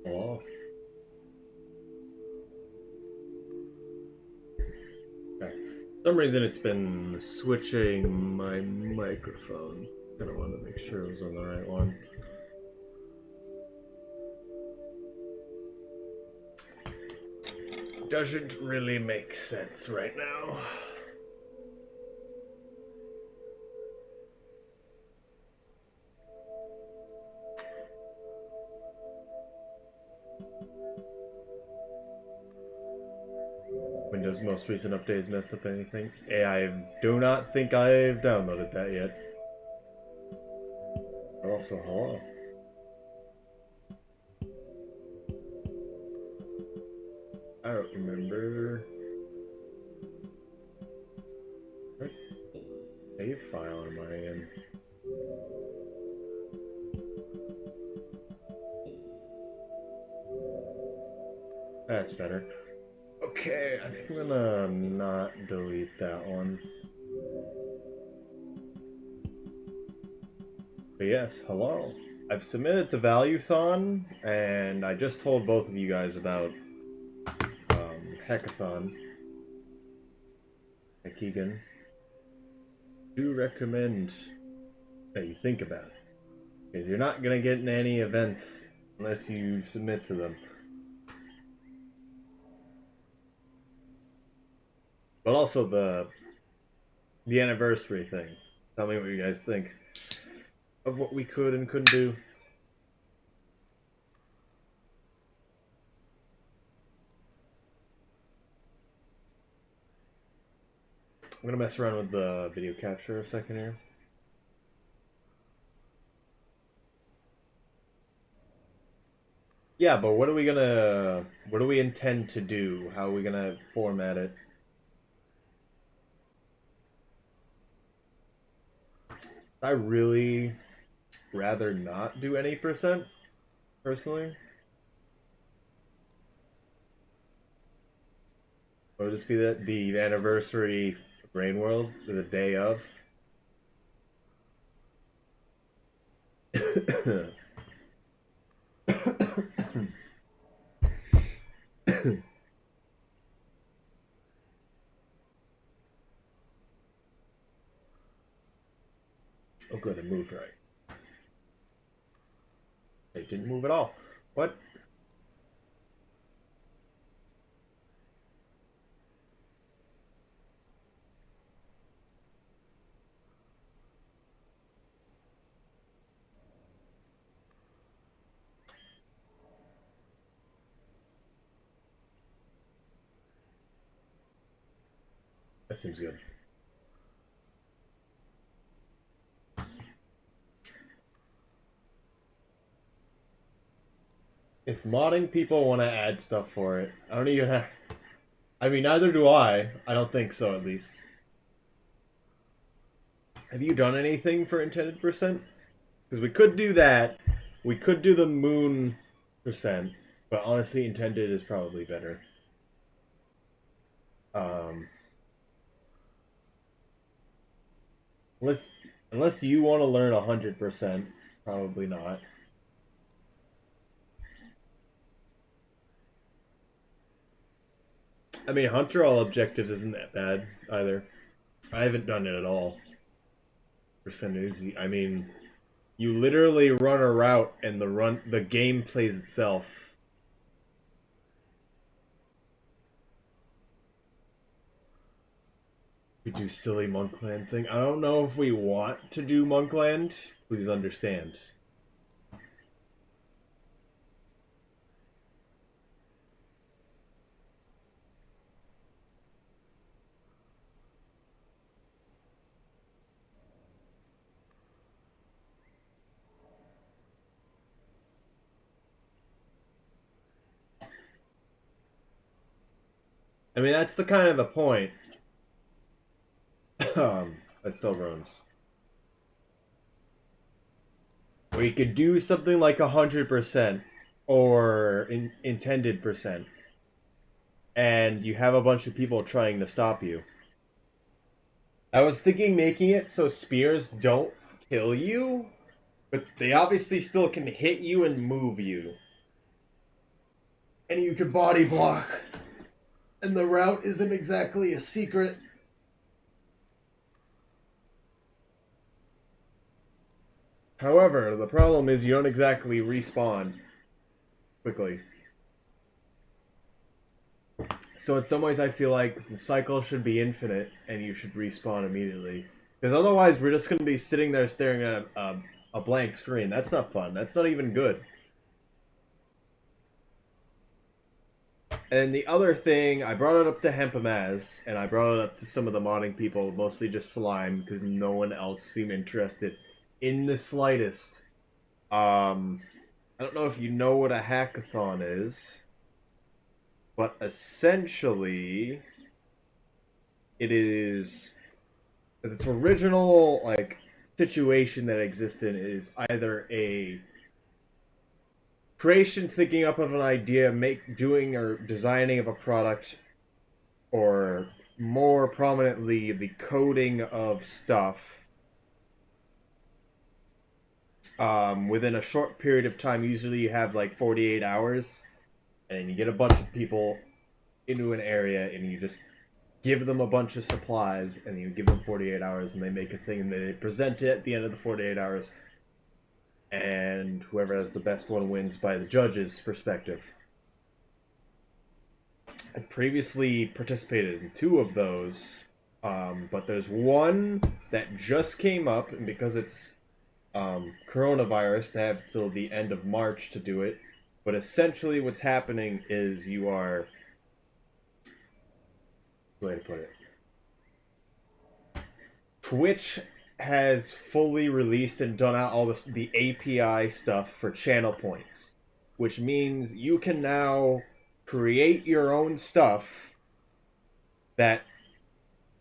Hello. Okay. For some reason it's been switching my microphone. Kind of wanted to make sure it was on the right one. Doesn't really make sense right now. Windows most recent updates messed up anything. I do not think I've downloaded that yet. Also, hello. I don't remember. What save file am I in? That's better. Okay, I think I'm gonna not delete that one. But yes, hello. I've submitted to Valuethon, and I just told both of you guys about Hackathon. Keegan. Do recommend that you think about it. Because you're not gonna get in any events unless you submit to them. But also the anniversary thing. Tell me what you guys think of what we could and couldn't do. I'm gonna mess around with the video capture a second here. Yeah, but what do we intend to do? How are we gonna format it? I really rather not do any percent, personally. Or this be the anniversary of Rain World, the day of? Oh good, I moved right. They didn't move at all. What? That seems good. If modding people want to add stuff for it, I don't even have. I mean, neither do I. I don't think so, at least. Have you done anything for intended percent? Because we could do that. We could do the moon percent, but honestly, intended is probably better. Um, unless unless you want to learn 100%, probably not. I mean, hunter all objectives isn't that bad either. I haven't done it at all. Percent easy. I mean, you literally run a route and the game plays itself. We do silly Monkland thing. I don't know if we want to do Monkland. Please understand. I mean, that's the kind of the point. That still runs. We could do something like 100% or intended percent, and you have a bunch of people trying to stop you. I was thinking making it so spears don't kill you, but they obviously still can hit you and move you. And you can body block. And the route isn't exactly a secret. However, the problem is you don't exactly respawn quickly. So in some ways I feel like the cycle should be infinite and you should respawn immediately. Because otherwise we're just going to be sitting there staring at a blank screen. That's not fun. That's not even good. And the other thing, I brought it up to Hempamaz, and I brought it up to some of the modding people, mostly just Slime, because no one else seemed interested in the slightest. I don't know if you know what a hackathon is, but essentially, it is its original situation that existed is either a creation thinking up of an idea, doing or designing of a product, or more prominently, the coding of stuff within a short period of time. Usually you have like 48 hours, and you get a bunch of people into an area, and you just give them a bunch of supplies, and you give them 48 hours, and they make a thing, and they present it at the end of the 48 hours, and whoever has the best one wins by the judge's perspective. I previously participated in 2 of those, but there's one that just came up, and because it's coronavirus, they have till the end of March to do it. But essentially, what's happening is you are. Way to put it. Twitch has fully released and done out all the API stuff for channel points, which means you can now create your own stuff that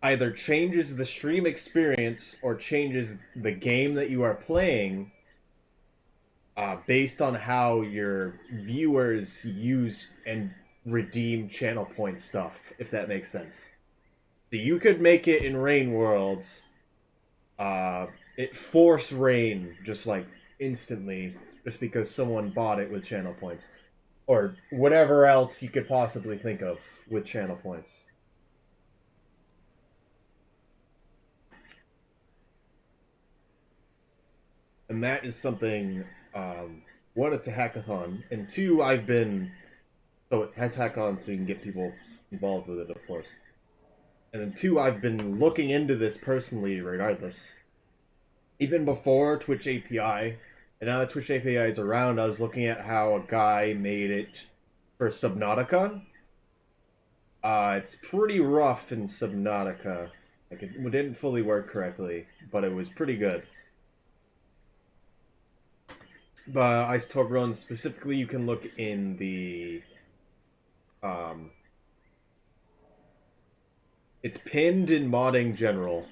either changes the stream experience or changes the game that you are playing based on how your viewers use and redeem channel point stuff, if that makes sense. So you could make it in Rain Worlds. It force rain just like instantly, just because someone bought it with channel points, or whatever else you could possibly think of with channel points. And that is something one, it's a hackathon, and two, I've been so it has hackathons so you can get people involved with it, of course. And then two, I've been looking into this personally, regardless. Even before Twitch API, and now that Twitch API is around, I was looking at how a guy made it for Subnautica. It's pretty rough in Subnautica. Like it didn't fully work correctly, but it was pretty good. But Ice Run specifically, you can look in the um. It's pinned in modding general,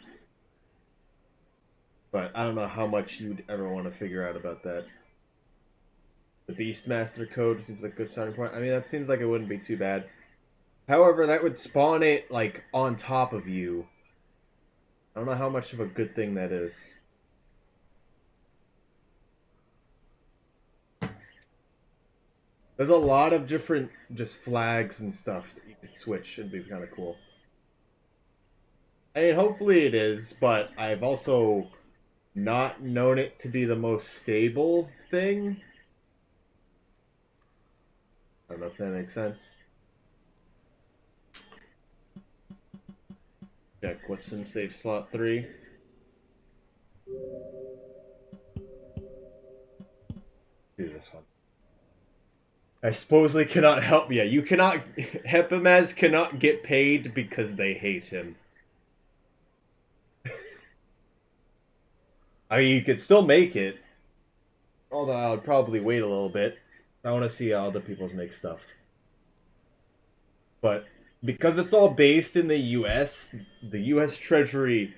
but I don't know how much you'd ever want to figure out about that. The Beastmaster code seems like a good starting point. I mean, that seems like it wouldn't be too bad. However, that would spawn it like on top of you. I don't know how much of a good thing that is. There's a lot of different just flags and stuff that you could switch. It'd be kind of cool. I mean, hopefully it is, but I've also not known it to be the most stable thing. I don't know if that makes sense. Check what's in safe slot 3. Do this one. I supposedly cannot help you. You cannot. Hepimaz cannot get paid because they hate him. I mean, you could still make it. Although I would probably wait a little bit. I want to see how other people's make stuff. But because it's all based in the US, the US Treasury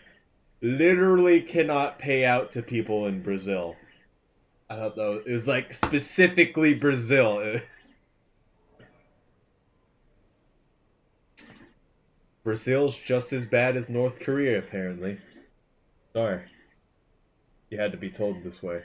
literally cannot pay out to people in Brazil. I don't know. It was like specifically Brazil. Brazil's just as bad as North Korea, apparently. Sorry. You had to be told this way.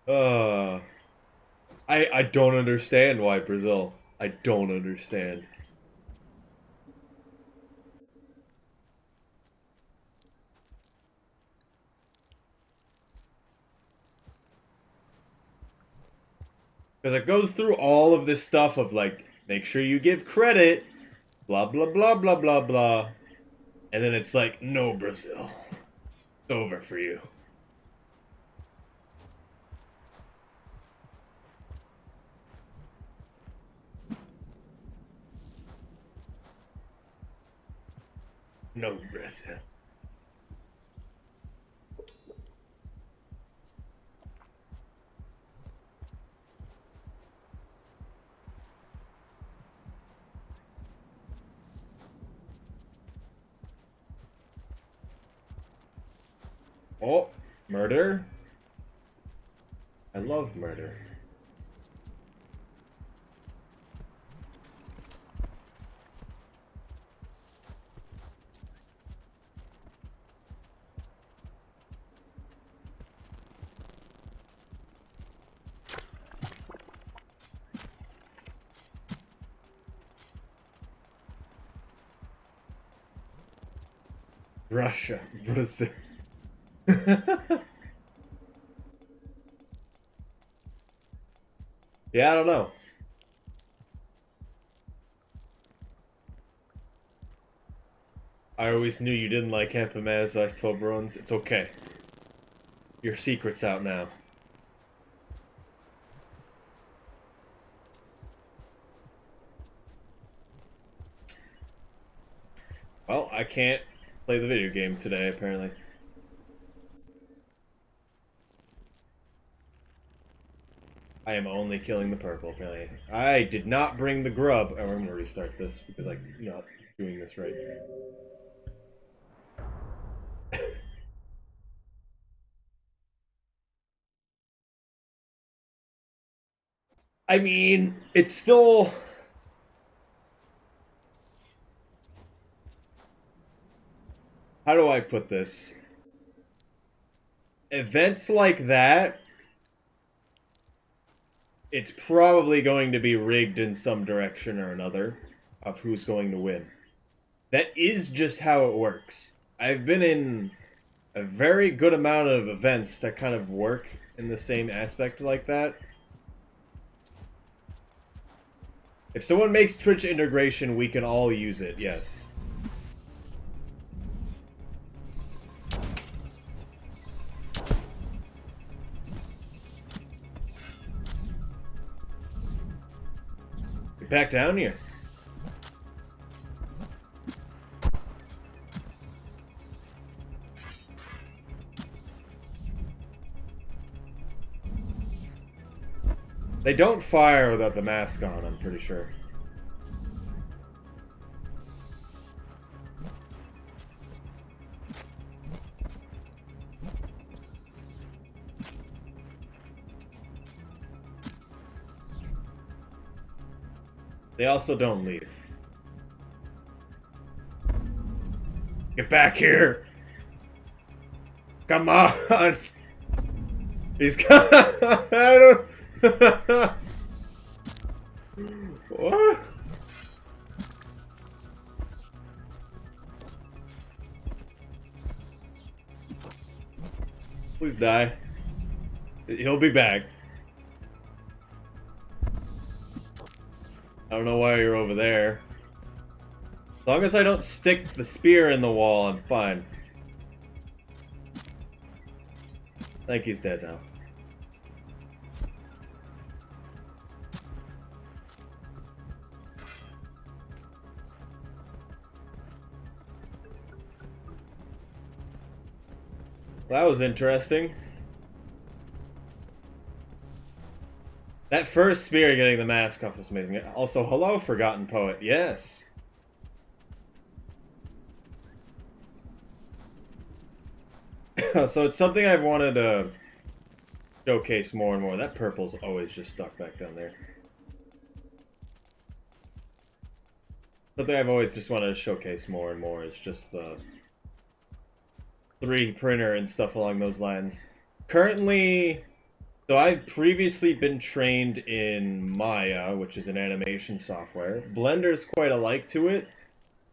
uh, I don't understand why Brazil. I don't understand. Because it goes through all of this stuff of like, make sure you give credit, blah blah blah blah blah blah. And then it's like, no, Brazil. It's over for you. No, Brazil. Oh, murder? I love murder. Russia, Brazil. Yeah, I don't know. I always knew you didn't like Hempimaz, Ice Toblerones. It's okay. Your secret's out now. Well, I can't play the video game today, apparently. I am only killing the purple, apparently. I did not bring the grub. Oh, I'm gonna restart this because I'm not doing this right. I mean, it's still. How do I put this? Events like that, it's probably going to be rigged in some direction or another of who's going to win. That is just how it works. I've been in a very good amount of events that kind of work in the same aspect like that. If someone makes Twitch integration, we can all use it, yes. Get back down here. They don't fire without the mask on, I'm pretty sure. They also don't leave. Get back here! Come on! He's got. I don't. What? Please die. He'll be back. I don't know why you're over there. As long as I don't stick the spear in the wall, I'm fine. I think he's dead now. Well, that was interesting. That first spear getting the mask off was amazing. Also, hello, Forgotten Poet. Yes. So it's something I've wanted to showcase more and more. That purple's always just stuck back down there. Something I've always just wanted to showcase more and more is just the 3D printer and stuff along those lines. Currently, so I've previously been trained in Maya, which is an animation software. Blender's quite alike to it,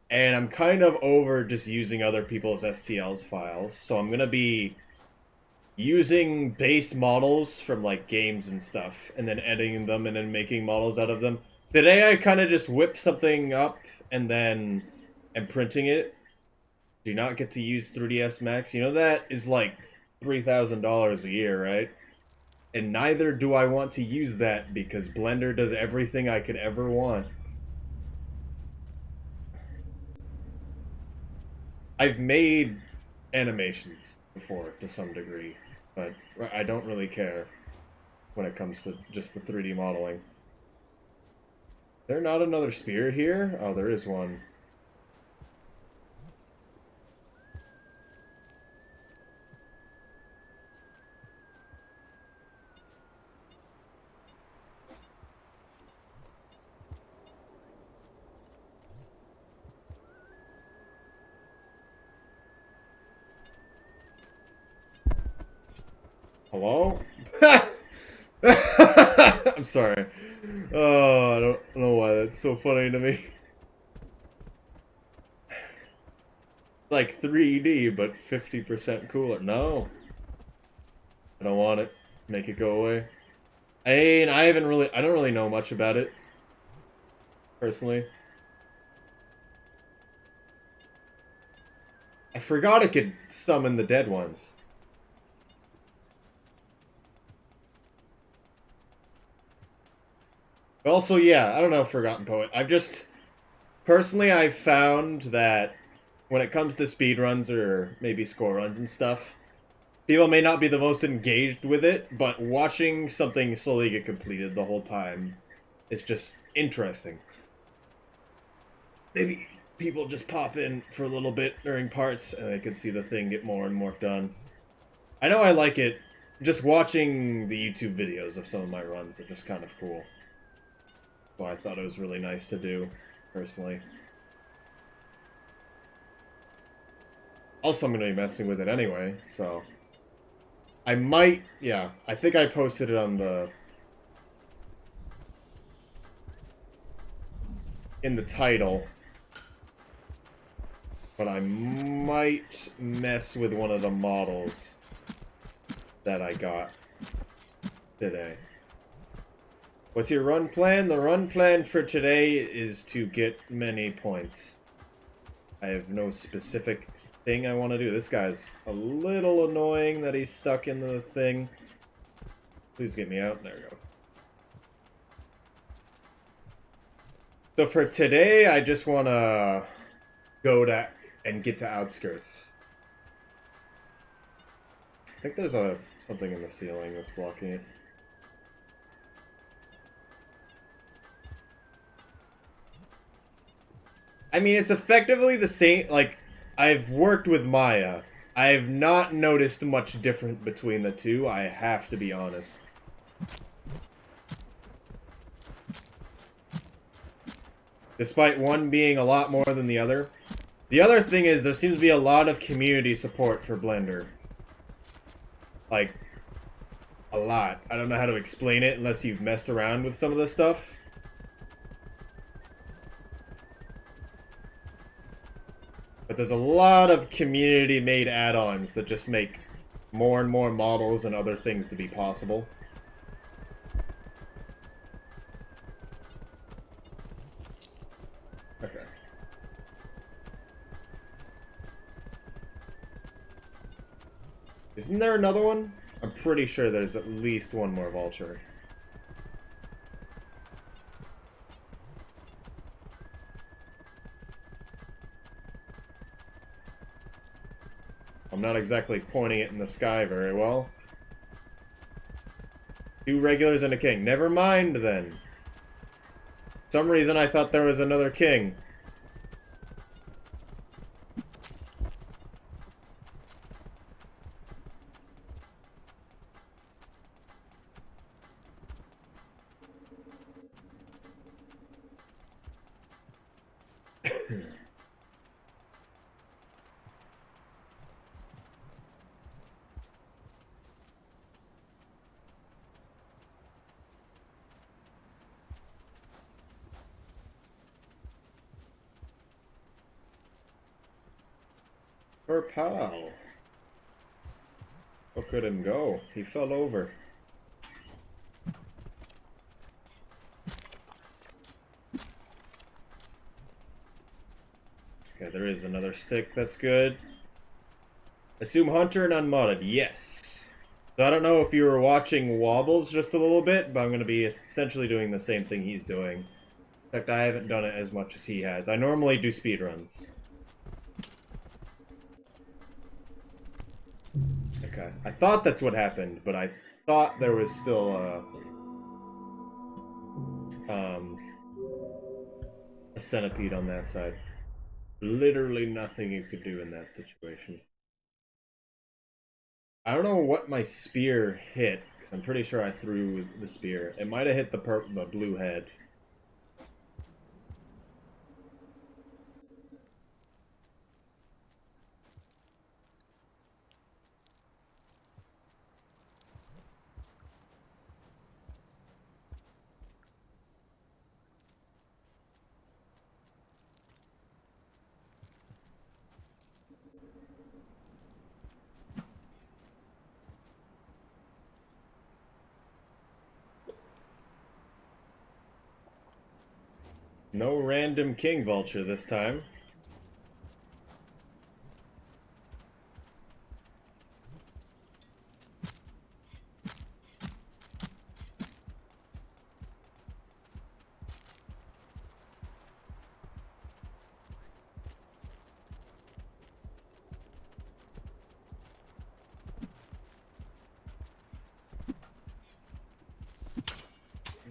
and I'm kind of over just using other people's STL's files, so I'm gonna be using base models from like games and stuff, and then editing them and then making models out of them. Today I kind of just whip something up and then am printing it. Do not get to use 3ds Max. You know that is like $3,000 a year, right? And neither do I want to use that because Blender does everything I could ever want. I've made animations before to some degree, but I don't really care when it comes to just the 3D modeling. Is there not another spear here? Oh, there is one. Hello? I'm sorry. Oh, I don't know why that's so funny to me. It's like 3D, but 50% cooler. No. I don't want it. Make it go away. I mean, I don't really know much about it. Personally. I forgot it could summon the dead ones. But also, yeah, I don't know, Forgotten Poet. Personally, I've found that when it comes to speedruns or maybe score runs and stuff, people may not be the most engaged with it, but watching something slowly get completed the whole time is just interesting. Maybe people just pop in for a little bit during parts and they can see the thing get more and more done. I know I like it. Just watching the YouTube videos of some of my runs are just kind of cool. So I thought it was really nice to do, personally. Also, I'm going to be messing with it anyway, so... I might... Yeah, I think I posted it on the in the title. But I might mess with one of the models that I got today. What's your run plan? The run plan for today is to get many points. I have no specific thing I want to do. This guy's a little annoying that he's stuck in the thing. Please get me out. There we go. So for today, I just want to go to and get to outskirts. I think there's something in the ceiling that's blocking it. I mean, it's effectively the same. Like, I've worked with Maya. I've not noticed much different between the two. I have to be honest. Despite one being a lot more than the other. The other thing is, there seems to be a lot of community support for Blender. Like, a lot. I don't know how to explain it unless you've messed around with some of this stuff. But there's a lot of community-made add-ons that just make more and more models and other things to be possible. Okay. Isn't there another one? I'm pretty sure there's at least one more vulture. I'm not exactly pointing it in the sky very well. 2 regulars and a king. Never mind, then. For some reason, I thought there was another king. Poor pal. Look at him go. He fell over. Okay, there is another stick. That's good. Assume Hunter and unmodded. Yes. So I don't know if you were watching Wobbles just a little bit, but I'm going to be essentially doing the same thing he's doing. In fact, I haven't done it as much as he has. I normally do speedruns. Okay. I thought that's what happened, but I thought there was still a centipede on that side. Literally nothing you could do in that situation. I don't know what my spear hit, because I'm pretty sure I threw the spear. It might have hit the blue head. No random king vulture this time.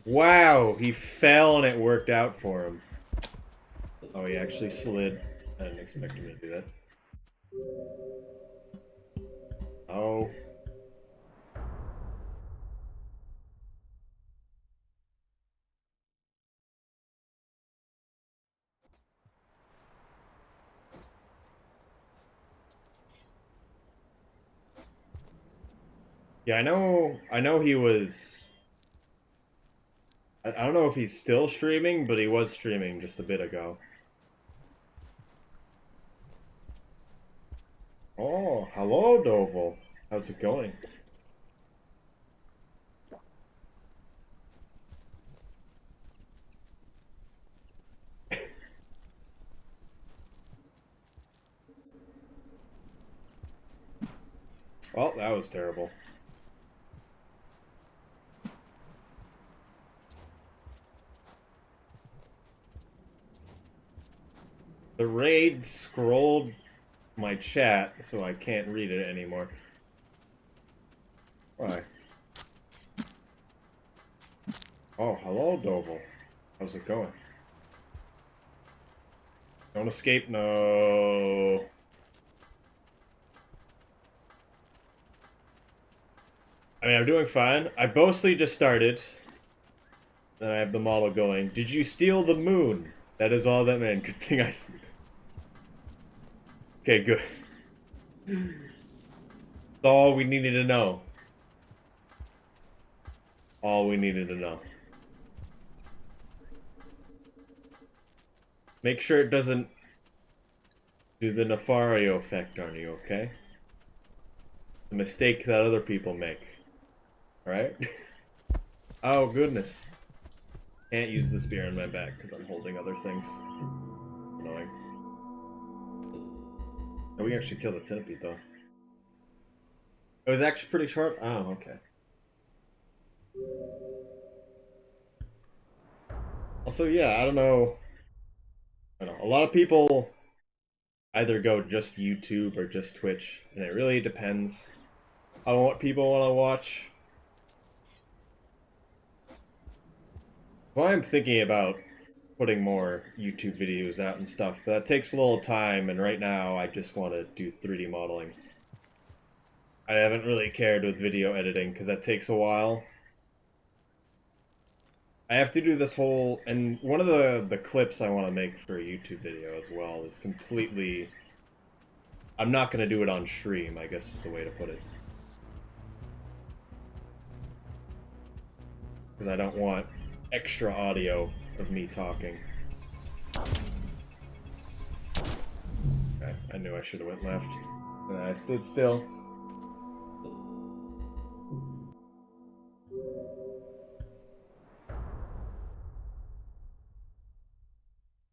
Wow, he fell and it worked out for him. Oh, he actually slid. I didn't expect him to do that. Oh. Yeah, I know he was I don't know if he's still streaming, but he was streaming just a bit ago. Oh, hello, Doval. How's it going? Well, that was terrible. The raid scrolled my chat, so I can't read it anymore. Why? Oh, hello, Doval. How's it going? Don't escape, no. I mean, I'm doing fine. I mostly just started. Then I have the model going. Did you steal the moon? That is all that meant. Good thing I... Okay, good. That's all we needed to know. All we needed to know. Make sure it doesn't do the Nefario effect on you, okay? The mistake that other people make. Alright? Oh, goodness. Can't use the spear on my back because I'm holding other things. Annoying. Oh, we actually killed the centipede, though. It was actually pretty short? Oh, okay. Also, yeah, I don't know. I don't know. A lot of people either go just YouTube or just Twitch, and it really depends on what people want to watch. Well, I'm thinking about putting more YouTube videos out and stuff, but that takes a little time, and right now I just want to do 3D modeling. I haven't really cared with video editing because that takes a while. I have to do this whole, and one of the clips I want to make for a YouTube video as well is completely. I'm not going to do it on stream, I guess is the way to put it. Because I don't want extra audio of me talking. Okay, I knew I should have went left. And I stood still.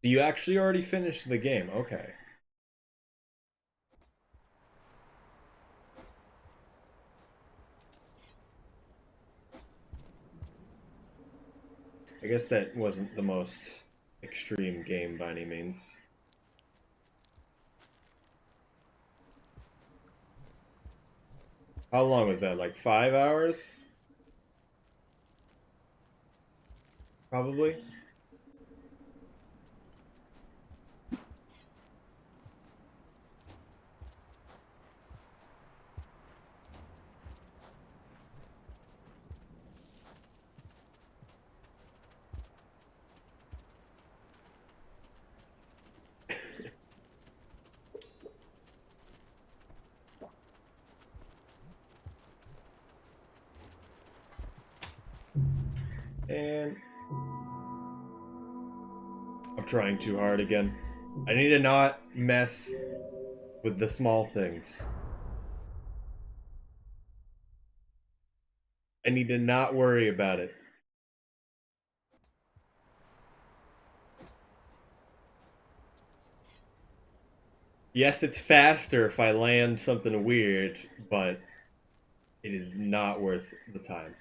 You actually already finished the game. Okay. I guess that wasn't the most extreme game by any means. How long was that? Like 5 hours? Probably. And I'm trying too hard again. I need to not mess with the small things. I need to not worry about it. Yes, it's faster if I land something weird, but it is not worth the time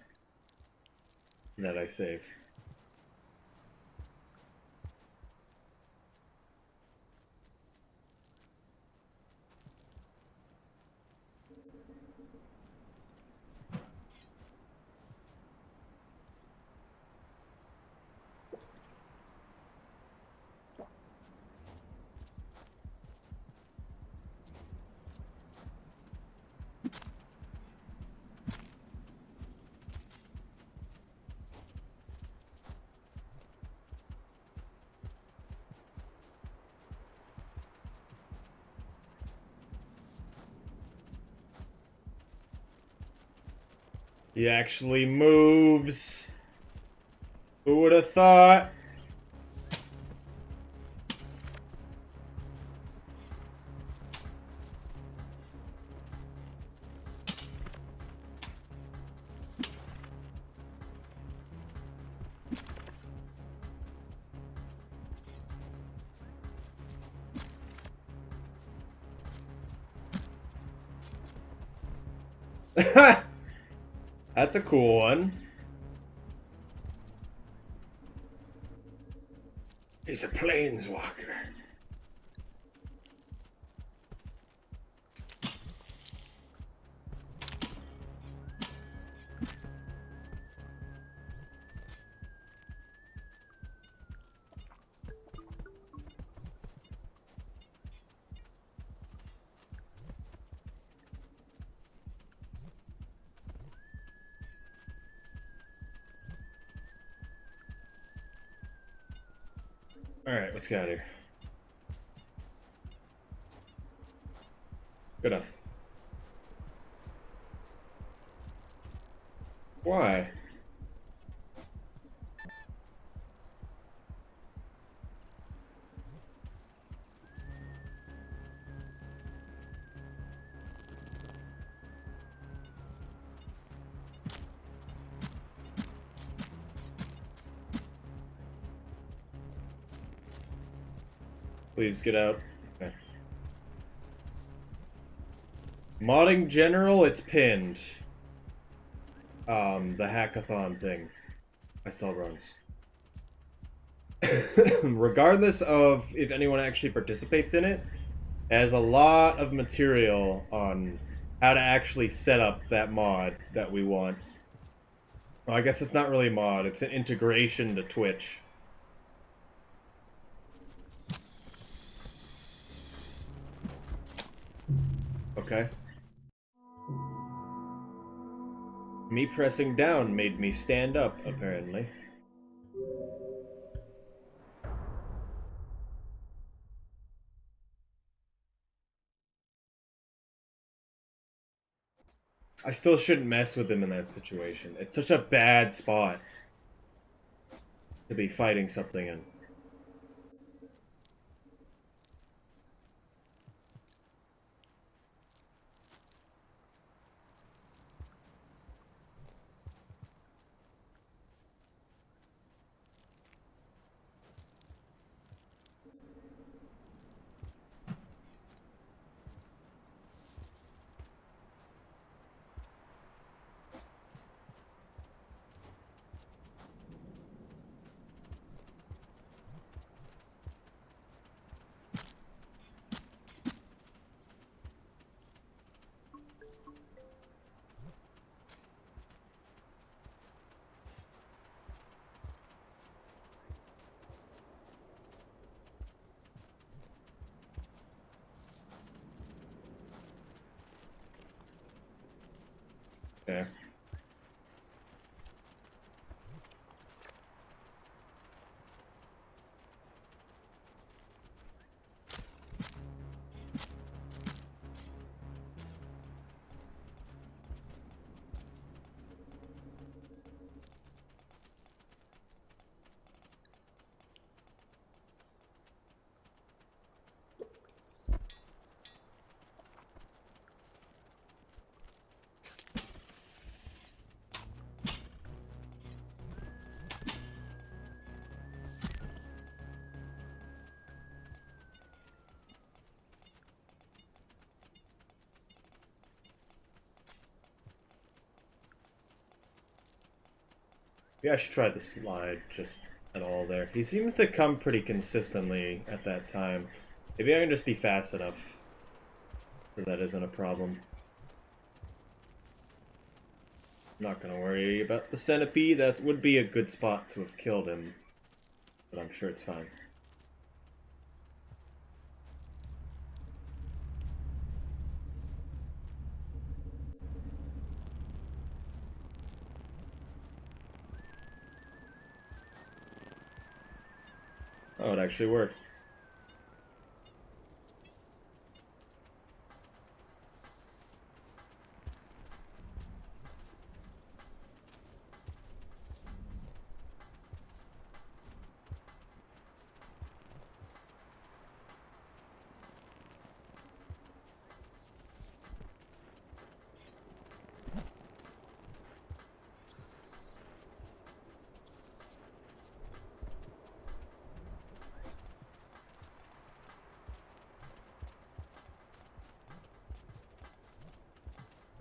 that I save. He actually moves. Who would have thought? That's a cool one. He's a planeswalker. Alright, let's get out of here. Good enough. Why? Please get out. Okay. Modding general, it's pinned. The hackathon thing. I still runs. Regardless of if anyone actually participates in it, it has a lot of material on how to actually set up that mod that we want. Well, I guess it's not really a mod, it's an integration to Twitch. Okay. Me pressing down made me stand up, apparently. I still shouldn't mess with him in that situation. It's such a bad spot to be fighting something in. Okay. Yeah, I should try the slide just at all there. He seems to come pretty consistently at that time. Maybe I can just be fast enough so that isn't a problem. I'm not gonna worry about the centipede. That would be a good spot to have killed him, but I'm sure it's fine. Oh, it actually worked.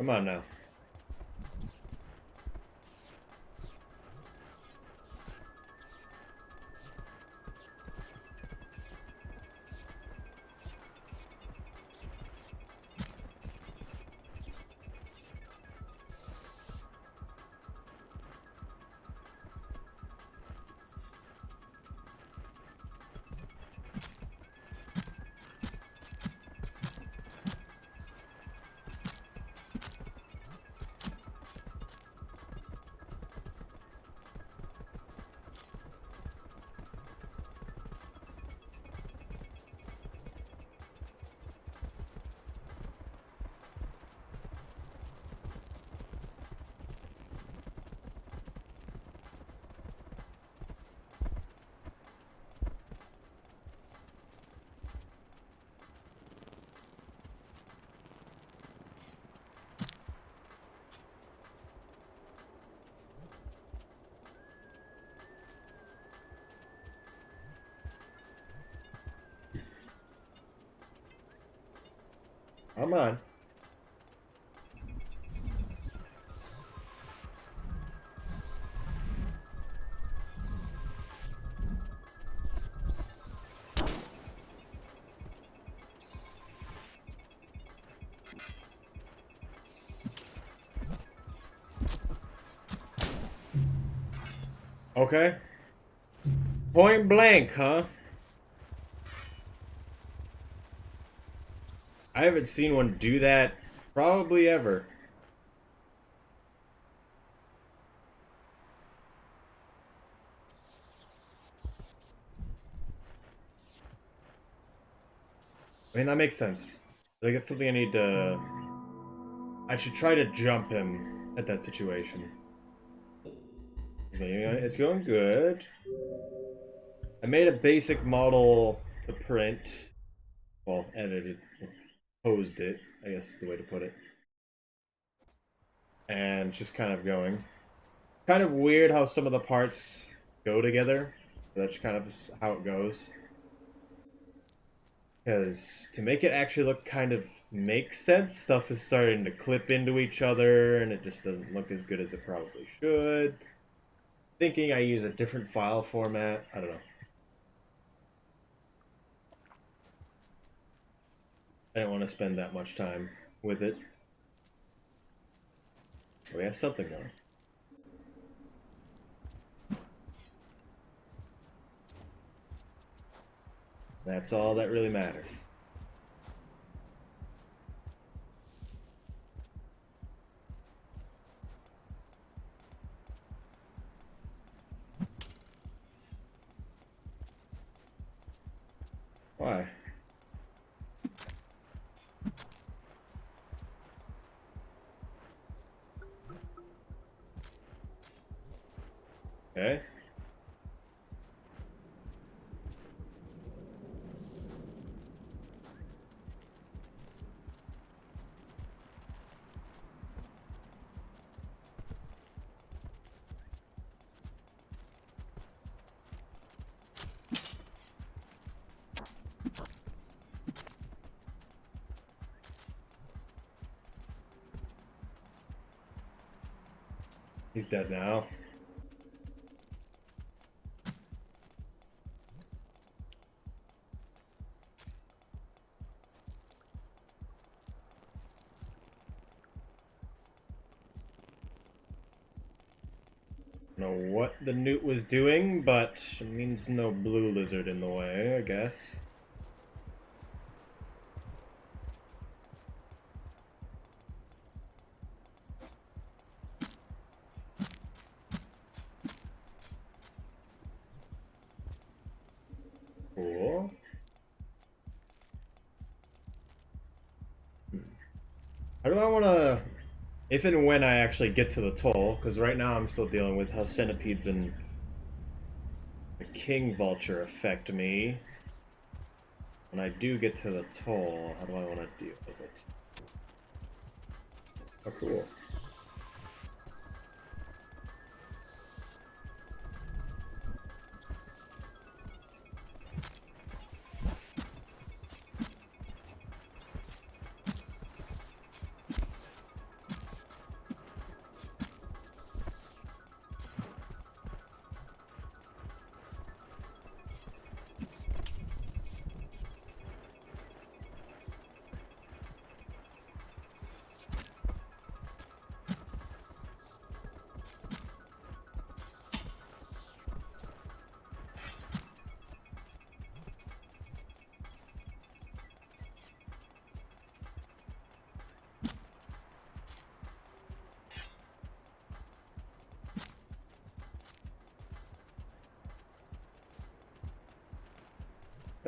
Come on now. Come on. Okay. Point blank, huh? I haven't seen one do that probably ever. I mean, that makes sense. I think it's something I need to... I should try to jump him at that situation. It's going good. I made a basic model to print. Well, edited. Posed it, I guess is the way to put it. And just kind of going. Kind of weird how some of the parts go together. That's kind of how it goes. Because to make it actually look kind of make sense, stuff is starting to clip into each other and it just doesn't look as good as it probably should. Thinking I use a different file format. I don't know. I didn't want to spend that much time with it. We have something going. That's all that really matters. Why? Okay. He's dead now. Don't know what the newt was doing, but it means no blue lizard in the way, I guess. Cool. How do I want to... If and when I actually get to the toll, because right now I'm still dealing with how centipedes and the king vulture affect me. When I do get to the toll, how do I want to deal with it? Oh, cool.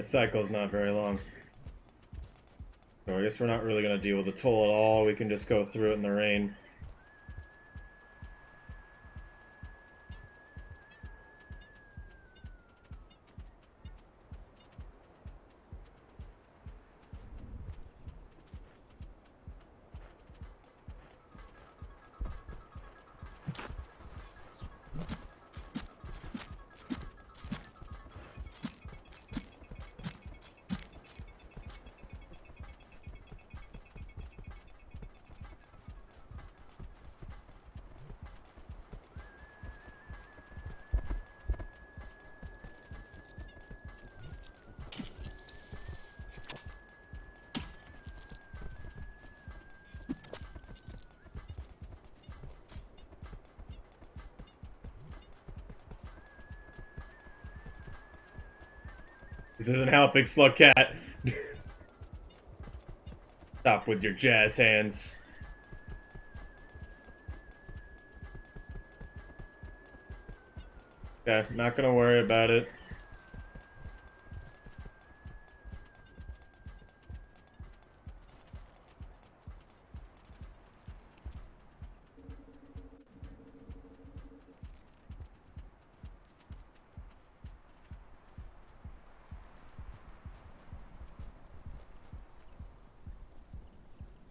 cycle's not very long. So I guess we're not really going to deal with the toll at all. We can just go through it in the rain. This isn't helping, Slugcat. Stop with your jazz hands. Okay, not gonna worry about it.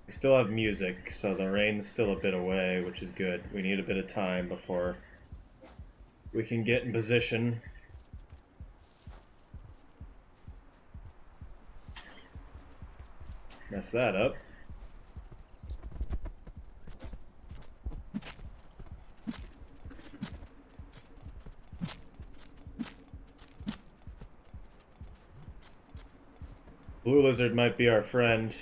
We still have music, so the rain's still a bit away, which is good. We need a bit of time before we can get in position. Mess that up. Blue Lizard might be our friend.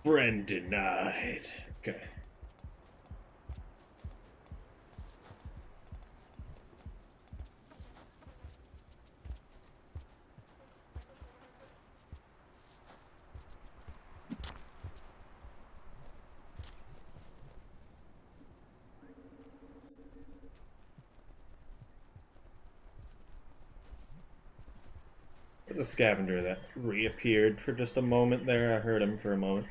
Friend denied. Okay. There's a scavenger that reappeared for just a moment there. I heard him for a moment.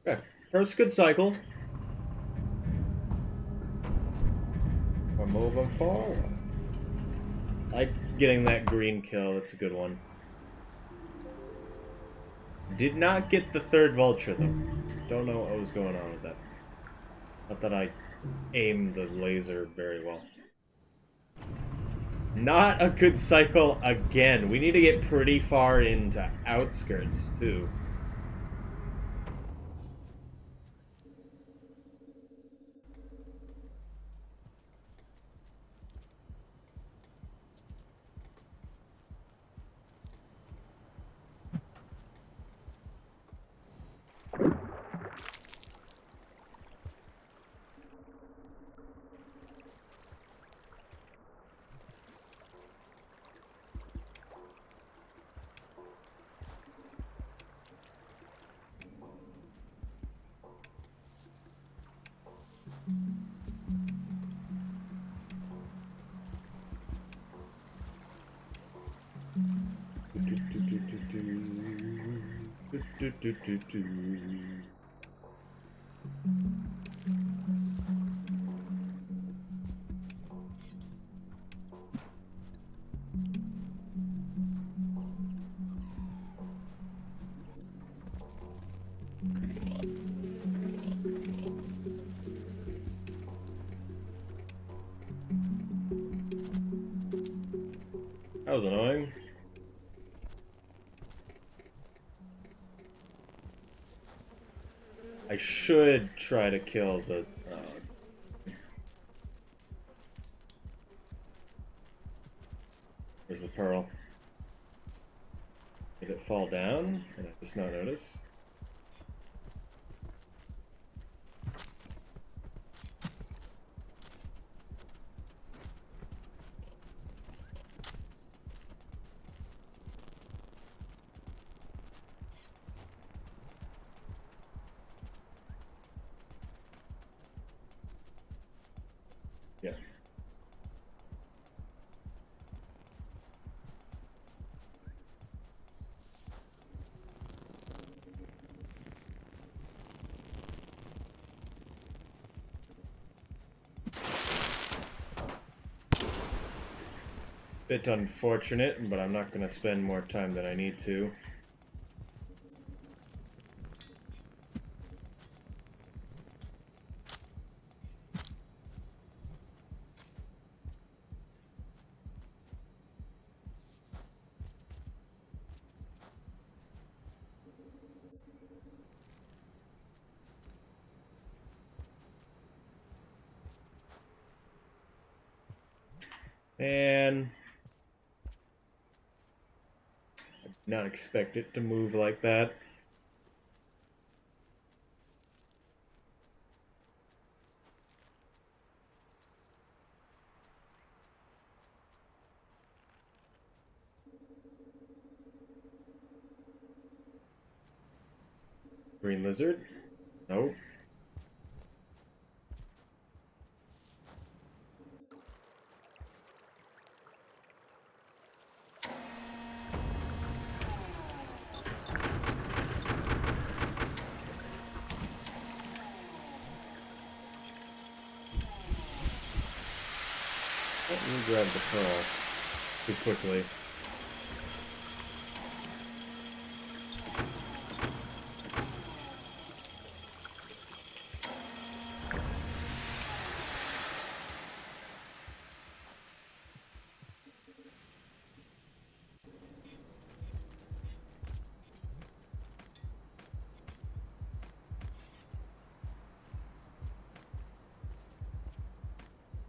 Okay, first good cycle. We're moving forward. I like getting that green kill, it's a good one. Did not get the third vulture though. Don't know what was going on with that. Not that I aimed the laser very well. Not a good cycle again. We need to get pretty far into outskirts too. That was annoying. I should try to kill the... where's the pearl? Did it fall down? Did I just not notice? Yeah. Bit unfortunate, but I'm not going to spend more time than I need to. And I did not expect it to move like that. Green lizard? Nope. Let me grab the pearl too quickly.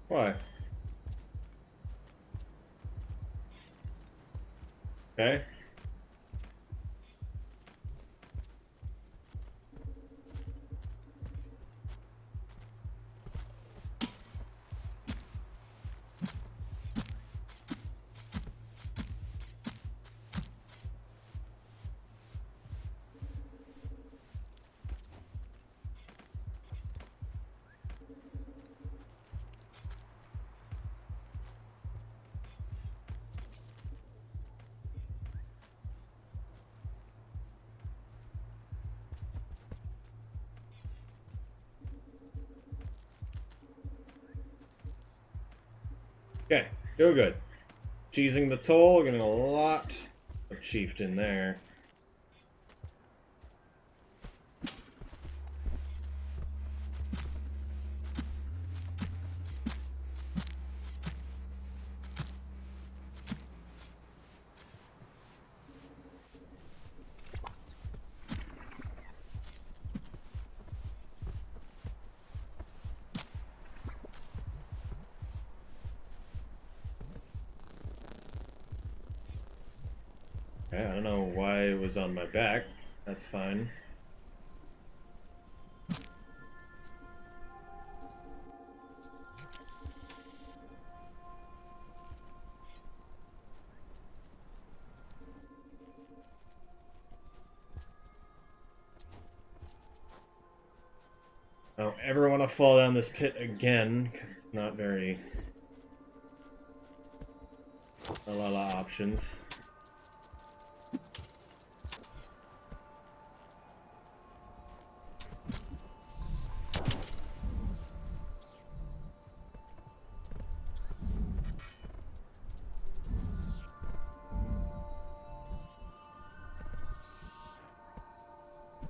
Why? Okay. Okay, doing good. Cheesing the toll, getting a lot of chieftain there. Okay, I don't know why it was on my back. That's fine. I don't ever want to fall down this pit again, because it's not very... a lot of options.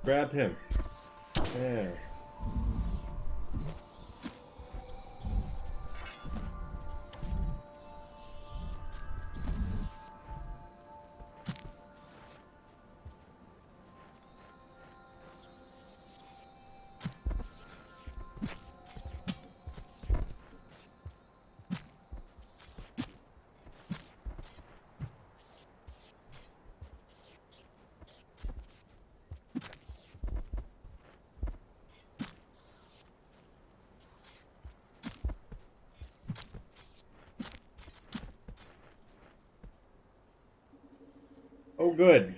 Grab him. Yes. good.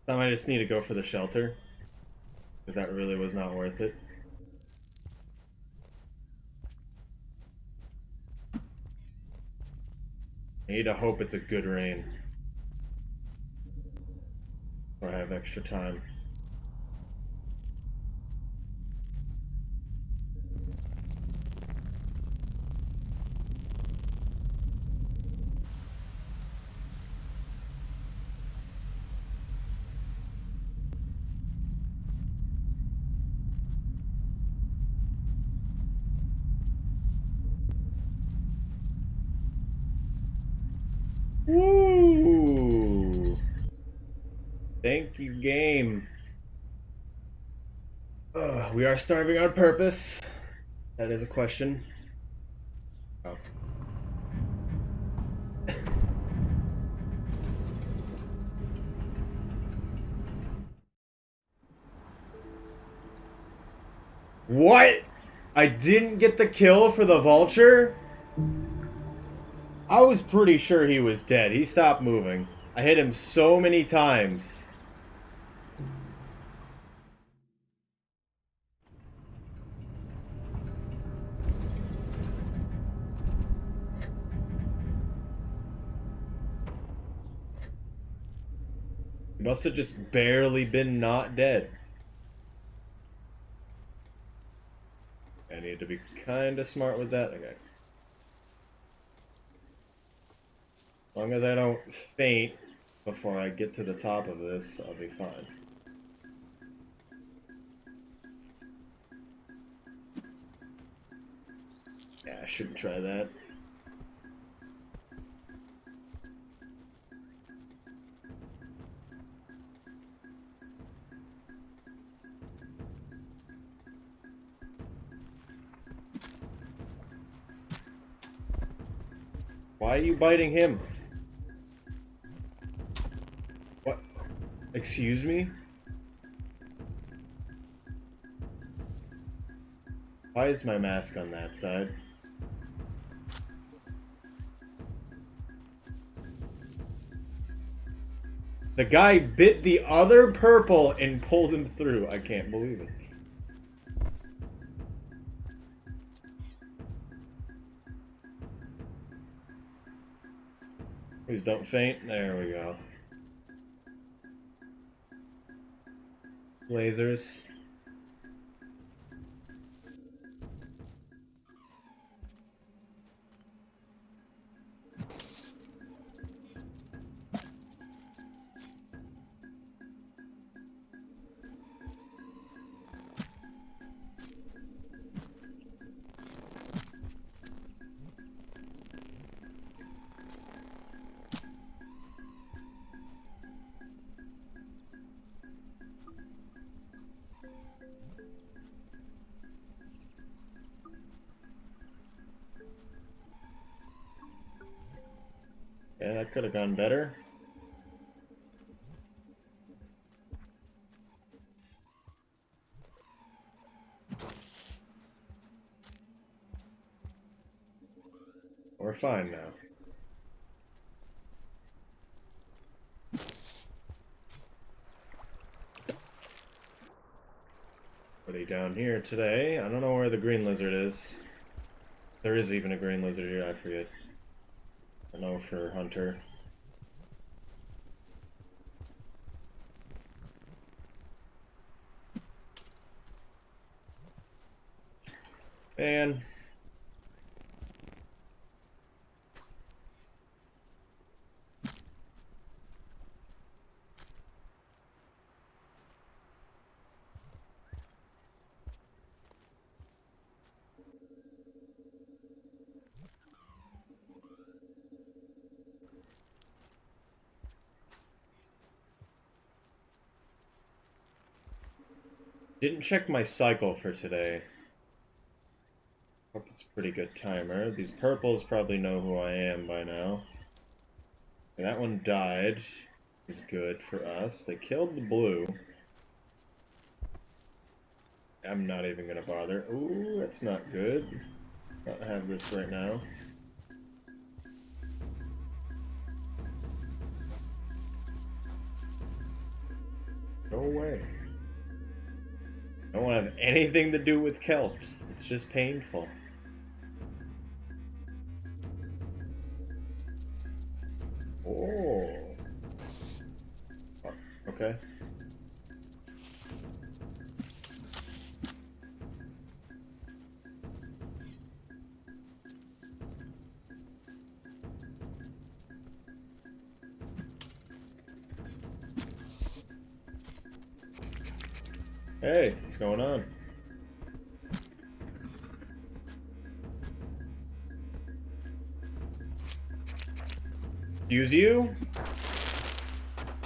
Some I just need to go for the shelter. Because that really was not worth it. I need to hope it's a good rain. So I have extra time. Woo! Thank you, game. We are starving on purpose. That is a question. Oh. What? I didn't get the kill for the vulture? I was pretty sure he was dead. He stopped moving. I hit him so many times. He must have just barely been not dead. I need to be kind of smart with that. Okay. As long as I don't faint before I get to the top of this, I'll be fine. Yeah, I shouldn't try that. Why are you biting him? What? Excuse me? Why is my mask on that side? The guy bit the other purple and pulled him through. I can't believe it. Please don't faint. There we go. Lasers. Yeah, that could have gone better. We're fine now. Somebody down here today. I don't know where the green lizard is. There is even a green lizard here, I forget. I know for Hunter. And didn't check my cycle for today. Hope it's a pretty good timer. These purples probably know who I am by now. And that one died. Is good for us. They killed the blue. I'm not even gonna bother. Ooh, that's not good. Not have this right now. No way. I don't want to have anything to do with kelps. It's just painful. Oh. Okay. Hey, what's going on? Use you?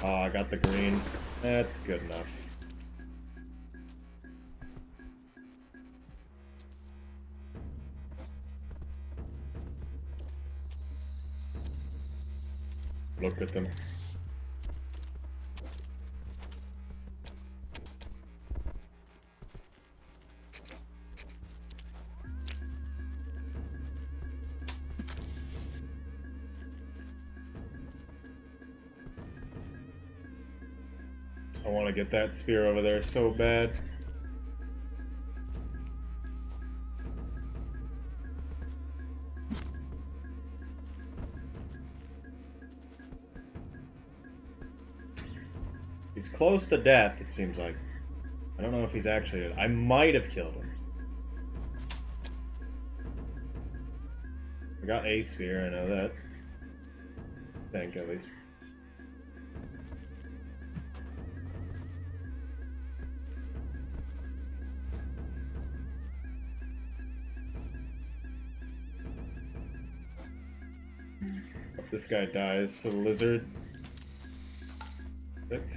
Oh, I got the green. That's good enough. Look at them. I want to get that spear over there so bad. He's close to death, it seems like. I don't know if he's actually dead. I might have killed him. I got a spear, I know that. I think, at least. If this guy dies, the lizard. Perfect.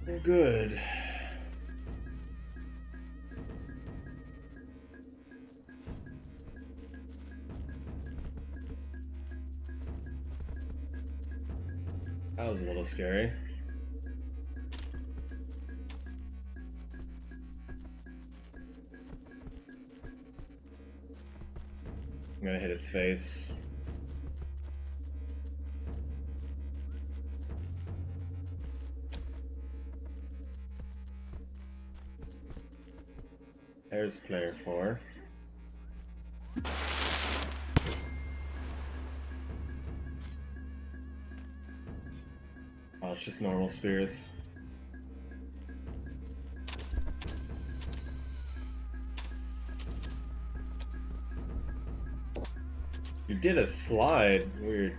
We're good. That was a little scary. I'm gonna hit its face. There's player 4. Oh, it's just normal spears. You did a slide. Weird.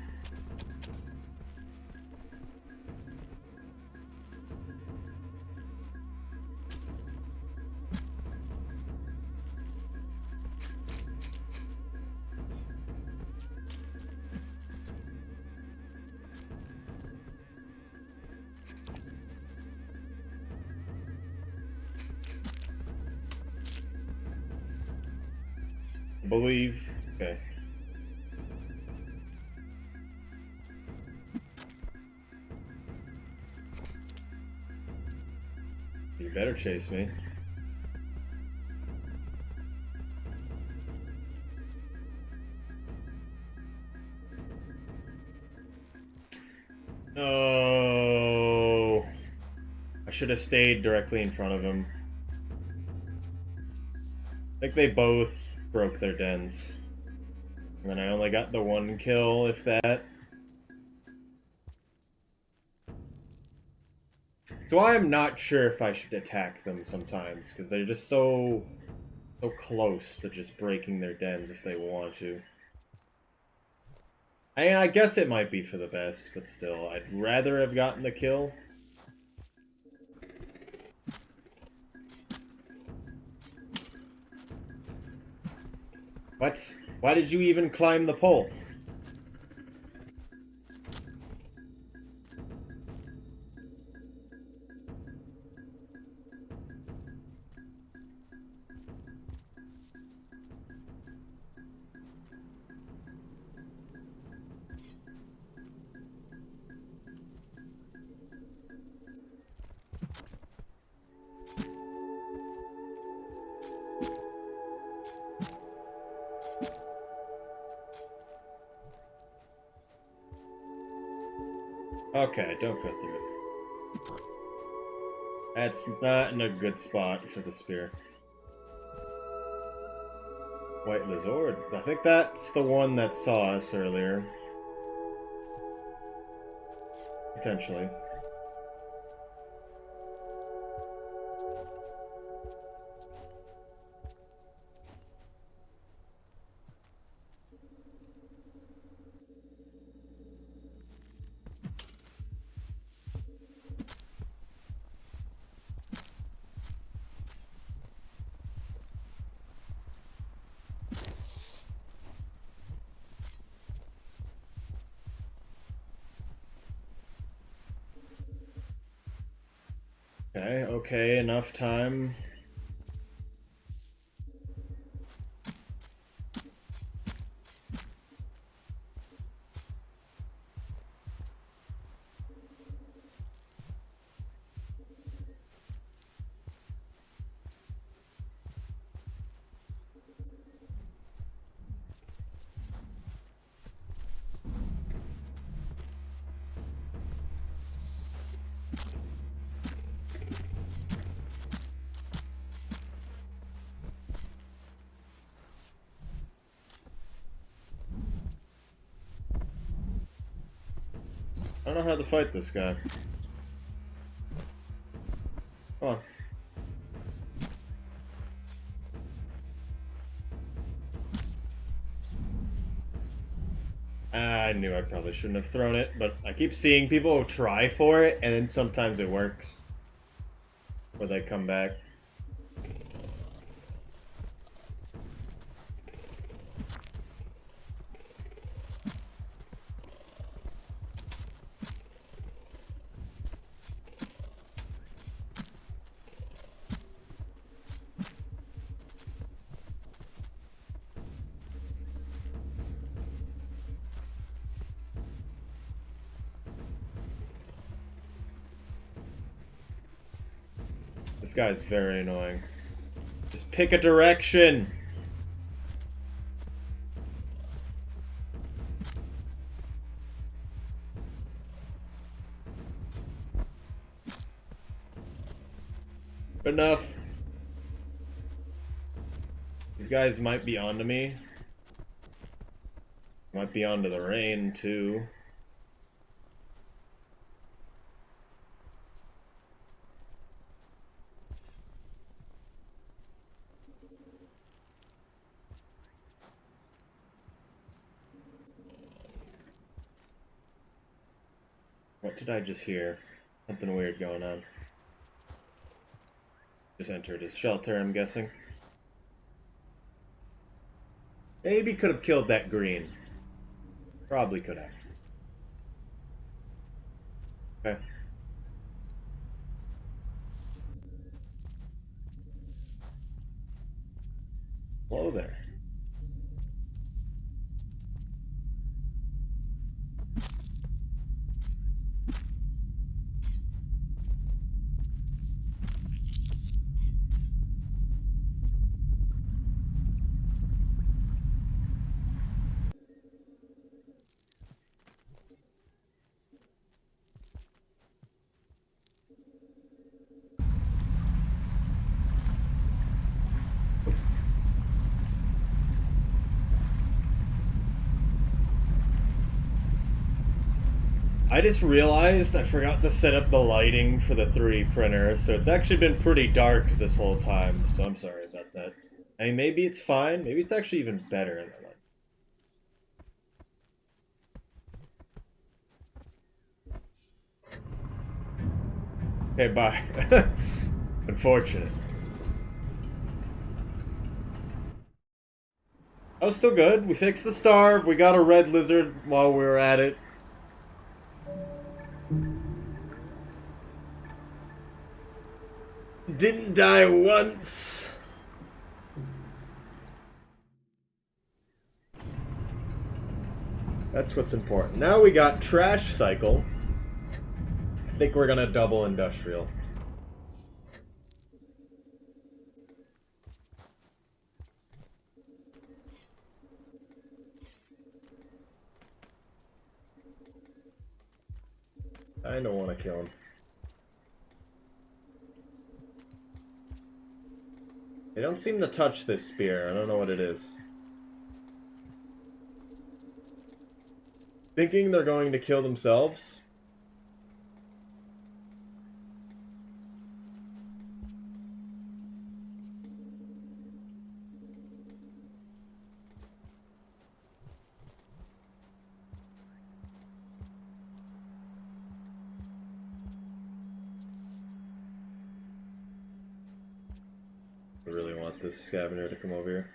Believe. Okay. You better chase me. Oh, I should have stayed directly in front of him. I think they both broke their dens. And then I only got the one kill, if that. So I'm not sure if I should attack them sometimes, because they're just so close to just breaking their dens if they want to. I mean, I guess it might be for the best, but still, I'd rather have gotten the kill. What? Why did you even climb the pole? Okay, don't go through it. That's not in a good spot for the spear. White Lizard. I think that's the one that saw us earlier. Potentially. Okay, enough time. I don't know how to fight this guy. Come on. I knew I probably shouldn't have thrown it, but I keep seeing people try for it, and then sometimes it works. Or they come back. This guy's very annoying. Just pick a direction! Enough. These guys might be onto me. Might be onto the rain, too. What did I just hear? Something weird going on. Just entered his shelter, I'm guessing. Maybe could have killed that green. Probably could have. Okay. Hello there. I just realized I forgot to set up the lighting for the 3 printers, so it's actually been pretty dark this whole time, so I'm sorry about that. I mean, maybe it's fine, maybe it's actually even better in the light. Okay, bye. Unfortunate. That was still good. We fixed the starve, we got a red lizard while we were at it. Didn't die once. That's what's important. Now we got trash cycle. I think we're gonna double industrial. I don't want to kill him. They don't seem to touch this spear. I don't know what it is. Thinking they're going to kill themselves? I really want this scavenger to come over here.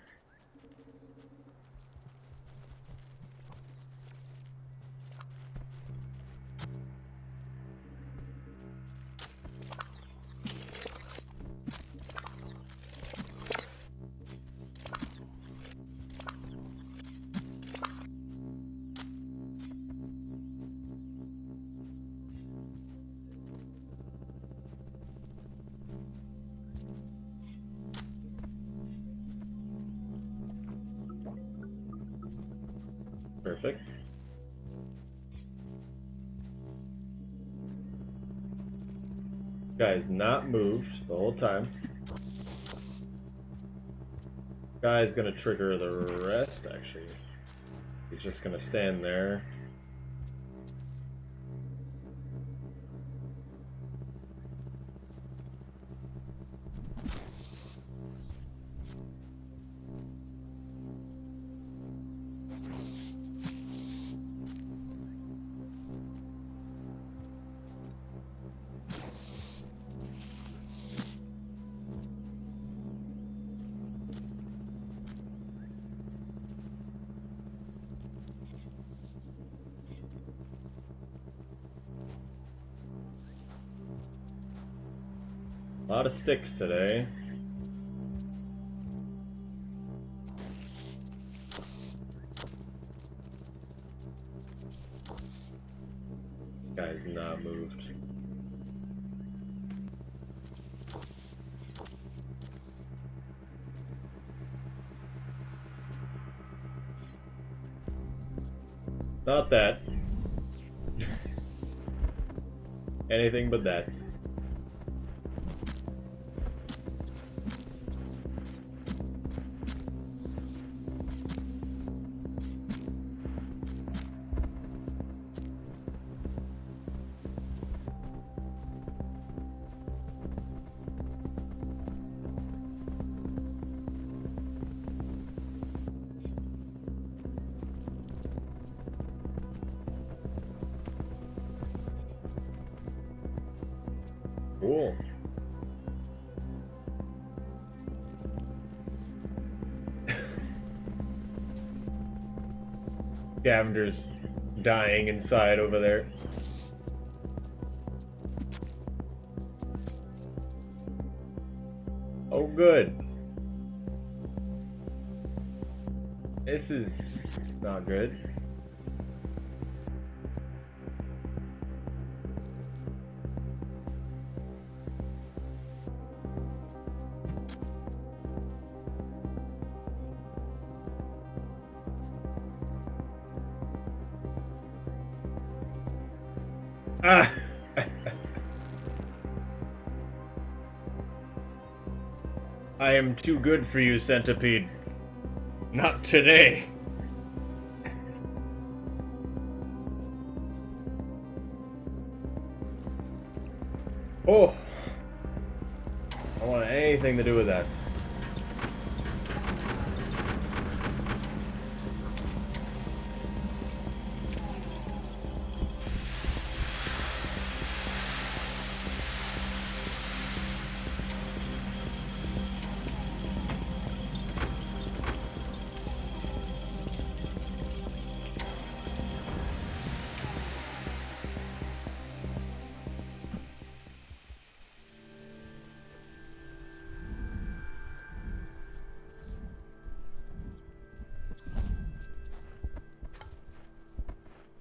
Perfect. Guy's not moved the whole time. Guy's gonna trigger the rest, actually. He's just gonna stand there. A lot of sticks today. Guy's not moved. Not that. Anything but that. Cool. Scavenger's dying inside over there. Oh, good. This is not good. Ah! I am too good for you, Centipede. Not today. Oh! I don't want anything to do with that.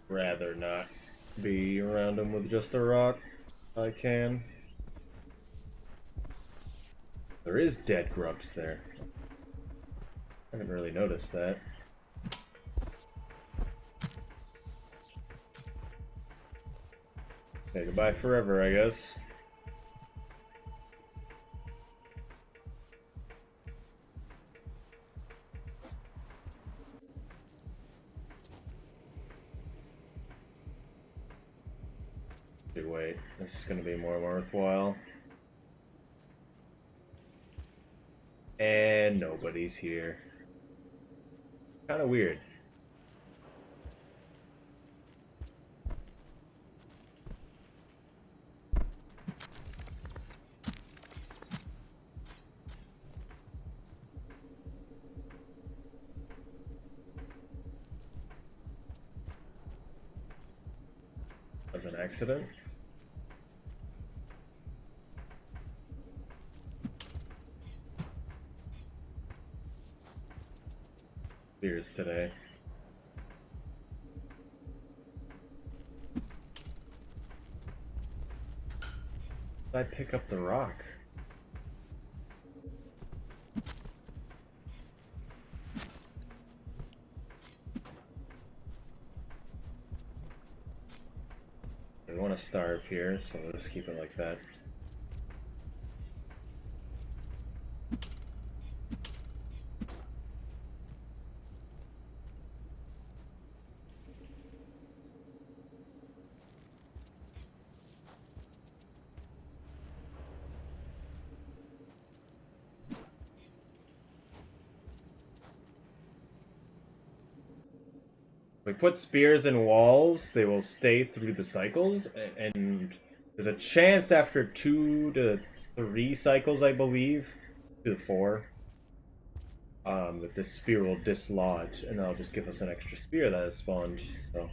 Rather not be around him with just a rock. I can. There is dead grubs there. I haven't really noticed that. Okay, goodbye forever, I guess. Wait, this is gonna be more worthwhile. And nobody's here. Kind of weird. As an accident. Beers today. Did I pick up the rock? We want to starve here, so let's keep it like that. If we put spears in walls, they will stay through the cycles, and there's a chance after 2 to 3 cycles, I believe, to 4, that this spear will dislodge, and that'll just give us an extra spear that has spawned. So,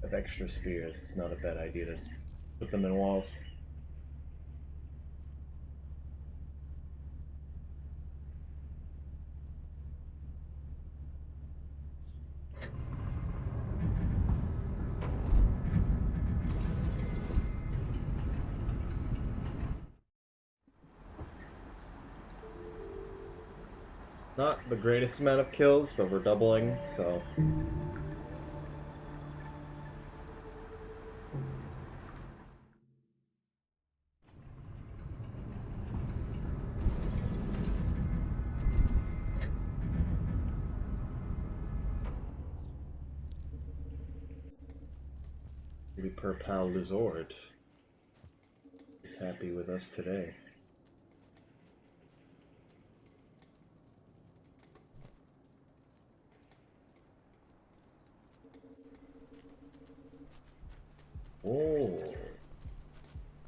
with extra spears, it's not a bad idea to put them in walls. Not the greatest amount of kills, but we're doubling, so... Maybe Purpal Lizord is happy with us today. Oh,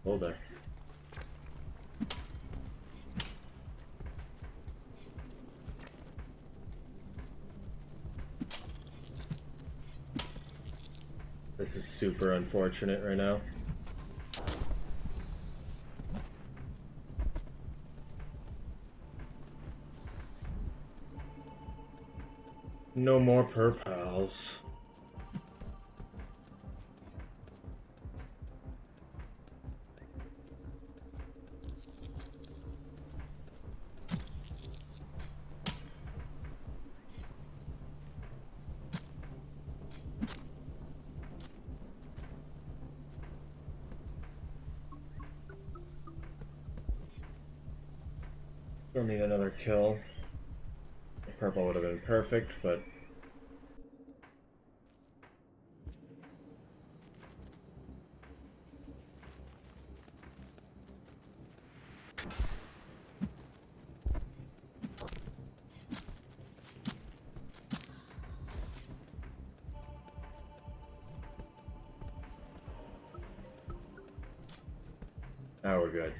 hold there. This is super unfortunate right now. No more Purpals. Still need another kill. The purple would have been perfect, but... now we're good.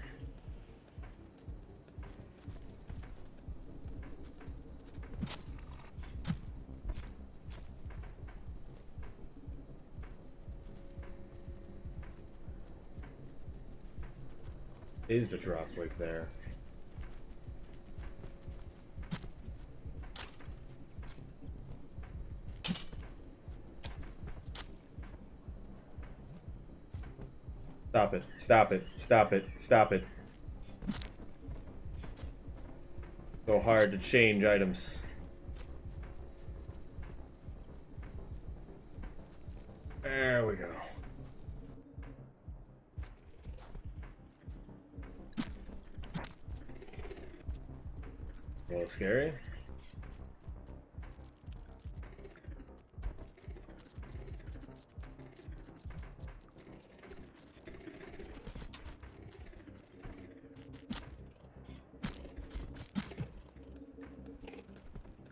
Is a drop wig there. Stop it, stop it, stop it, stop it. So hard to change items. There we go. little scary.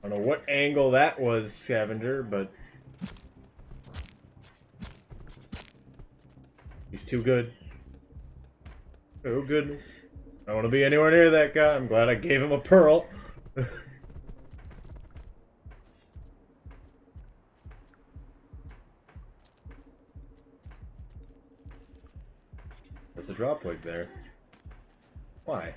I don't know what angle that was, Scavenger, but he's too good. Oh goodness. I don't want to be anywhere near that guy. I'm glad I gave him a pearl. There's a drop wig there. Why?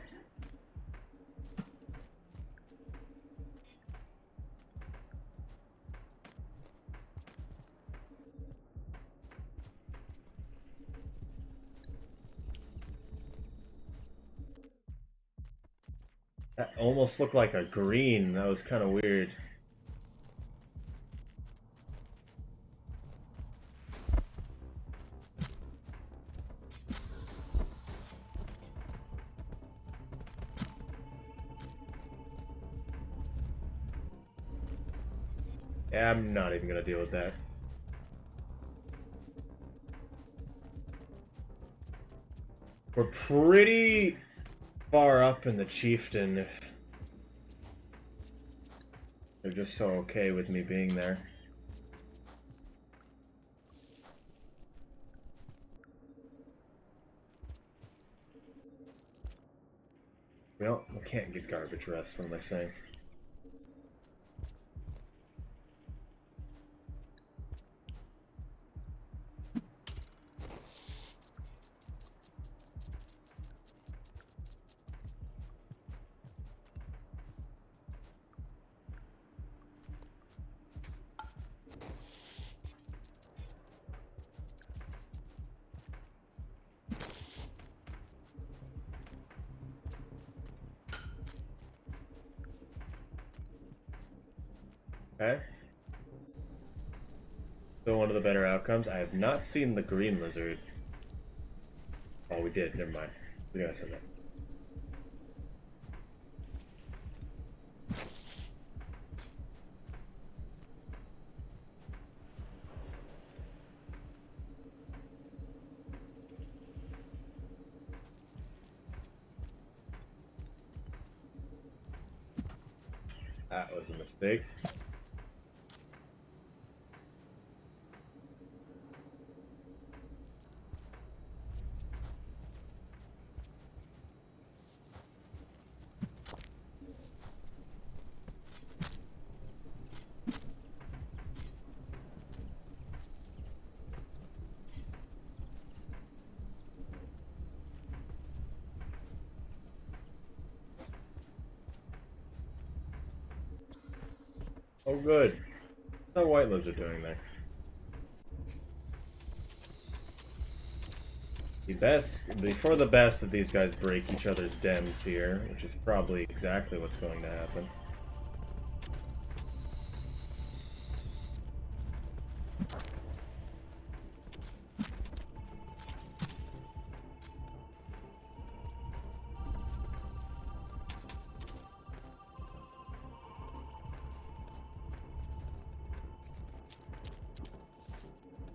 That almost looked like a green. That was kind of weird. Yeah, I'm not even gonna deal with that. We're pretty far up in the chieftain if they're just so okay with me being there. Well, we can't get garbage rest, what am I saying? Okay. So one of the better outcomes. I have not seen the green lizard. Oh, we did. Never mind. We gotta say that. That was a mistake. Oh, good. What's that white lizard doing there? Before the best of these guys break each other's dens here, which is probably exactly what's going to happen.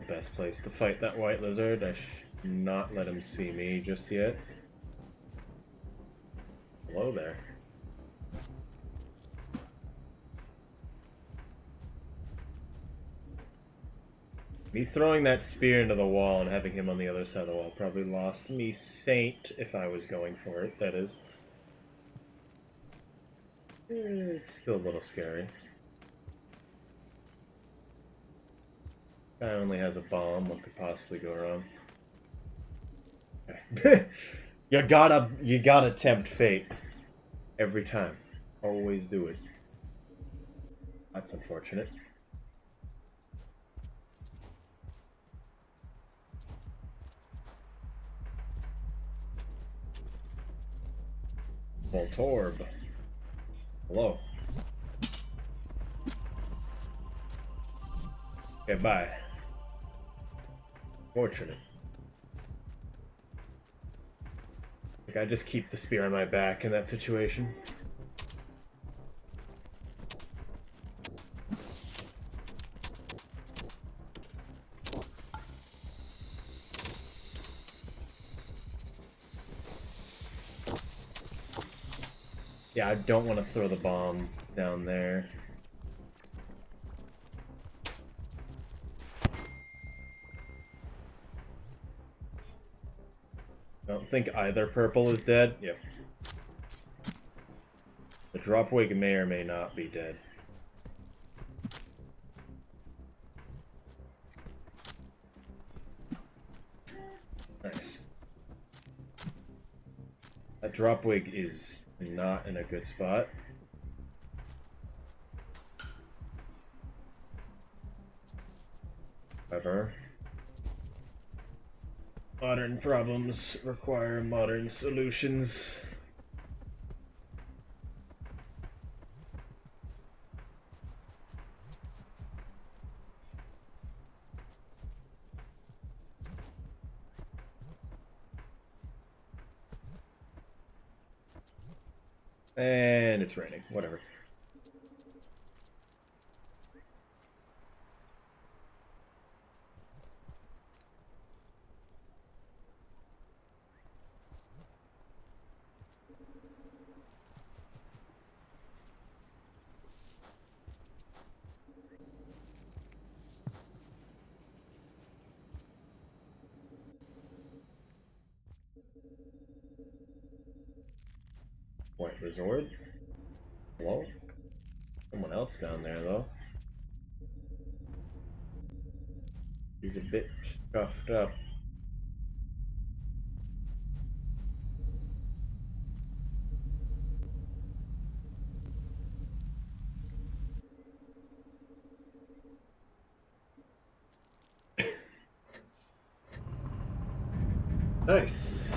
Best place to fight that white lizard. I should not let him see me just yet. Hello there. Me throwing that spear into the wall and having him on the other side of the wall probably lost me Saint if I was going for it, that is. It's still a little scary. Guy only has a bomb, what could possibly go wrong? Okay. you gotta tempt fate. Every time. Always do it. That's unfortunate. Voltorb. Hello. Okay, bye. Fortunate. Like I just keep the spear on my back in that situation. Yeah, I don't want to throw the bomb down there. I don't think either purple is dead. Yep. The Dropwig may or may not be dead. Nice. That Dropwig is not in a good spot. However, modern problems require modern solutions. And it's raining. Whatever. Point Resort? Hello? Someone else down there, though. He's a bit scuffed up. Nice.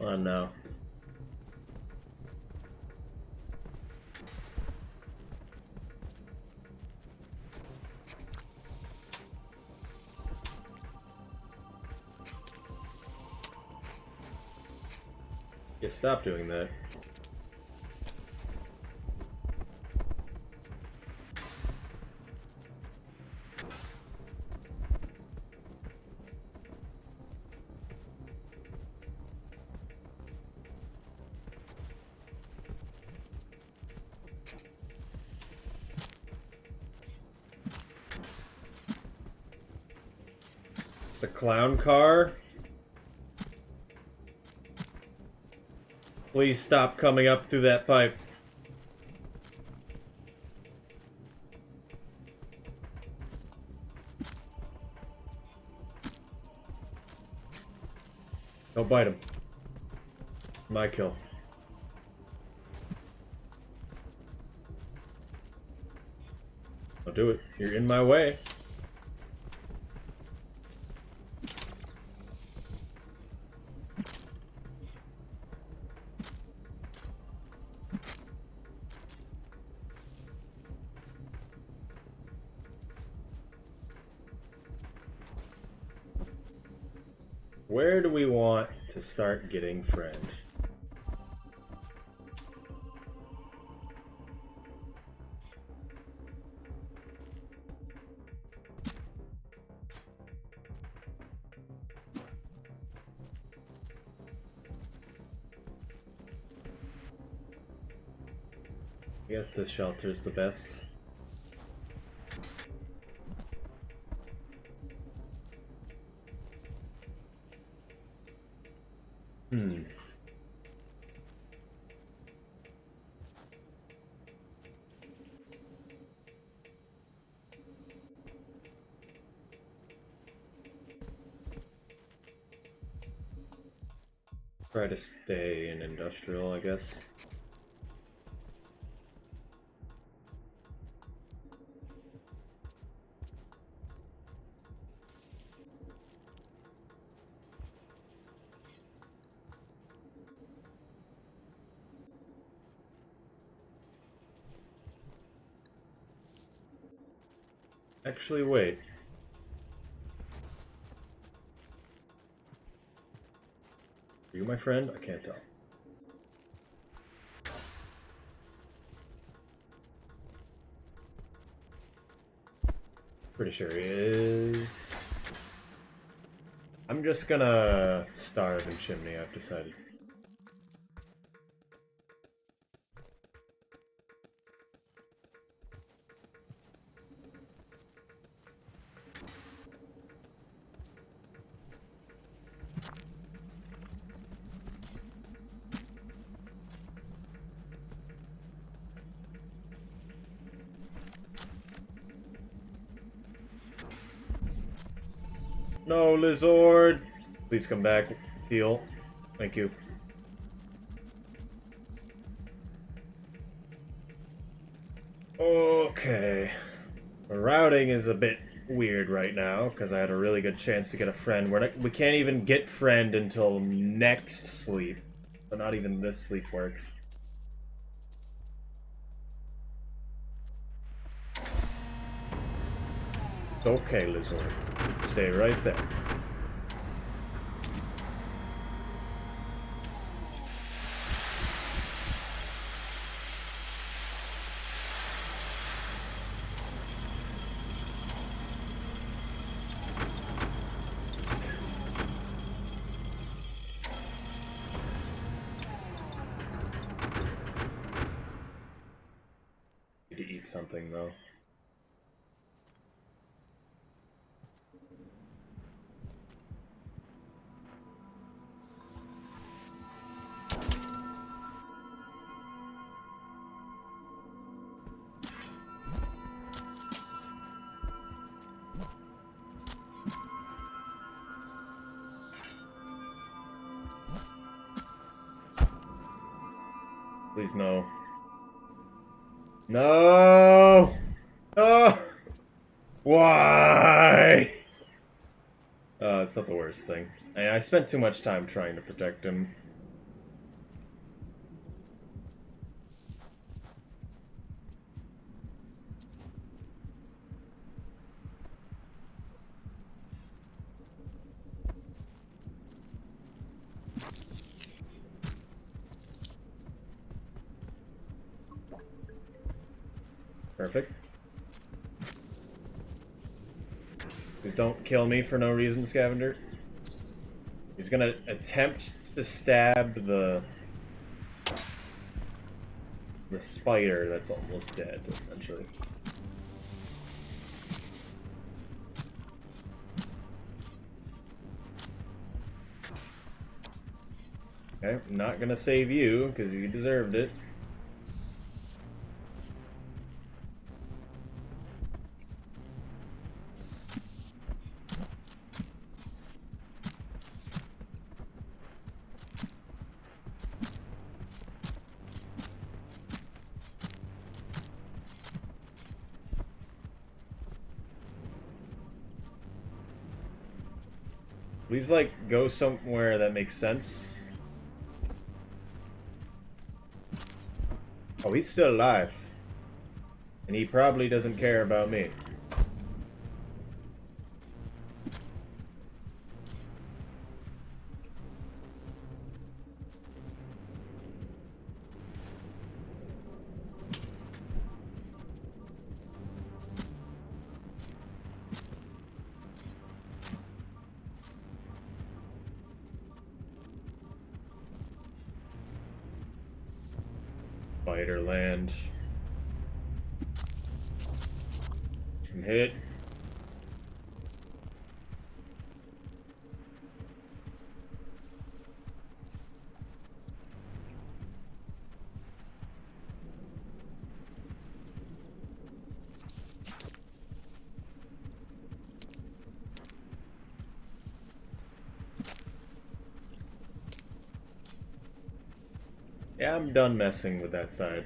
Oh no. Yeah, stop doing that. It's a clown car. Please stop coming up through that pipe. Don't bite him. My kill. Don't do it. You're in my way. Where do we want to start getting friend? I guess this shelter is the best. Try to stay in industrial, I guess. Actually, wait. Are you my friend? I can't tell. Pretty sure he is. I'm just gonna starve in Chimney, I've decided. No, Lizord! Please come back, Teal. Thank you. Okay. The routing is a bit weird right now, because I had a really good chance to get a friend. We can't even get friend until next sleep. So not even this sleep works. Okay, Lizard. Stay right there. Need to eat something, though. Please, no. No! No! Why? It's not the worst thing. I spent too much time trying to protect him. Perfect. Please don't kill me for no reason, Scavenger. He's gonna attempt to stab the spider that's almost dead, essentially. Okay, I'm not gonna save you, because you deserved it. Please, like, go somewhere that makes sense. Oh, he's still alive. And he probably doesn't care about me. Spiderland. I'm hit. Yeah, I'm done messing with that side.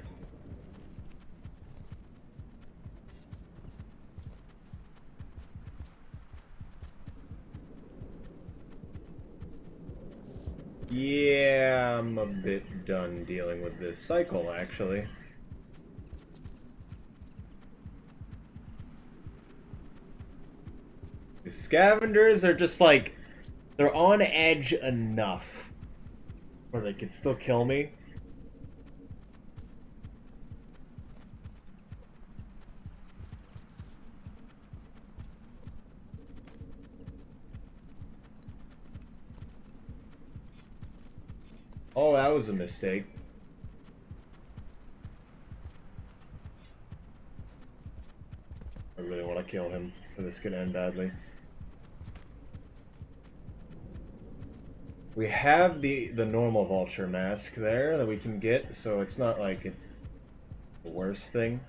Yeah, I'm a bit done dealing with this cycle, actually. The scavengers are just like, they're on edge enough where they can still kill me. Oh, that was a mistake. I really want to kill him, or this could end badly. We have the normal vulture mask there that we can get, so it's not like the worst thing.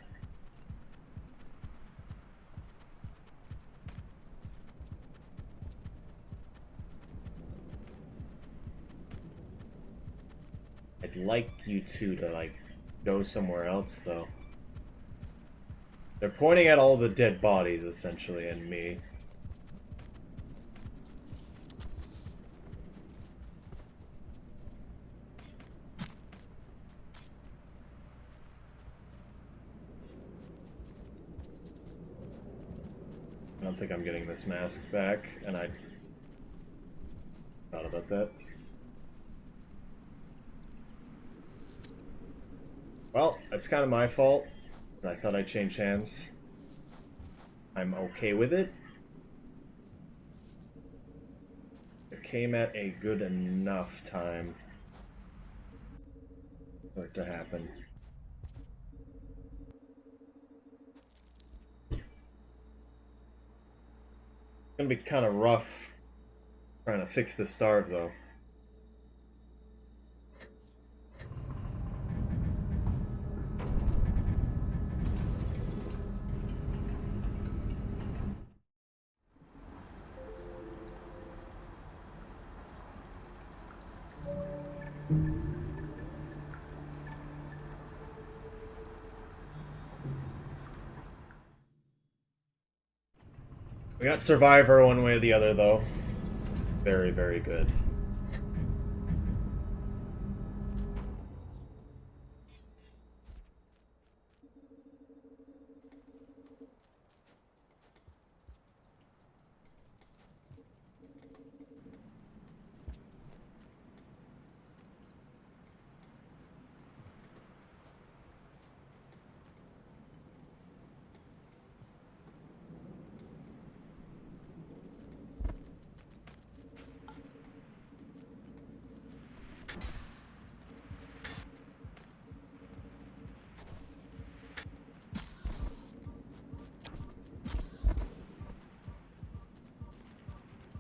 I'd like you two to like go somewhere else though. They're pointing at all the dead bodies essentially and me. I don't think I'm getting this mask back, and I thought about that. Well, that's kind of my fault. I thought I'd change hands. I'm okay with it. It came at a good enough time for it to happen. It's gonna be kind of rough trying to fix the starve, though. We got Survivor one way or the other, though. Very, very good.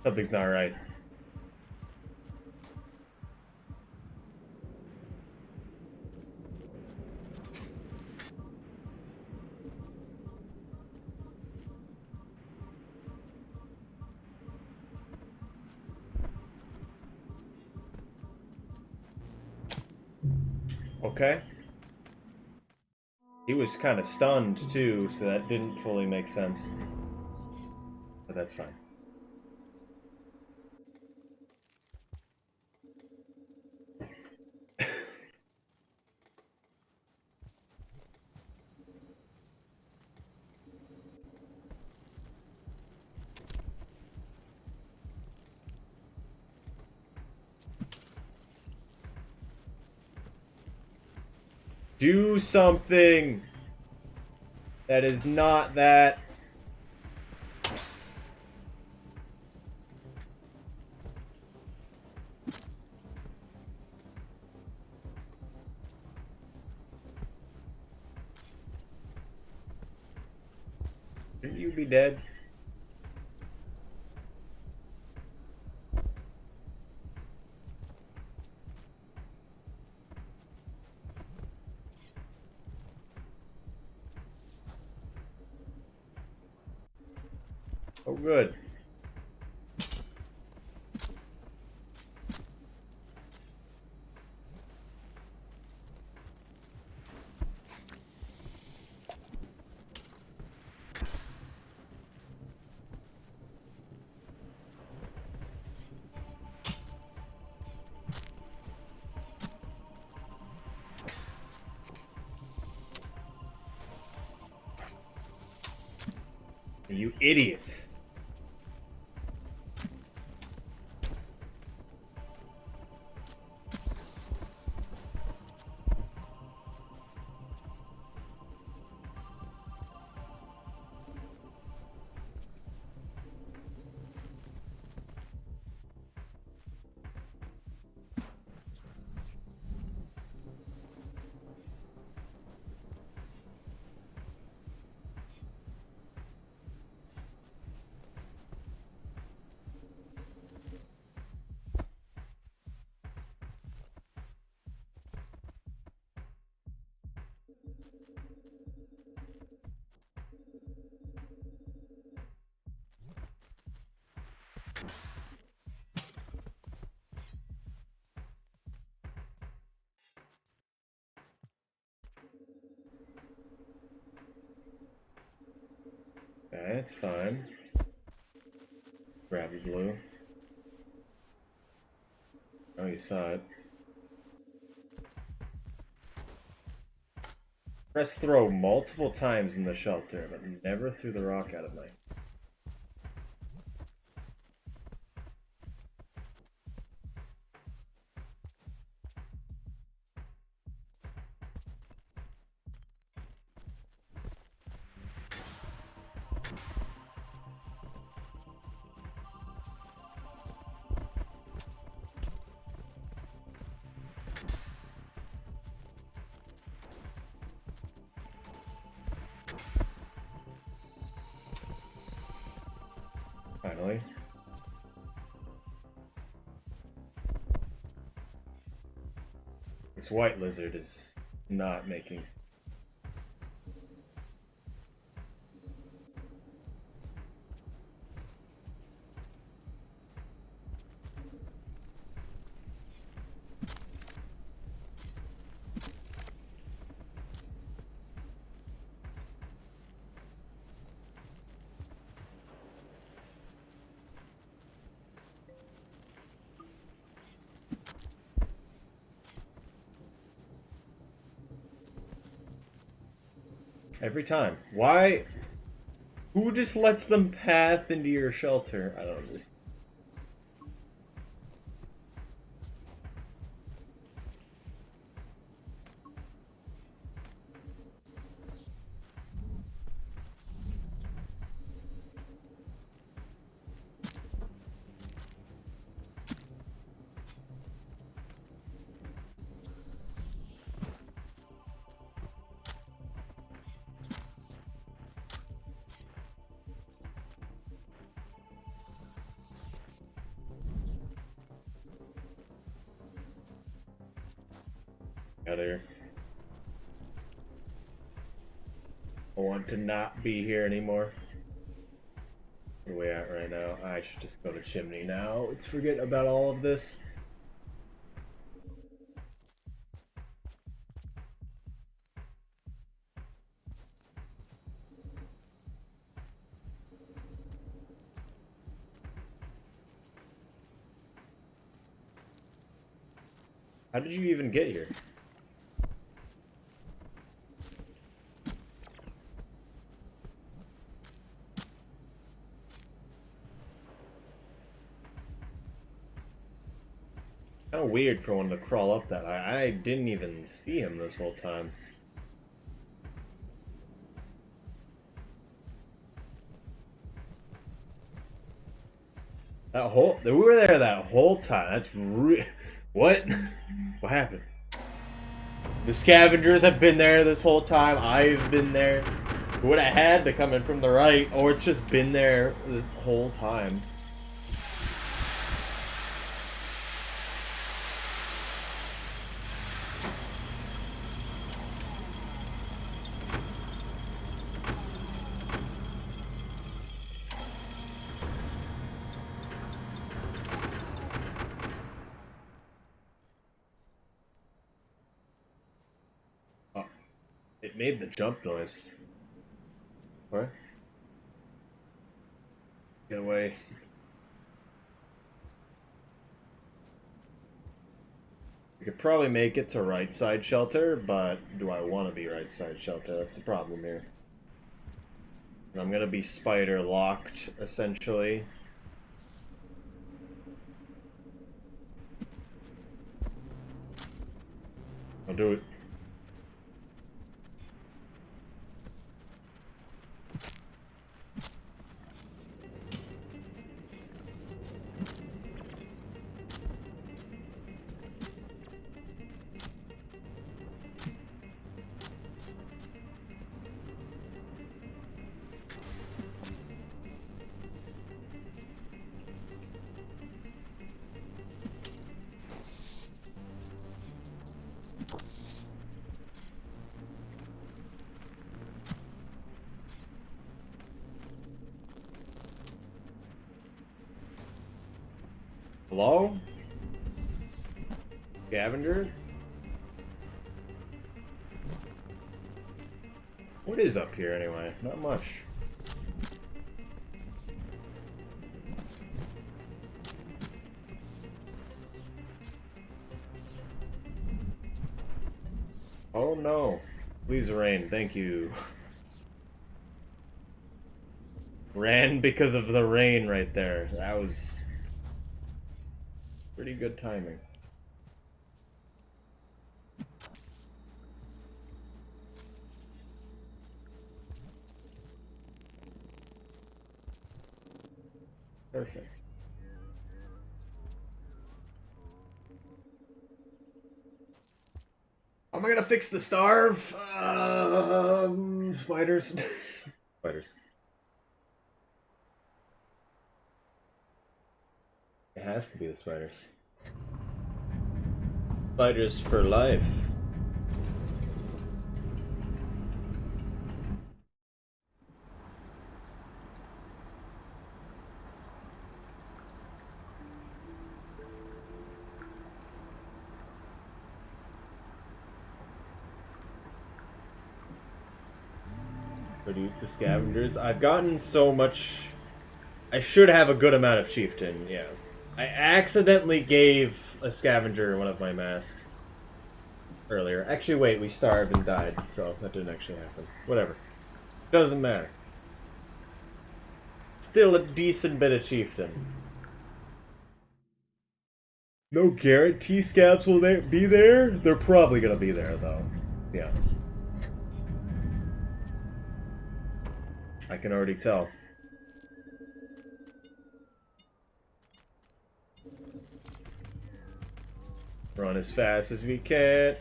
Something's not right. Okay. He was kind of stunned, too, so that didn't fully make sense. But that's fine. Do something that is not that. Shouldn't you be dead? Oh, good. You idiot. That's fine. Grab the blue. Oh, you saw it. Press throw multiple times in the shelter, but never threw the rock out of my... Finally. This white lizard is not making... Every time. Why? Who just lets them path into your shelter? I don't understand. Out of here. I want to not be here anymore. Where are we at right now? I should just go to Chimney now. Let's forget about all of this. How did you even get here? Kind of weird for one to crawl up that. I didn't even see him this whole time. We were there that whole time. That's what? What happened? The scavengers have been there this whole time. I've been there. It would have had to come in from the right, or it's just been there this whole time. It made the jump noise. What? Get away. We could probably make it to right side shelter, but do I want to be right side shelter? That's the problem here. I'm gonna be spider locked, essentially. I'll do it. Hello? Scavenger? What is up here anyway? Not much. Oh no. Please rain, thank you. Ran because of the rain right there. That was pretty good timing. Perfect. Am I gonna fix the starve? Spiders. Spiders. It has to be the spiders. Spiders for life. Or to eat the scavengers. I've gotten so much. I should have a good amount of chieftain, yeah. I accidentally gave a scavenger one of my masks earlier. Actually, wait, we starved and died, so that didn't actually happen. Whatever. Doesn't matter. Still a decent bit of chieftain. No guarantee scouts will be there? They're probably gonna be there, though. To be honest. I can already tell. Run as fast as we can.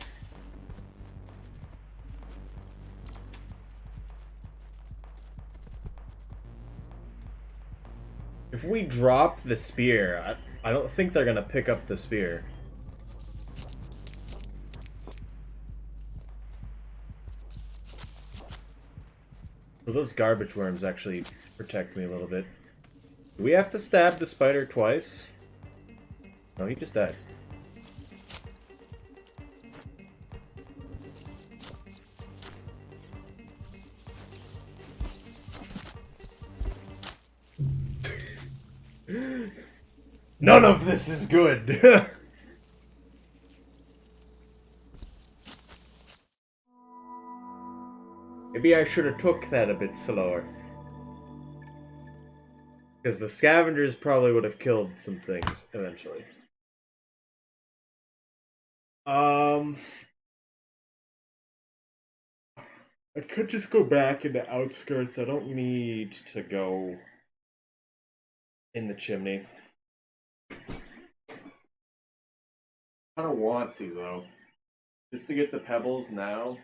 If we drop the spear, I don't think they're gonna pick up the spear. So those garbage worms actually protect me a little bit. Do we have to stab the spider twice? No, he just died. None of this is good! Maybe I should have took that a bit slower. Because the scavengers probably would have killed some things eventually. I could just go back into outskirts. I don't need to go in the chimney. I don't want to though. Just to get the pebbles now.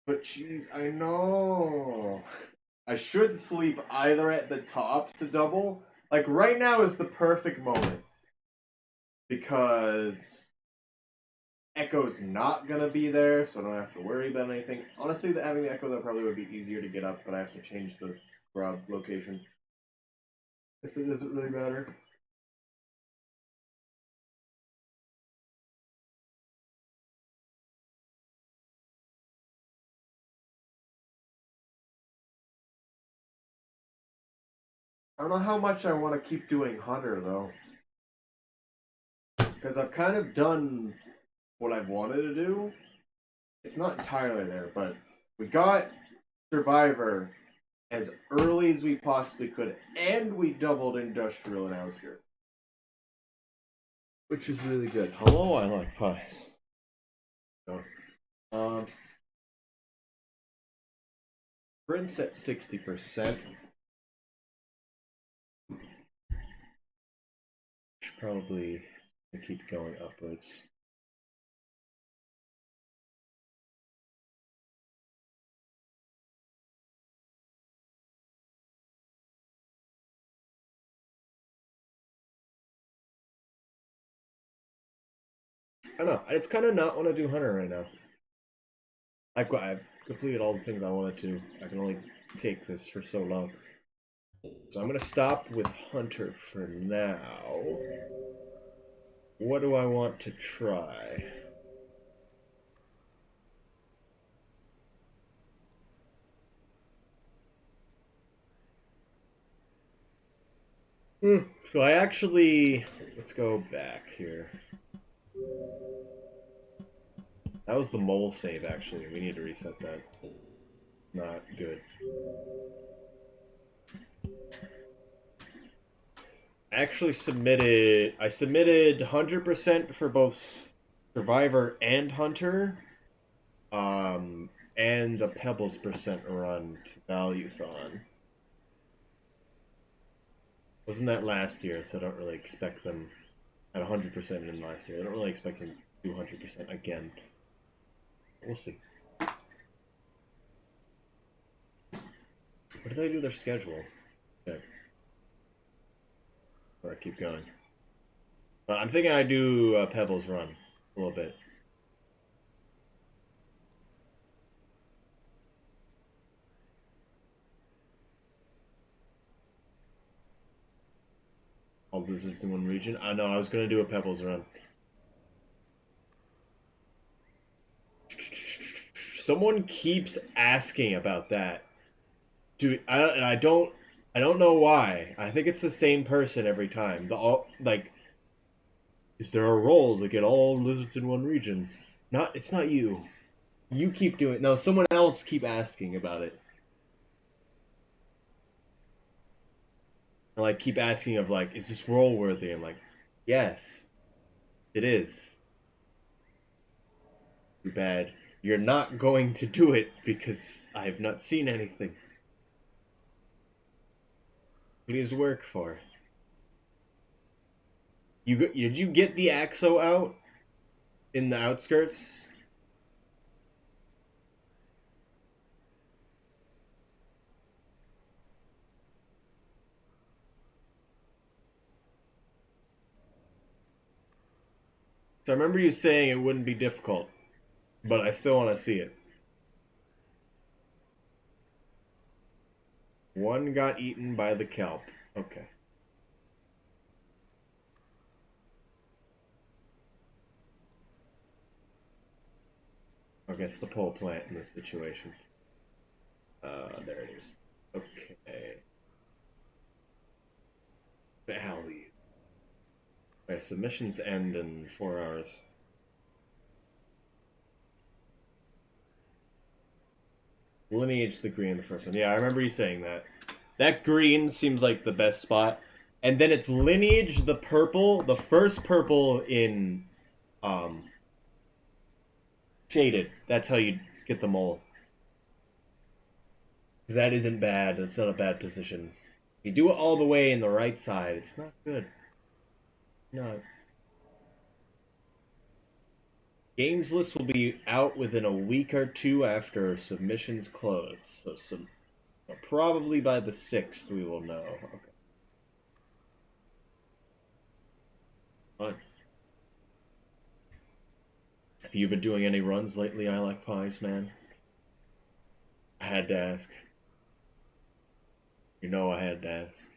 But jeez, I know. I should sleep either at the top to double. Like right now is the perfect moment. Because Echo's not gonna be there, so I don't have to worry about anything. Honestly, having the Echo though probably would be easier to get up, but I have to change the grub location. Guess it doesn't really matter. I don't know how much I want to keep doing Hunter though. Because I've kind of done what I've wanted to do. It's not entirely there, but we got Survivor as early as we possibly could, and we doubled industrial and outskirts, which is really good. Hello, I like pies. So, um, Prince at 60%. Should probably keep going upwards. I don't know. I just kind of not want to do Hunter right now. I've completed all the things I wanted to. I can only take this for so long. So I'm going to stop with Hunter for now. What do I want to try? So I actually... Let's go back here. That was the mole save, actually. We need to reset that. Not good. Actually submitted... I submitted 100% for both Survivor and Hunter. And the Pebbles percent run to Valuethon. Wasn't that last year, so I don't really expect them at 100% in last year. I don't really expect them to do 100% again. We'll see. What did they do their schedule? Okay. Alright, keep going. I'm thinking I do Pebbles run a little bit. All lizards in one region. I know I was gonna do a Pebbles run. Someone keeps asking about that. Dude, I don't know why. I think it's the same person every time. The all like, is there a role to get all lizards in one region? Not, it's not you. You keep doing it. No, someone else keep asking about it. And like keep asking of like, is this role worthy? I'm like, yes, it is. Too bad. You're not going to do it because I have not seen anything. Please work for. Did you get the Axo out in the outskirts? So I remember you saying it wouldn't be difficult, but I still want to see it. One got eaten by the kelp. Okay. I guess the pole plant in this situation. There it is. Okay. The hell you. Okay, submissions end in 4 hours. Lineage the green, the first one. Yeah, I remember you saying that. That green seems like the best spot. And then it's lineage the purple, the first purple in um shaded. That's how you get the mole. That isn't bad. That's not a bad position. You do it all the way in the right side. It's not good. No. Games list will be out within a week or two after submissions close. So probably by the 6th we will know. Okay. Fine. Have you been doing any runs lately, I like pies, man? I had to ask. You know I had to ask.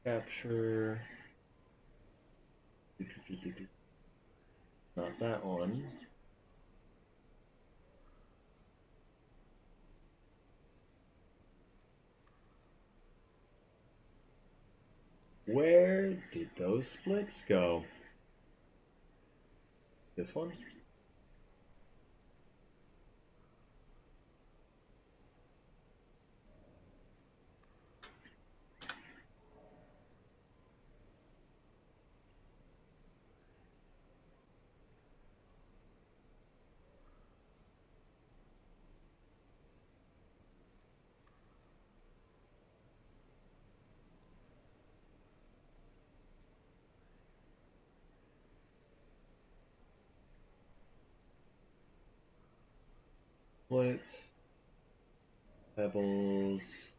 capture. Not that one. Where did those splits go? This one? Splits. Pebbles.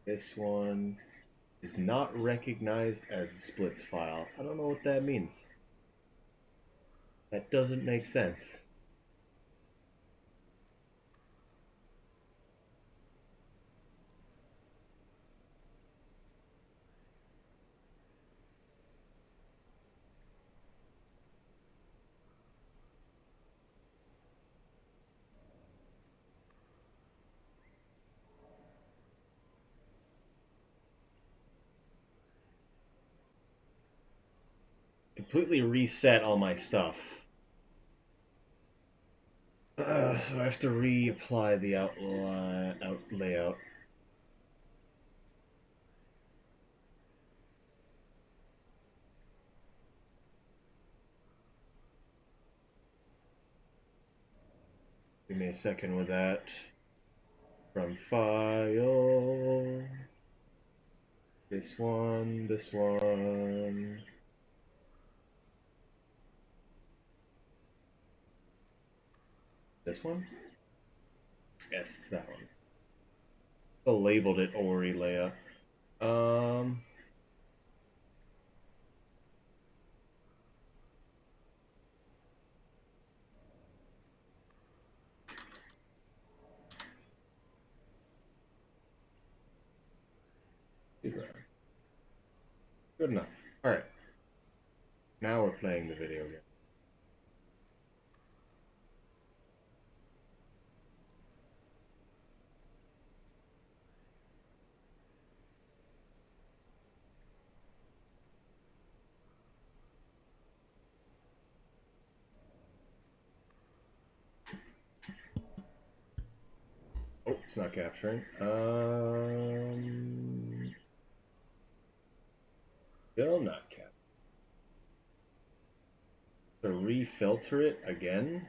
This one is not recognized as a splits file. I don't know what that means. That doesn't make sense. Completely reset all my stuff. So I have to reapply the out layout. Give me a second with that. From file. This one, this one. This one? Yes, it's that one. I labeled it Ori layout. Good enough. Alright. Now we're playing the video game. Oh, it's not capturing. Still not capturing. To refilter it again?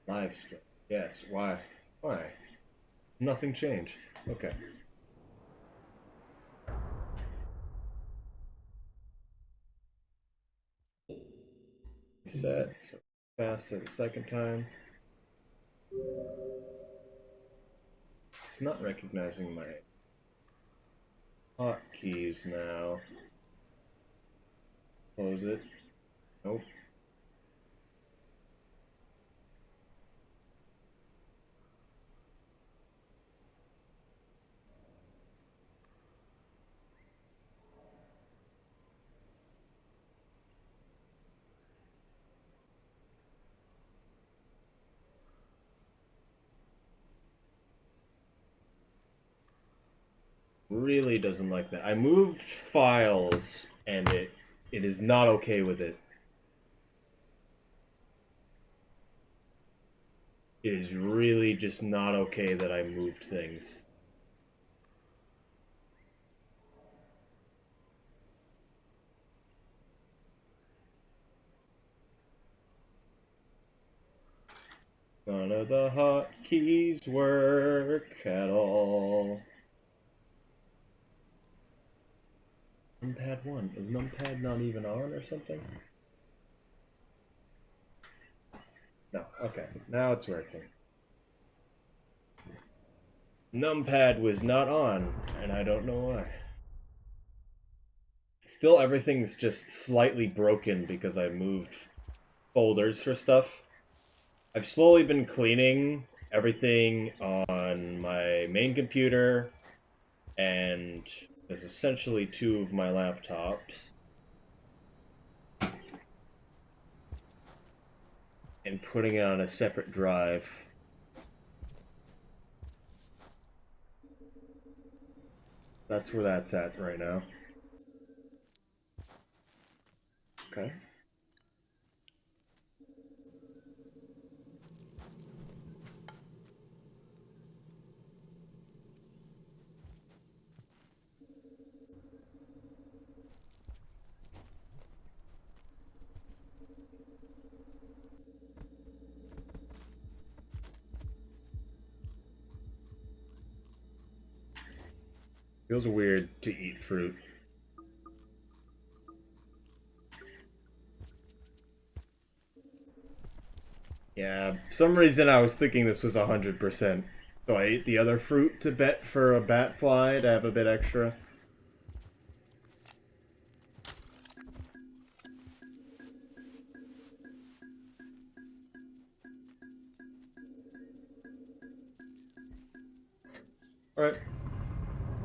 Live split. Yes, why? Why? Nothing changed. Okay. Reset. So faster the second time. It's not recognizing my hotkeys now. Close it. Nope. Really doesn't like that. I moved files and it is not okay with it. It is really just not okay that I moved things. None of the hotkeys work at all. Numpad 1. Is Numpad not even on or something? No. Okay. Now it's working. Numpad was not on, and I don't know why. Still, everything's just slightly broken because I moved folders for stuff. I've slowly been cleaning everything on my main computer, and there's essentially two of my laptops, and putting it on a separate drive. That's where that's at right now. Okay. Feels weird to eat fruit. Yeah, for some reason I was thinking this was 100%. So I ate the other fruit to bet for a bat fly to have a bit extra. Alright.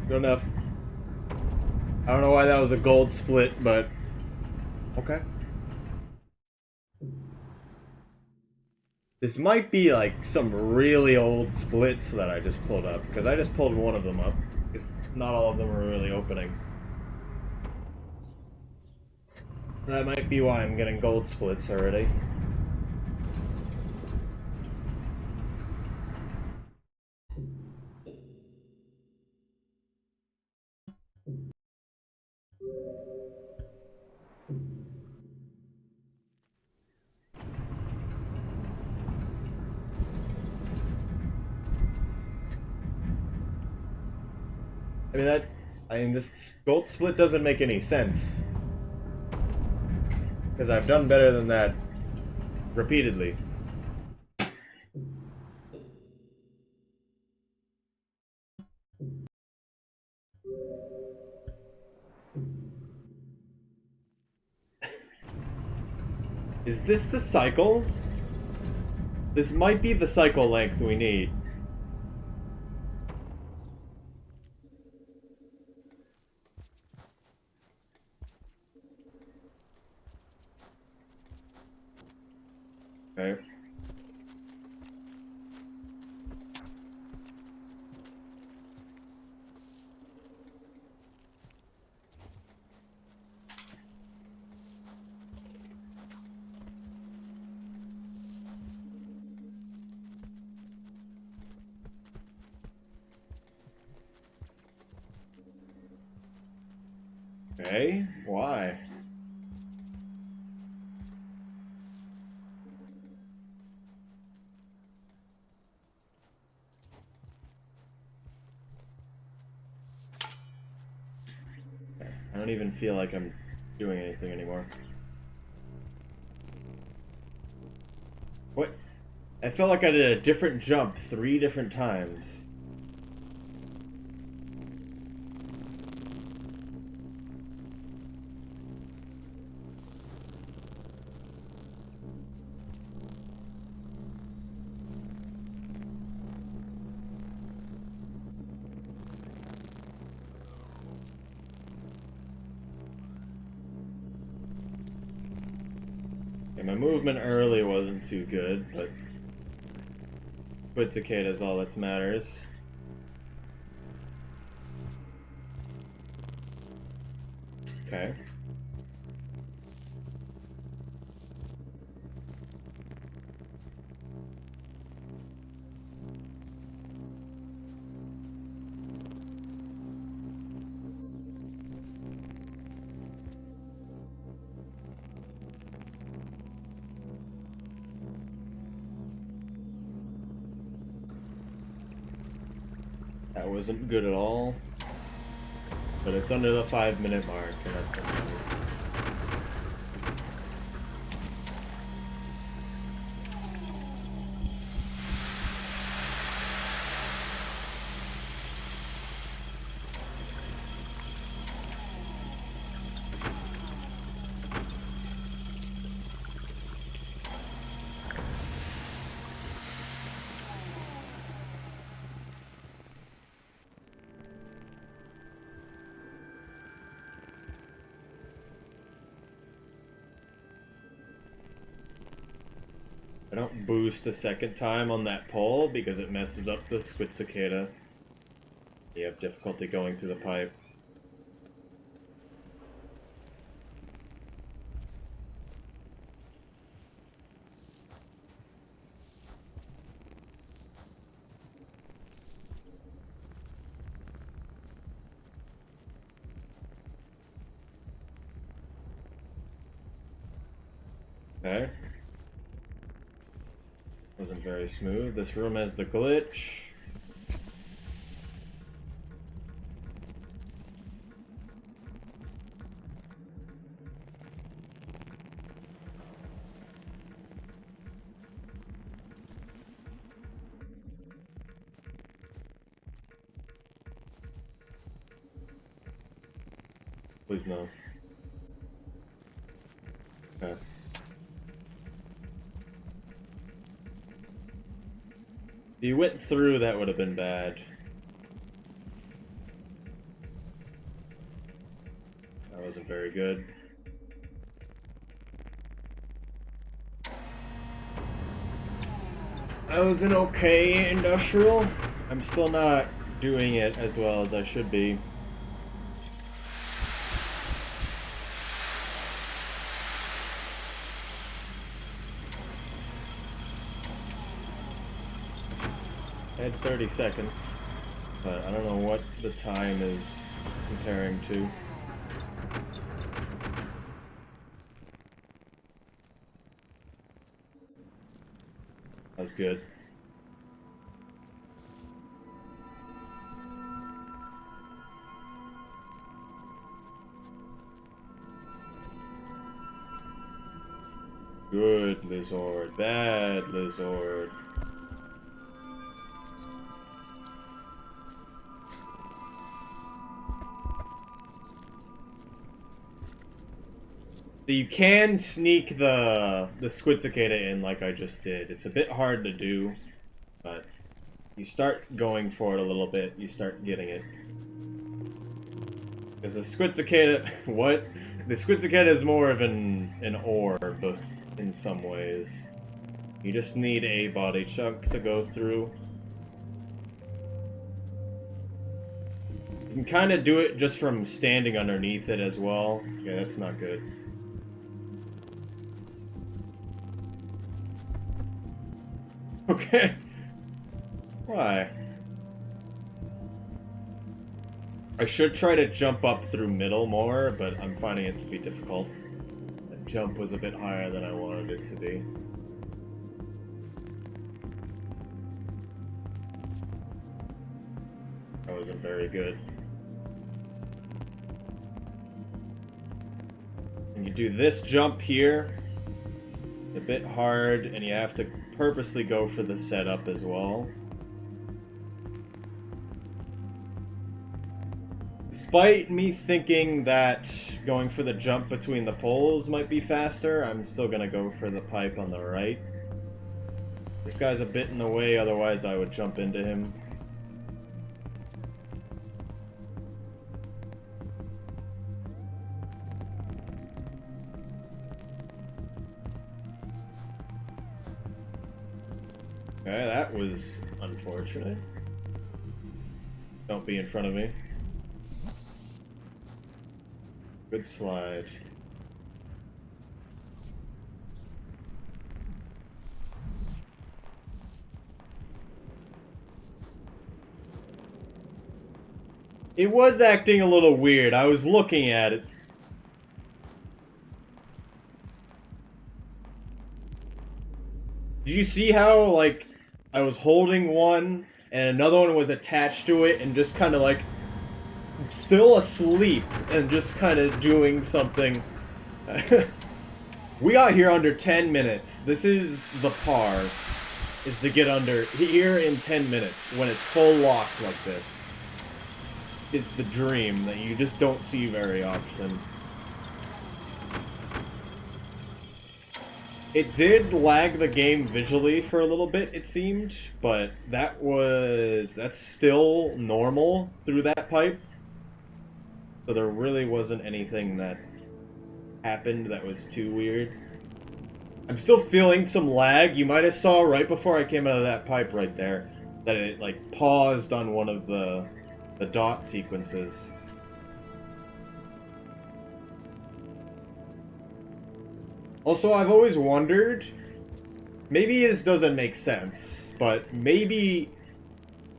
Good enough. I don't know why that was a gold split, but okay. This might be like some really old splits that I just pulled up, because I just pulled one of them up. Because not all of them are really opening. That might be why I'm getting gold splits already. This gold split doesn't make any sense. Because I've done better than that repeatedly. Is this the cycle? This might be the cycle length we need. Okay. Okay, why? I don't even feel like I'm doing anything anymore. What? I felt like I did a different jump 3 different times. And my movement early wasn't too good, but it's okay, that's all that matters. Okay. That wasn't good at all. But it's under the 5-minute mark, and that's what matters. I don't boost a second time on that pole because it messes up the squid cicada. You have difficulty going through the pipe. Okay. Wasn't very smooth. This room has the glitch. Please no. Okay. If you went through, that would have been bad. That wasn't very good. That was an okay industrial. I'm still not doing it as well as I should be. I had 30 seconds, but I don't know what the time is comparing to. That's good. Good Lizard, bad Lizard. So you can sneak the squid cicada in like I just did. It's a bit hard to do, but you start going for it a little bit, you start getting it. Because the squid cicada, what? The squid cicada is more of an orb in some ways. You just need a body chunk to go through. You can kind of do it just from standing underneath it as well. Yeah, that's not good. Okay. Why? I should try to jump up through middle more, but I'm finding it to be difficult. That jump was a bit higher than I wanted it to be. That wasn't very good. And you do this jump here. It's a bit hard, and you have to purposely go for the setup as well. Despite me thinking that going for the jump between the poles might be faster, I'm still gonna go for the pipe on the right. This guy's a bit in the way, otherwise I would jump into him. Okay, that was unfortunate. Don't be in front of me. Good slide. It was acting a little weird. I was looking at it. Did you see how, like, I was holding one and another one was attached to it and just kind of like still asleep and just kind of doing something? We got here under 10 minutes. This is the par, is to get under here in 10 minutes when it's full locked like this. Is the dream that you just don't see very often. It did lag the game visually for a little bit, it seemed, but that's still normal through that pipe. So there really wasn't anything that happened that was too weird. I'm still feeling some lag. You might have saw right before I came out of that pipe right there that it like paused on one of the dot sequences. Also, I've always wondered, maybe this doesn't make sense, but maybe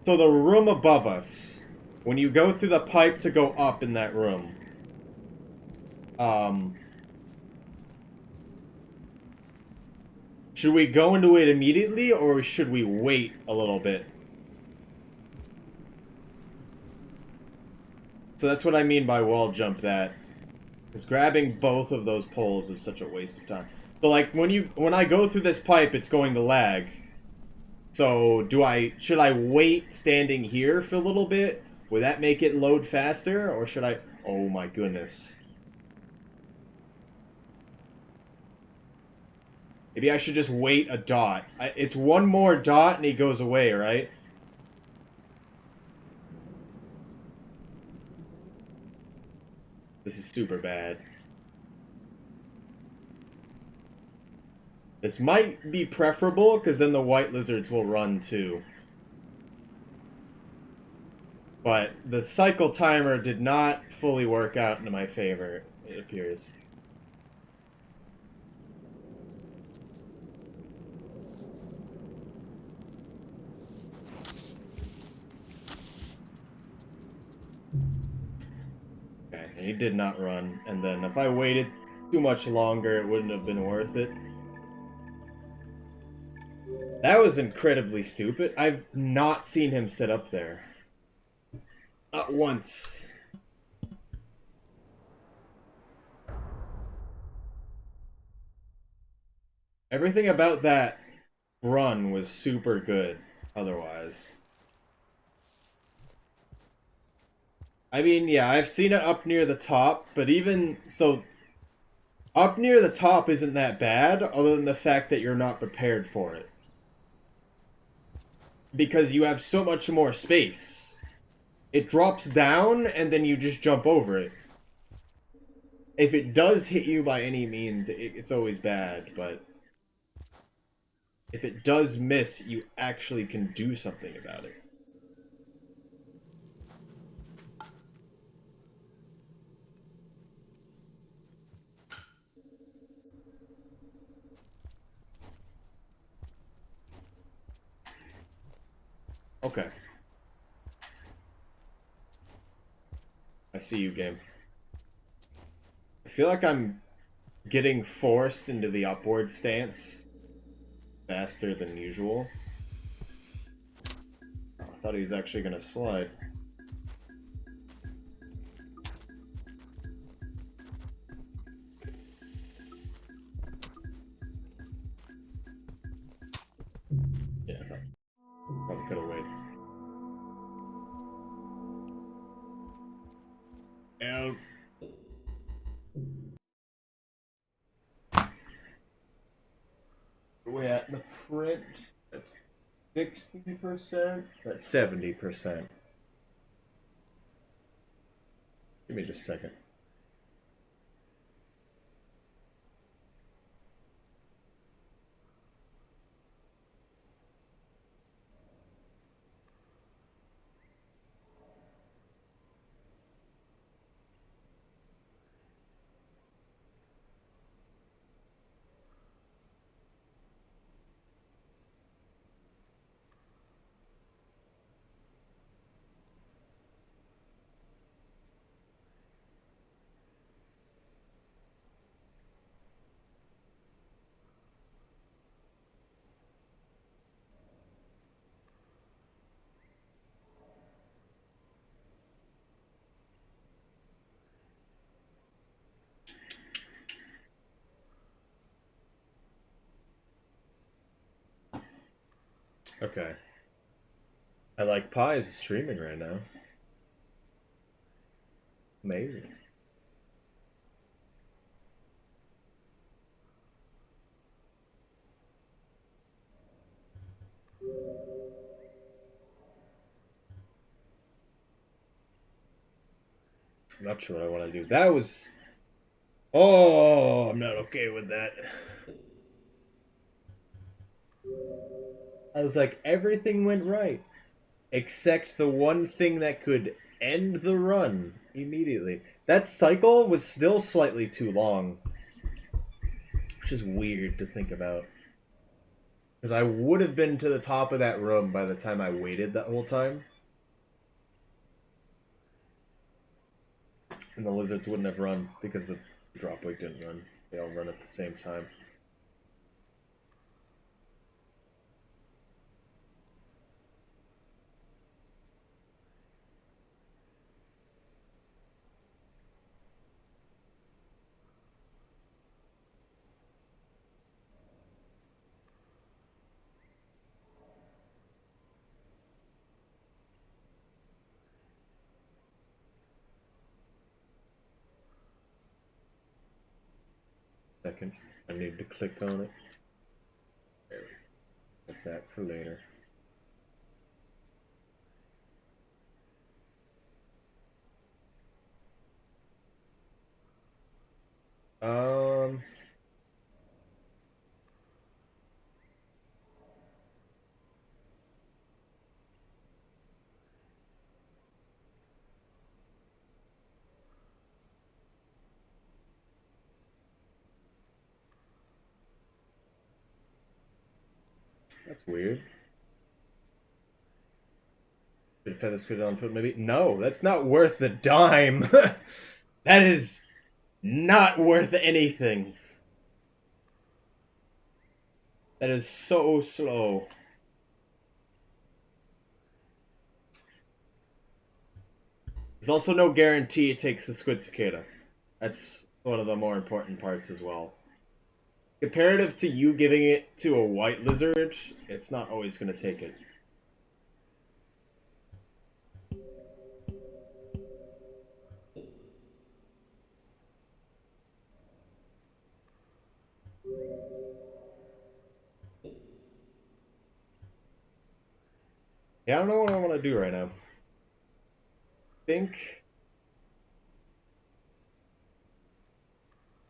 so the room above us, when you go through the pipe to go up in that room, um, should we go into it immediately or should we wait a little bit? So that's what I mean by wall jump that. Because grabbing both of those poles is such a waste of time. So like when I go through this pipe, it's going to lag. So should I wait standing here for a little bit? Would that make it load faster? Or should I oh my goodness. Maybe I should just wait a dot. It's one more dot and he goes away, right? This is super bad. This might be preferable, because then the white lizards will run too. But the cycle timer did not fully work out into my favor, it appears. Okay, and he did not run, and then if I waited too much longer, it wouldn't have been worth it. That was incredibly stupid. I've not seen him sit up there. Not once. Everything about that run was super good, otherwise. I mean, yeah, I've seen it up near the top, but even so, up near the top isn't that bad, other than the fact that you're not prepared for it. Because you have so much more space. It drops down, and then you just jump over it. If it does hit you by any means, it's always bad, but if it does miss, you actually can do something about it. Okay. I see you, game. I feel like I'm getting forced into the upward stance faster than usual. Oh, I thought he was actually going to slide. Yeah, I thought so. Probably could have waited. And we're at the print. That's 60%. That's 70%. Give me just a second. Okay. I like Pie is streaming right now. Amazing. I'm not sure what I want to do. That was. Oh, I'm not okay with that. I was like, everything went right, except the one thing that could end the run immediately. That cycle was still slightly too long, which is weird to think about. Because I would have been to the top of that room by the time I waited that whole time, and the lizards wouldn't have run because the dropwig didn't run. They all run at the same time. Second, I need to click on it. There we go. Put that for later. Um, that's weird. Should feathers could on foot maybe? No, that's not worth a dime. That is not worth anything. That is so slow. There's also no guarantee it takes the squid cicada. That's one of the more important parts as well. Comparative to you giving it to a white lizard, it's not always going to take it. Yeah, I don't know what I want to do right now. Think.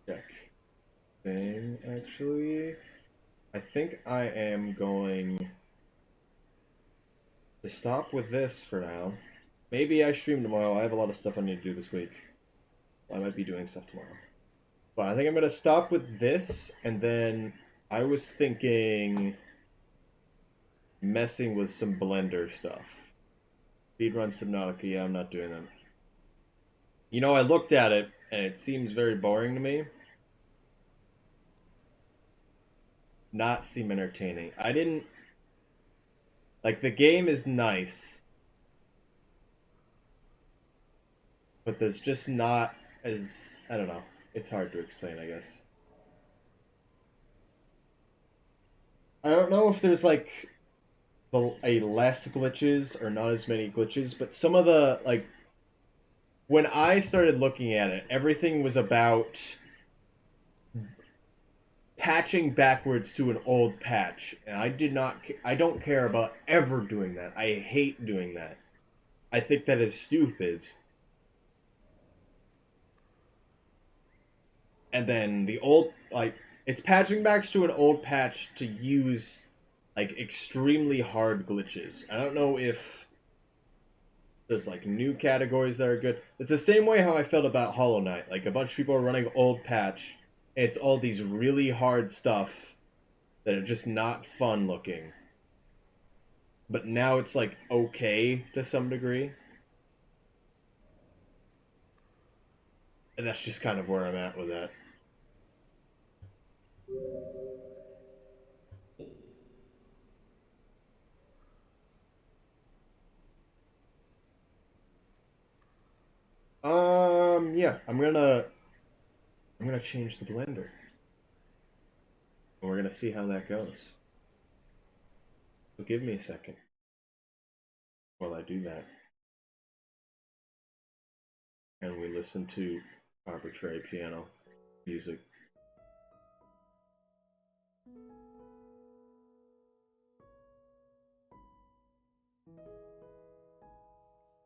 Check. Thing, actually. I think I am going to stop with this for now. Maybe I stream tomorrow. I have a lot of stuff I need to do this week. I might be doing stuff tomorrow. But I think I'm going to stop with this, and then I was thinking messing with some Blender stuff. Speedrun Subnautica, yeah, I'm not doing them. You know, I looked at it, and it seems very boring to me. Not seem entertaining. I didn't... Like, the game is nice, but there's just not as... I don't know. It's hard to explain, I guess. I don't know if there's, like, a less glitches or not as many glitches, but some of the, like, when I started looking at it, everything was about patching backwards to an old patch, and I don't care about ever doing that. I hate doing that. I think that is stupid. And then the old, like, it's patching back to an old patch to use like extremely hard glitches. I don't know if there's like new categories that are good. It's the same way how I felt about Hollow Knight. Like a bunch of people are running old patch. And it's all these really hard stuff that are just not fun looking. But now it's like okay to some degree. And that's just kind of where I'm at with that. Yeah, I'm gonna change the blender. And we're gonna see how that goes. So give me a second while I do that. And we listen to arbitrary piano music.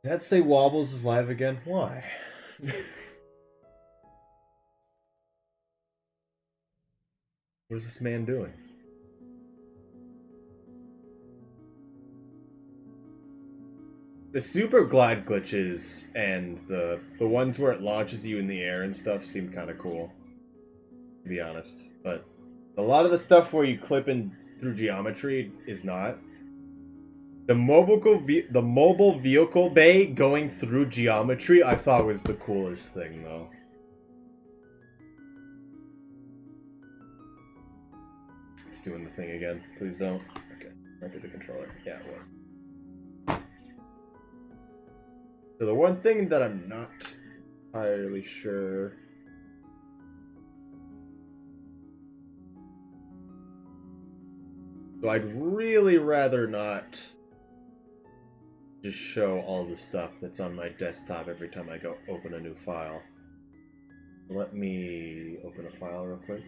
Did that say Wobbles is live again? Why? What is this man doing? The super glide glitches and the ones where it launches you in the air and stuff seem kind of cool, to be honest. But a lot of the stuff where you clip in through geometry is not. The mobile vehicle bay going through geometry I thought was the coolest thing though. It's doing the thing again. Please don't. Okay, might be the controller. Yeah, it was. So the one thing that I'm not entirely sure. So I'd really rather not just show all the stuff that's on my desktop every time I go open a new file. Let me open a file real quick.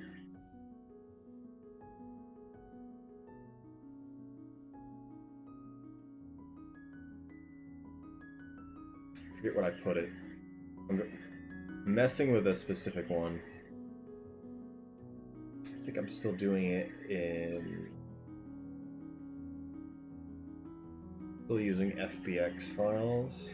Forget what I put it. I'm messing with a specific one. I think I'm still doing it in. Still using FBX files.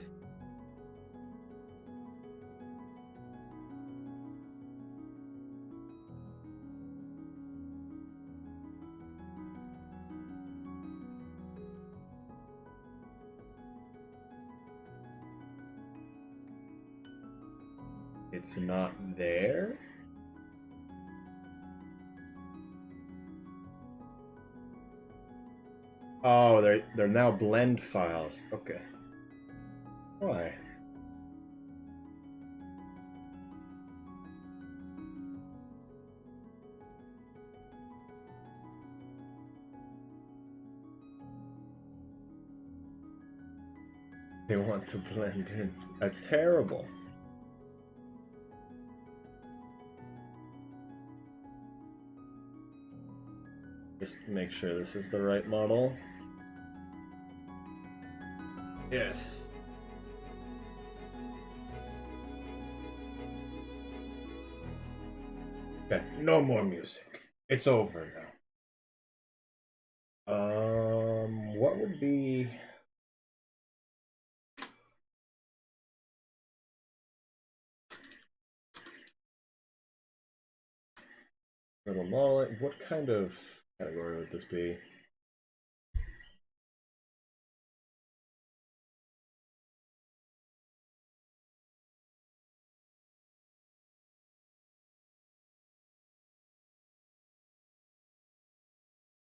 It's not there. Oh, they're now blend files. Okay. Why? They want to blend in. That's terrible. Just make sure this is the right model. Yes. Okay, no more music. It's over now. What would be little model? What kind of category would this be?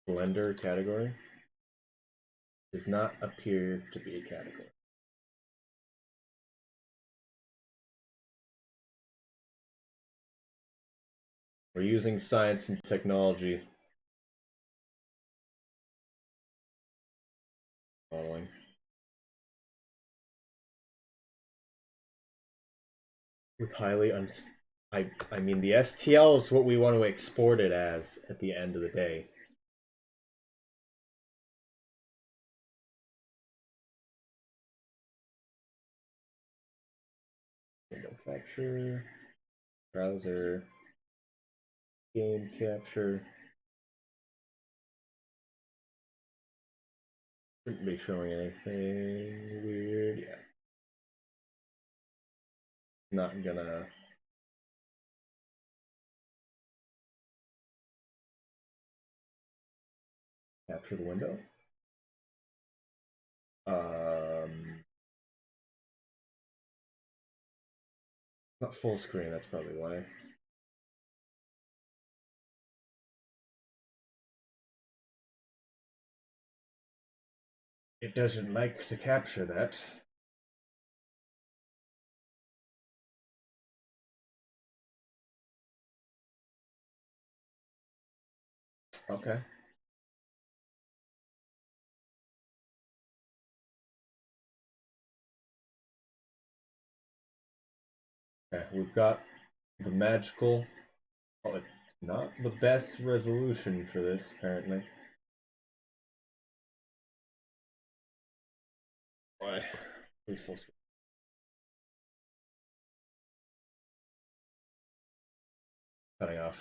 Blender category? Does not appear to be a category. We're using science and technology modeling. With highly I mean the STL is what we want to export it as at the end of the day. Window capture, browser, game capture. Shouldn't be showing anything weird. Yeah. Not gonna capture the window. Not full screen, that's probably why. It doesn't like to capture that. Okay. Okay, we've got the magical. Oh, it's not the best resolution for this, apparently. Why? Please full screen. Cutting off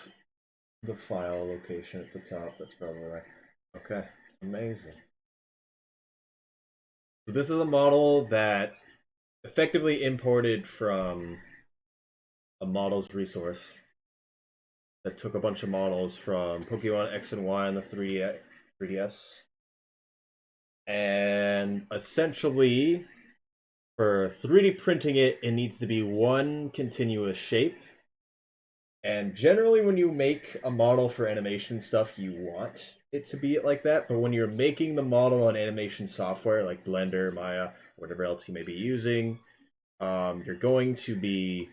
the file location at the top. That's probably right. Okay, amazing. So this is a model that effectively imported from a models resource that took a bunch of models from Pokemon X and Y on the 3DS. And essentially, for 3D printing it, it needs to be one continuous shape. And generally, when you make a model for animation stuff, you want it to be like that. But when you're making the model on animation software like Blender, Maya, whatever else you may be using, you're going to be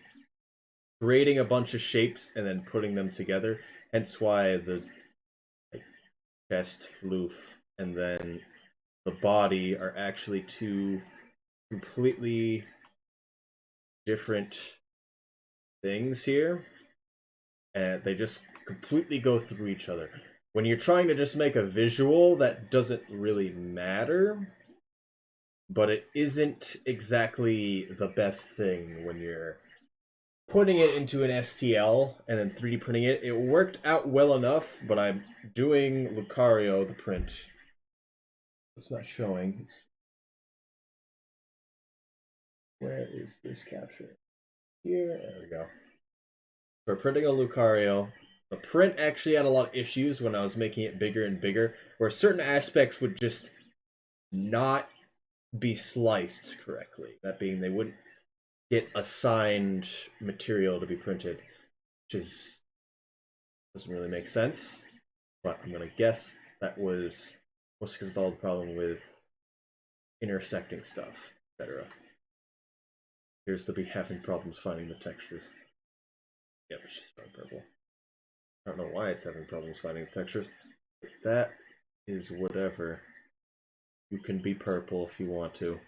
creating a bunch of shapes and then putting them together. Hence why the like, chest, floof, and then the body are actually two completely different things here. And they just completely go through each other. When you're trying to just make a visual, that doesn't really matter, but it isn't exactly the best thing when you're putting it into an STL and then 3D printing it. It worked out well enough, but I'm doing Lucario, the print. It's not showing. Where is this capture? Here, there we go. For printing a Lucario, the print actually had a lot of issues when I was making it bigger and bigger, where certain aspects would just not be sliced correctly. That being, they wouldn't get assigned material to be printed, which is doesn't really make sense. But I'm gonna guess that was mostly because of all the problem with intersecting stuff, etc. Appears to be having problems finding the textures. Yep, it's just purple. I don't know why it's having problems finding the textures. But that is whatever. You can be purple if you want to.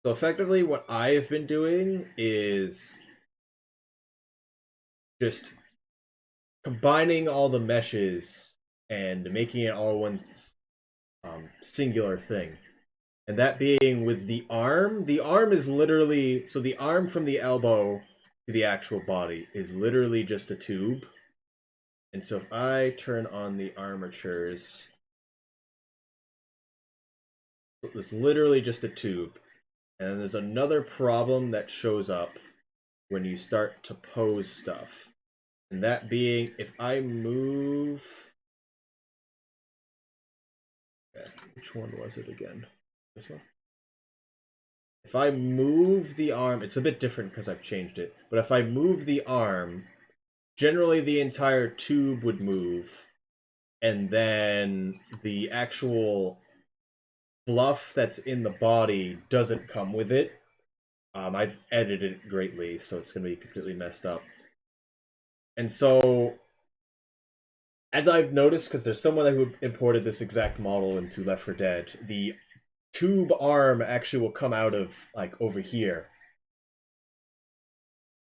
So effectively what I have been doing is just combining all the meshes and making it all one singular thing. And that being with the arm. The arm is literally, so the arm from the elbow to the actual body is literally just a tube. And so if I turn on the armatures, it's literally just a tube. And there's another problem that shows up when you start to pose stuff. And that being, if I move... Okay, which one was it again? This one? If I move the arm, it's a bit different because I've changed it. But if I move the arm, generally the entire tube would move. And then the actual fluff that's in the body doesn't come with it. I've edited it greatly, so it's going to be completely messed up. And so, as I've noticed, because there's someone who imported this exact model into Left 4 Dead, the tube arm actually will come out of, like, over here.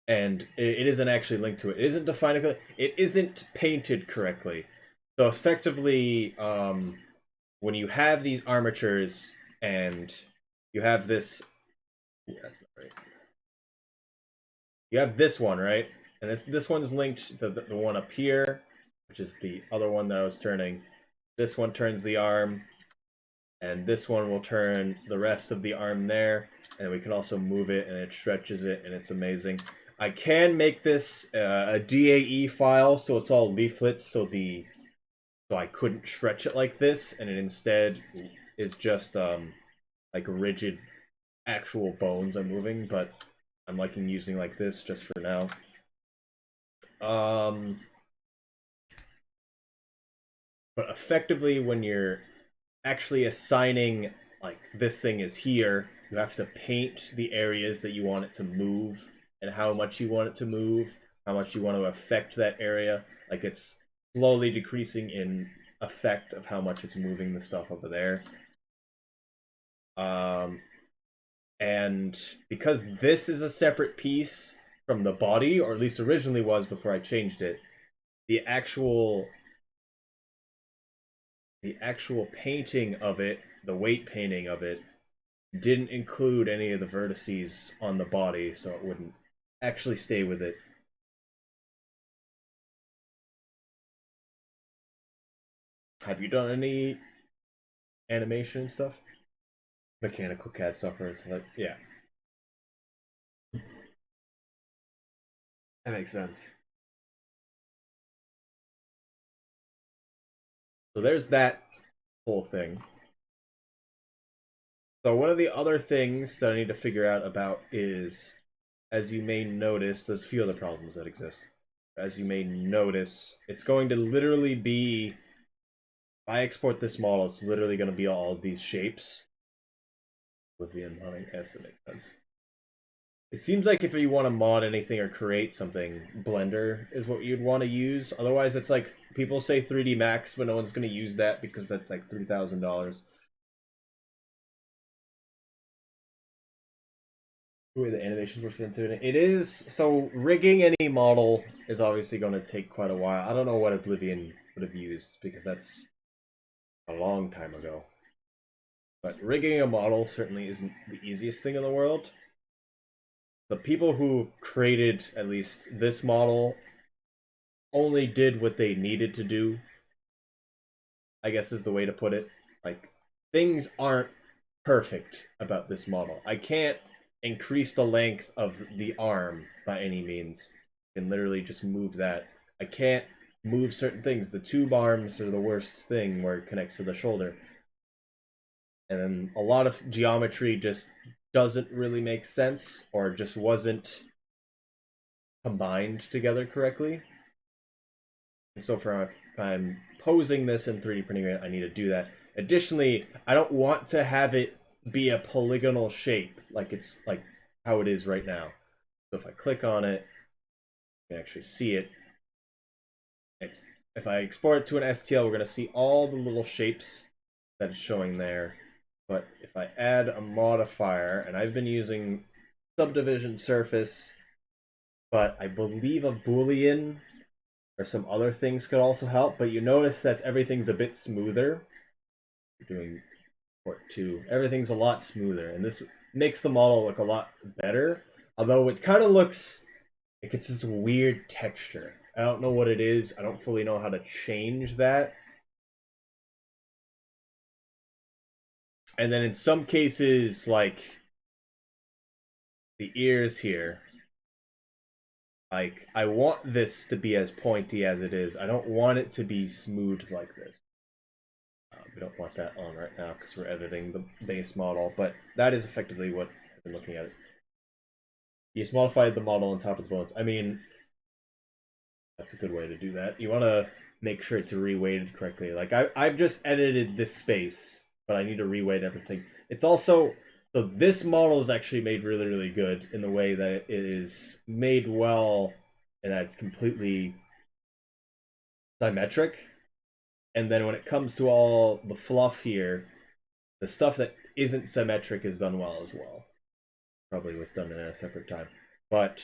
And it isn't actually linked to it. It isn't defined. It isn't painted correctly. So effectively, when you have these armatures and you have this, yeah, that's not right. You have this one, right? And this one's linked to the one up here, which is the other one that I was turning. This one turns the arm, and this one will turn the rest of the arm there, and we can also move it, and it stretches it, and it's amazing. I can make this a DAE file, so it's all leaflets, so I couldn't stretch it like this, and it instead is just like rigid actual bones I'm moving, but I'm liking using like this just for now. But effectively, when you're actually assigning, like, this thing is here, you have to paint the areas that you want it to move and how much you want it to move, how much you want to affect that area. Like, it's slowly decreasing in effect of how much it's moving the stuff over there. And because this is a separate piece from the body, or at least originally was before I changed it, the actual painting of it, the weight painting of it, didn't include any of the vertices on the body, so it wouldn't actually stay with it. Have you done any animation and stuff? Mechanical CAD stuff, or it's like, yeah, that makes sense. So there's that whole thing. So one of the other things that I need to figure out about is, as you may notice, there's a few other problems that exist. As you may notice, it's going to literally be, if I export this model, it's literally going to be all of these shapes. Oblivion hunting, yes, that makes sense. It seems like if you want to mod anything or create something, Blender is what you'd want to use. Otherwise, it's like people say 3D Max, but no one's going to use that because that's like $3,000. The way the animations were into it. It is so rigging any model is obviously going to take quite a while. I don't know what Oblivion would have used because that's a long time ago. But rigging a model certainly isn't the easiest thing in the world. The people who created at least this model only did what they needed to do, I guess is the way to put it. Like, things aren't perfect about this model. I can't increase the length of the arm by any means. I can literally just move that. I can't move certain things. The tube arms are the worst thing where it connects to the shoulder. And then a lot of geometry just doesn't really make sense or just wasn't combined together correctly. And so for if I'm posing this in 3D printing, I need to do that. Additionally, I don't want to have it be a polygonal shape like it's like how it is right now. So if I click on it, you can actually see it. It's if I export it to an STL, we're going to see all the little shapes that it's showing there. But if I add a modifier, and I've been using subdivision surface, but I believe a Boolean or some other things could also help, but you notice that everything's a bit smoother. We're doing port 2. Everything's a lot smoother, and this makes the model look a lot better, although it kind of looks like it's this weird texture. I don't know what it is. I don't fully know how to change that. And then in some cases, like the ears here, like I want this to be as pointy as it is. I don't want it to be smooth like this. We don't want that on right now because we're editing the base model, but that is effectively what I've been looking at. You just modified the model on top of the bones. I mean, that's a good way to do that. You want to make sure it's reweighted correctly. Like I've just edited this space, but I need to reweight everything. It's also so this model is actually made really, really good in the way that it is made well and that it's completely symmetric. And then when it comes to all the fluff here, the stuff that isn't symmetric is done well as well. Probably was done in a separate time. But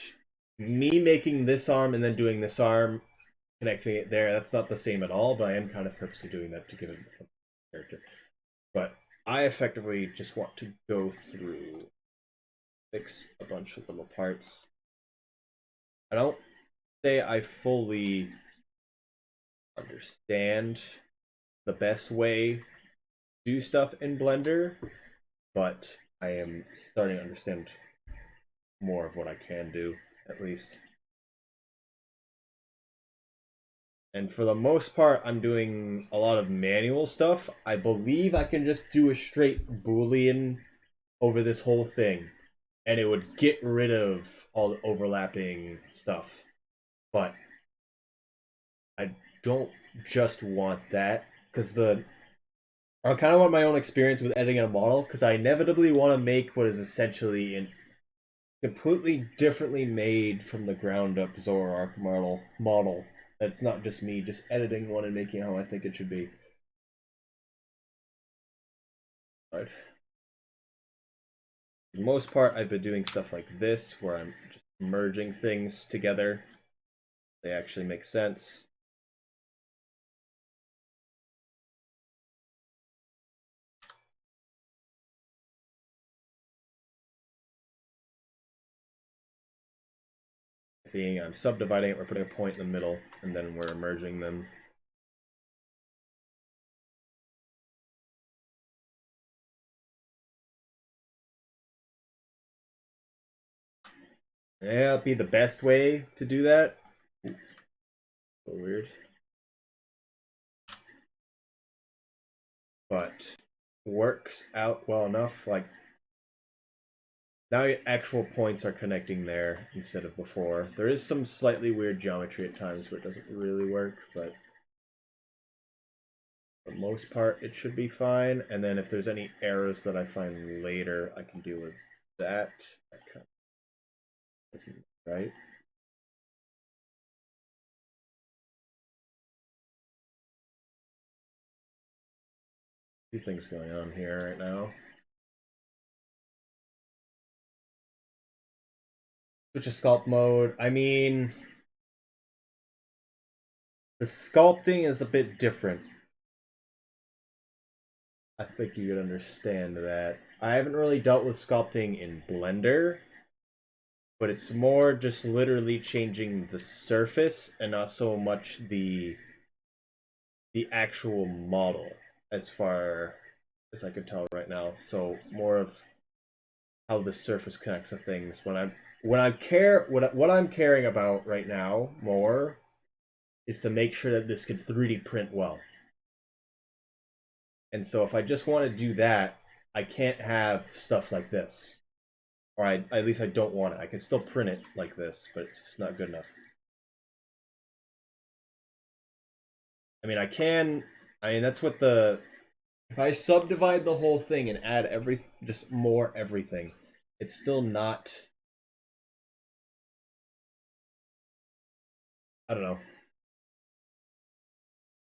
me making this arm and then doing this arm, connecting it there, that's not the same at all, but I am kind of purposely doing that to give it a character. But I effectively just want to go through, fix a bunch of little parts. I don't say I fully understand the best way to do stuff in Blender, but I am starting to understand more of what I can do, at least. And for the most part, I'm doing a lot of manual stuff. I believe I can just do a straight Boolean over this whole thing, and it would get rid of all the overlapping stuff. But I don't just want that, because I kind of want my own experience with editing a model, because I inevitably want to make what is essentially an completely differently made from the ground up Zoroark model. It's not just me just editing one and making it how I think it should be. Right. For the most part, I've been doing stuff like this, where I'm just merging things together. They actually make sense. Being I'm subdividing it, we're putting a point in the middle, and then we're merging them. Yeah, it'd be the best way to do that. So weird. But works out well enough. Like now actual points are connecting there instead of before. There is some slightly weird geometry at times where it doesn't really work, but for the most part it should be fine. And then if there's any errors that I find later, I can deal with that. That kind of isn't right. A few things going on here right now. Switch to sculpt mode. I mean, the sculpting is a bit different. I think you could understand that. I haven't really dealt with sculpting in Blender, but it's more just literally changing the surface and not so much the actual model as far as I can tell right now. So more of how the surface connects to things. What I'm caring about right now more is to make sure that this can 3D print well. And so if I just want to do that, I can't have stuff like this. Or at least I don't want it. I can still print it like this, but it's not good enough. I mean, that's what the, if I subdivide the whole thing and add just more everything, it's still not, I don't know,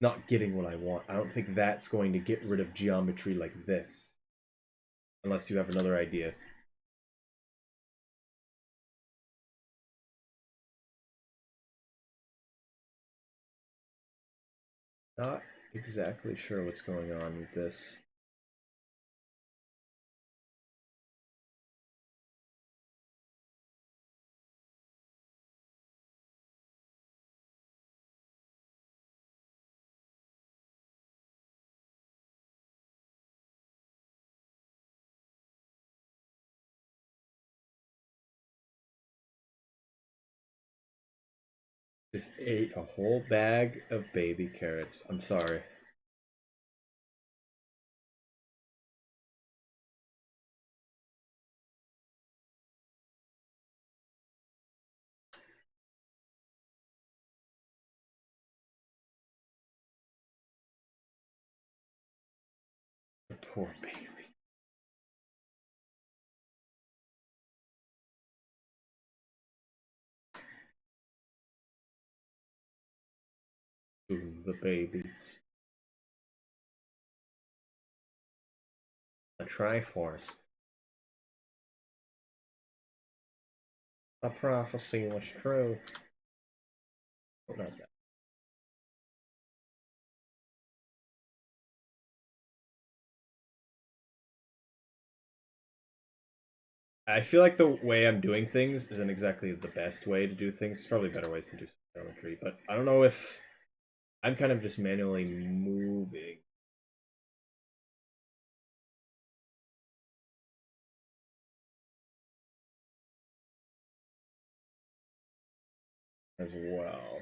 not getting what I want. I don't think that's going to get rid of geometry like this, unless you have another idea. Not exactly sure what's going on with this. Just ate a whole bag of baby carrots. I'm sorry. The poor baby. Ooh, the babies. The Triforce. The prophecy was true. Oh, not that. I feel like the way I'm doing things isn't exactly the best way to do things. There's probably better ways to do geometry, but I don't know if I'm kind of just manually moving as well.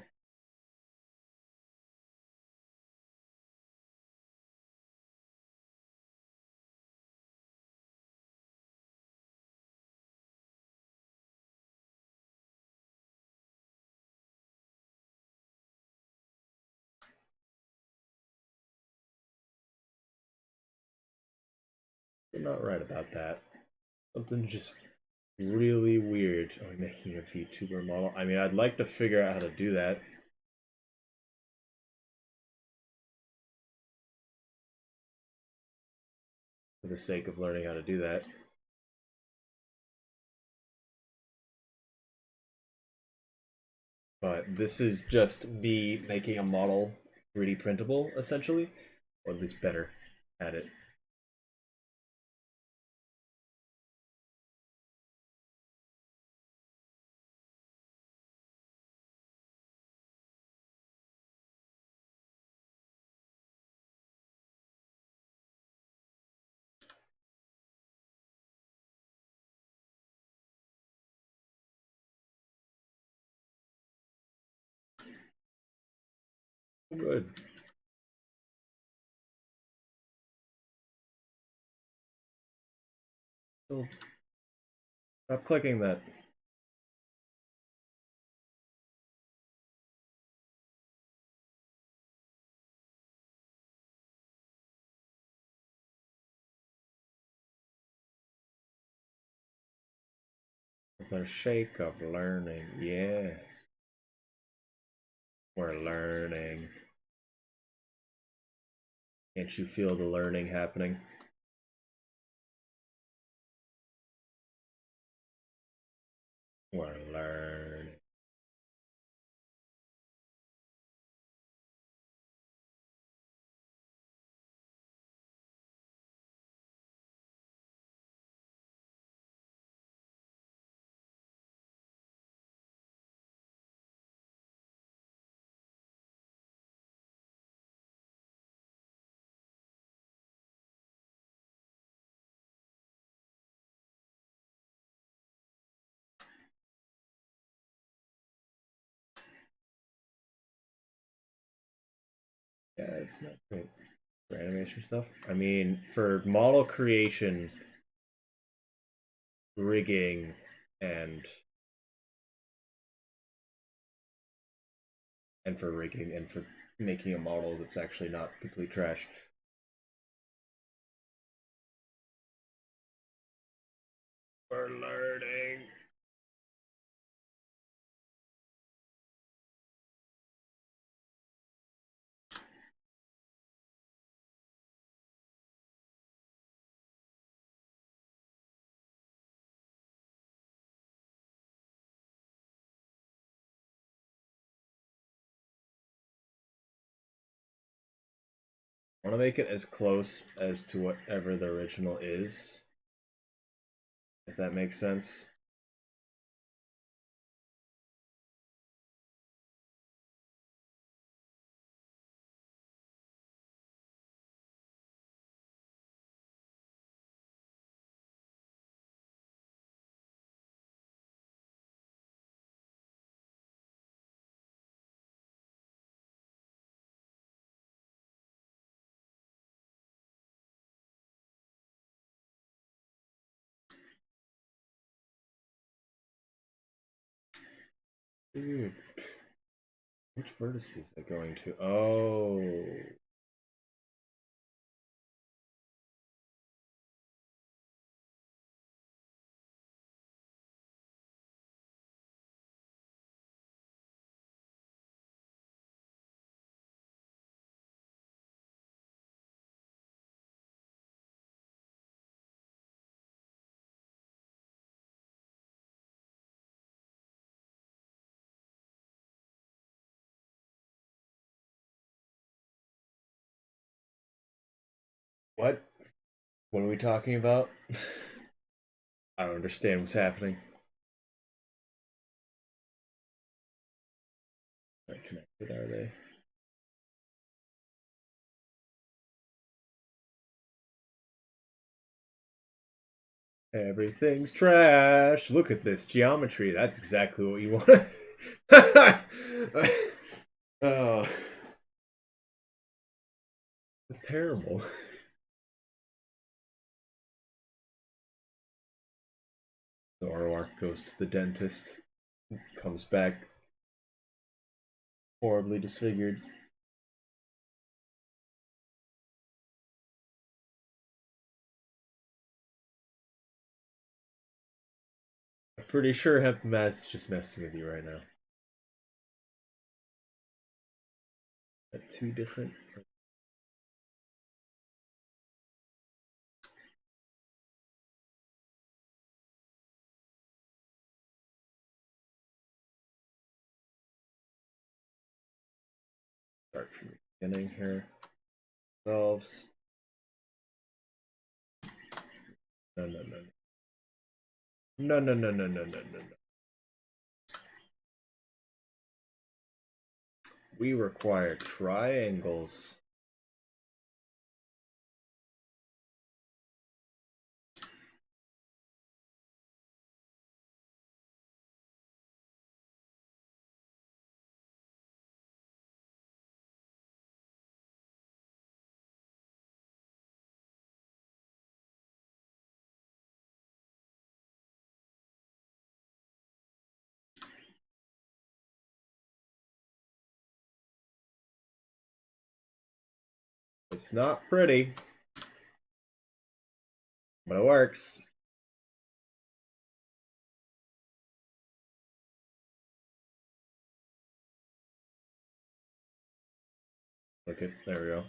I'm not right about that. Something just really weird. Oh, making a VTuber model. I mean, I'd like to figure out how to do that for the sake of learning how to do that. But this is just me making a model 3D printable, essentially, or at least better at it. Good. So, stop clicking that. The shake of learning. Yes. We're learning. Can't you feel the learning happening? We're learning. Yeah, it's not great for animation stuff. I mean, for model creation, rigging, and for rigging and for making a model that's actually not complete trash. We're learning. I want to make it as close as to whatever the original is, if that makes sense. Dude, which vertices is it going to? Oh. What? What are we talking about? I don't understand what's happening. Are connected, are they? Everything's trash. Look at this geometry. That's exactly what you want. Oh, it's terrible. So Zoroark goes to the dentist, comes back horribly disfigured. I'm pretty sure Hepmaz is just messing with you right now. At two different. Start from the beginning here. Solves. No, no, no. No, no, no, no, no, no, no, no. We require triangles. It's not pretty, but it works. Look it. There we go.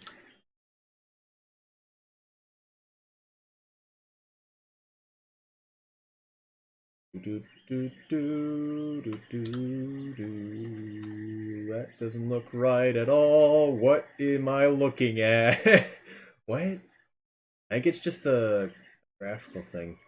Do, do, do, do, do, do. That doesn't look right at all. What am I looking at? What? I think it's just a graphical thing.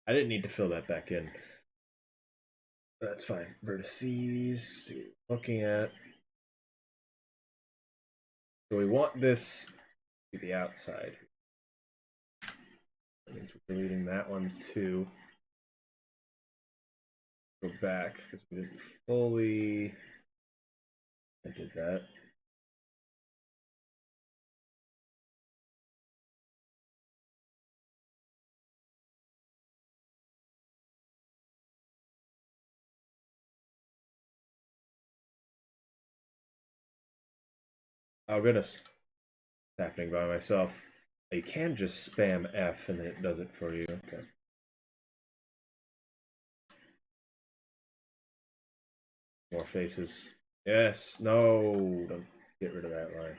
I didn't need to fill that back in. That's fine. Vertices. Looking at. So we want this to be the outside. That means we're deleting that one too. Go back because we didn't fully. I did that. Oh goodness. It's happening by myself. You can just spam F and it does it for you. Okay. More faces. Yes. No. Don't get rid of that line.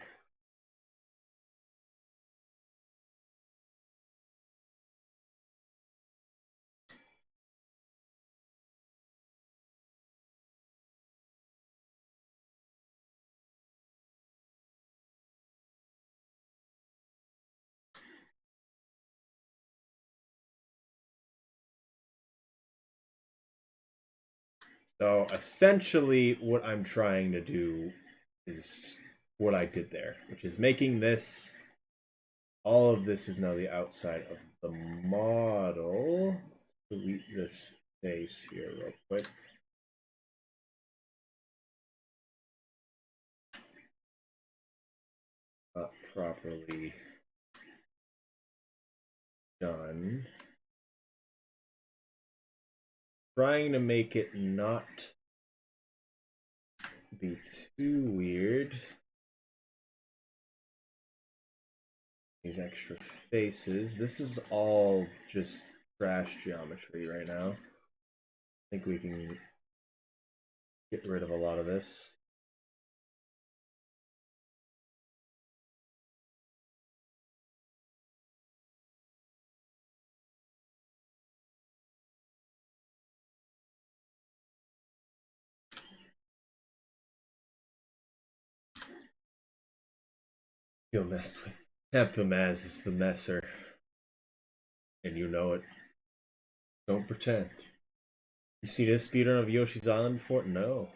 So essentially, what I'm trying to do is what I did there, which is making this. All of this is now the outside of the model. Delete this face here real quick. Not properly done. Trying to make it not be too weird. These extra faces. This is all just trash geometry right now. I think we can get rid of a lot of this. You'll mess with Hepamaz is the messer. And you know it. Don't pretend. You see this speedrun of Yoshi's Island before? No.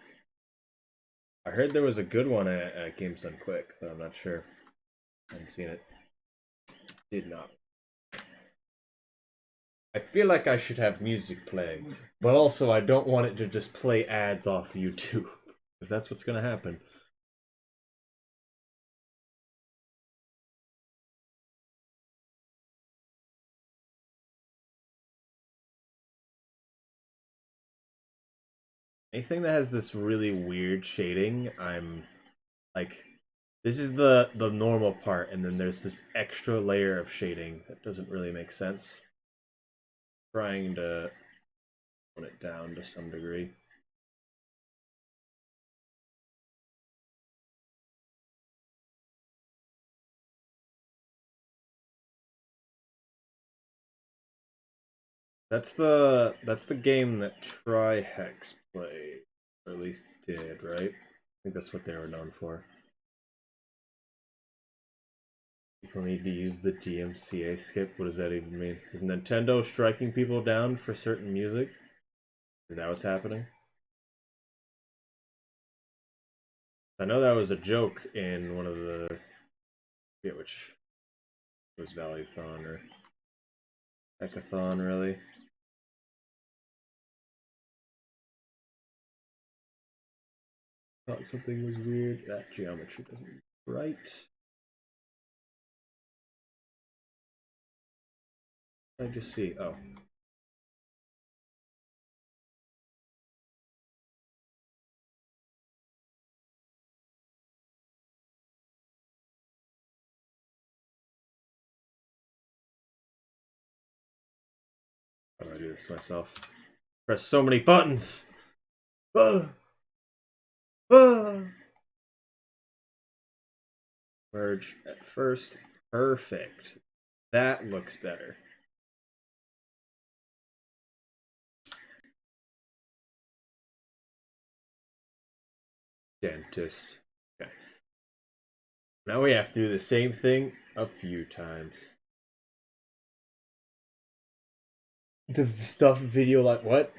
I heard there was a good one at Games Done Quick, but I'm not sure. I haven't seen it. Did not. I feel like I should have music playing, but also I don't want it to just play ads off YouTube, because that's what's going to happen. Anything that has this really weird shading, I'm like, this is the normal part, and then there's this extra layer of shading that doesn't really make sense. Trying to put it down to some degree. That's the game that Trihex played, or at least did, right? I think that's what they were known for. People need to use the DMCA skip. What does that even mean? Is Nintendo striking people down for certain music? Is that what's happening? I know that was a joke in one of the, yeah, which was Valuethon or Hackathon, really. Thought something was weird. That geometry doesn't look right. I just see. Oh. How do I do this myself? Press so many buttons. Ah! Ah! Merge at first. Perfect. That looks better. Dentist. Okay. Now we have to do the same thing a few times. The stuff video like what?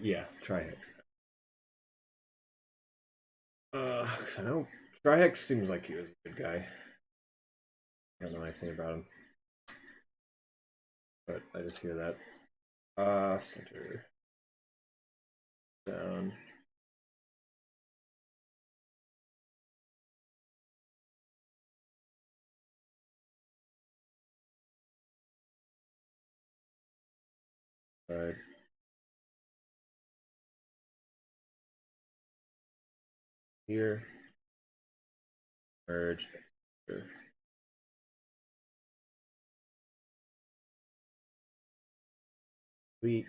Yeah, Trihex. I know Trihex seems like he was a good guy. I don't know anything about him, but I just hear that. Center down. Right. Here. Merge. Here. Delete.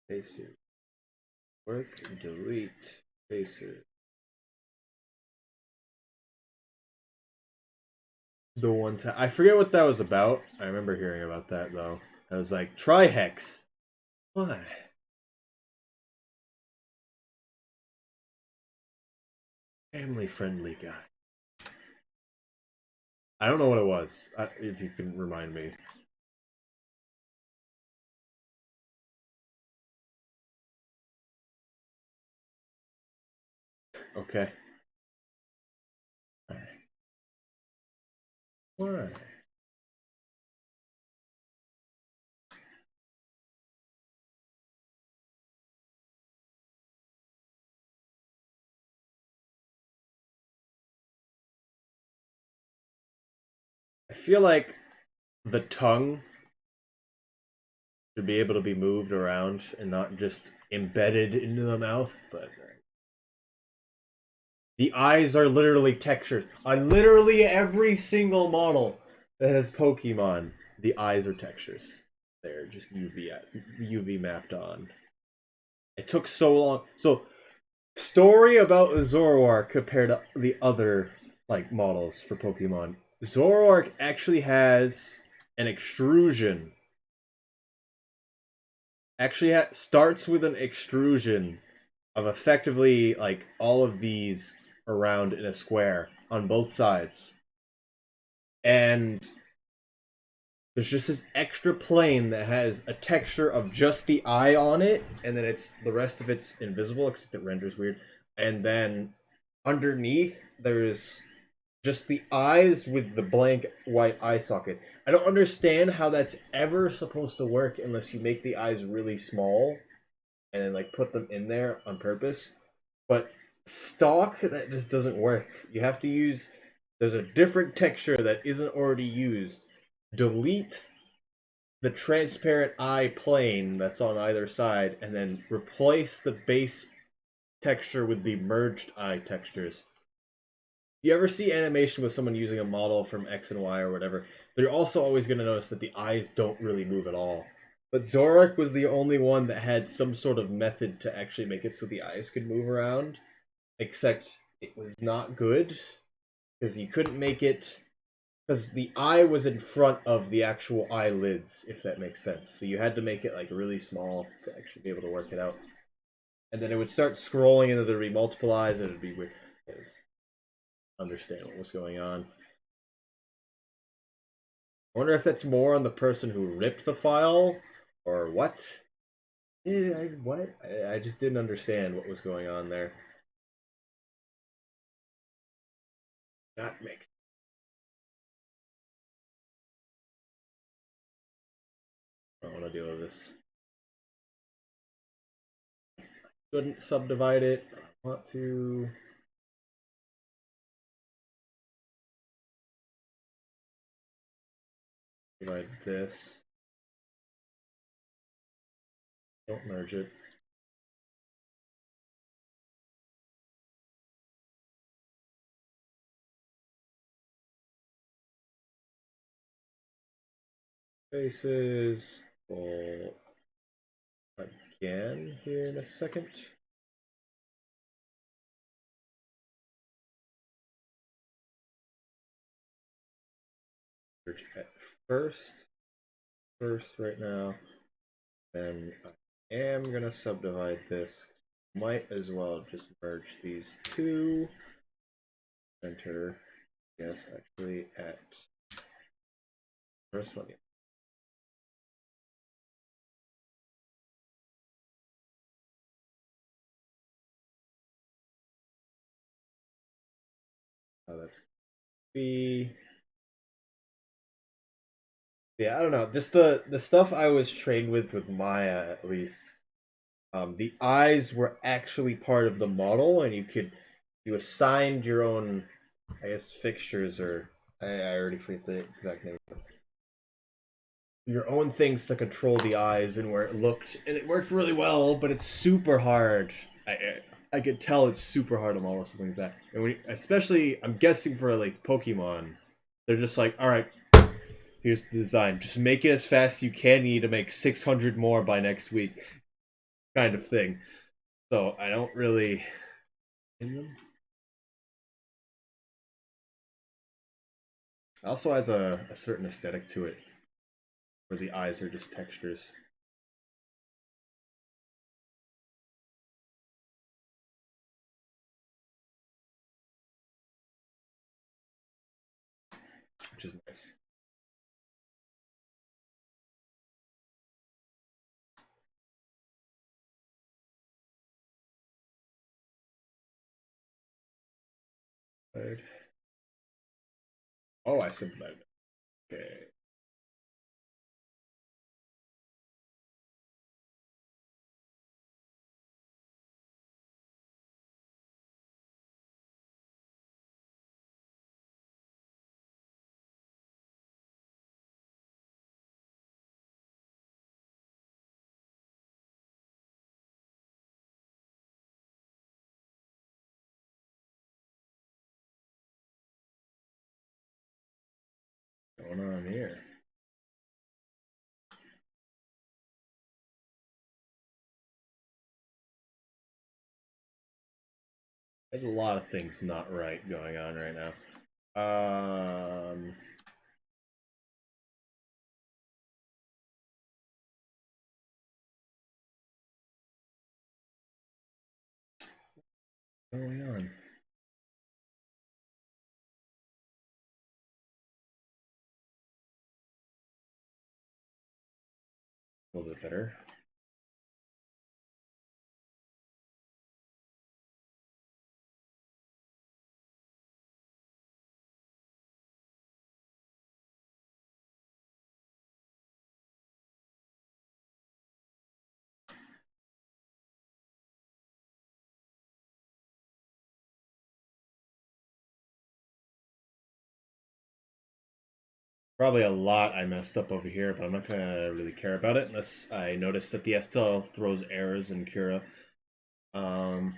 Spacer. Work. Delete. Spacer. The one time I forget what that was about. I remember hearing about that though. I was like, Trihex. Why? Family friendly guy. I don't know what it was. If you can remind me. Okay. Why? I feel like the tongue should be able to be moved around and not just embedded into the mouth, but the eyes are literally textures. On literally every single model that has Pokemon, the eyes are textures. They're just UV mapped on. It took so long. So, story about Zoroark compared to the other like models for Pokemon. Zoroark actually has an extrusion. Actually, starts with an extrusion of effectively like all of these around in a square on both sides, and there's just this extra plane that has a texture of just the eye on it, and then it's the rest of it's invisible except it renders weird. And then underneath there's just the eyes with the blank white eye sockets. I don't understand how that's ever supposed to work unless you make the eyes really small and then like put them in there on purpose. But stock, that just doesn't work. You have to use, there's a different texture that isn't already used. Delete the transparent eye plane that's on either side and then replace the base texture with the merged eye textures. You ever see animation with someone using a model from X and Y or whatever, they're also always going to notice that the eyes don't really move at all. But Zorak was the only one that had some sort of method to actually make it so the eyes could move around, except it was not good because you couldn't make it because the eye was in front of the actual eyelids, if that makes sense. So you had to make it like really small to actually be able to work it out. And then it would start scrolling into the remultiple eyes, and it'd be weird. It was understand what was going on. I wonder if that's more on the person who ripped the file or what. Yeah, what? I just didn't understand what was going on there. That makes. I don't want to deal with this. Couldn't subdivide it. I want to divide this. Don't merge it. Faces. Will again here in a second. Merge at first. First right now. Then I am gonna subdivide this. Might as well just merge these two. Center. Yes, actually at first one. That's B. Yeah, I don't know. This the stuff I was trained with Maya at least. The eyes were actually part of the model, and you assigned your own, I guess, fixtures or I already forget the exact name. Your own things to control the eyes and where it looked, and it worked really well. But it's super hard. I could tell it's super hard to model something like that, and especially I'm guessing for like Pokemon, they're just like, all right, here's the design. Just make it as fast as you can. You need to make 600 more by next week, kind of thing. So I don't really. It also has a certain aesthetic to it, where the eyes are just textures, which is nice. Right. Oh, I subdivided it. Okay. What's going on here? There's a lot of things not right going on right now. What's going on? A little bit better. Probably a lot I messed up over here, but I'm not gonna really care about it unless I notice that the STL throws errors in Cura. Um,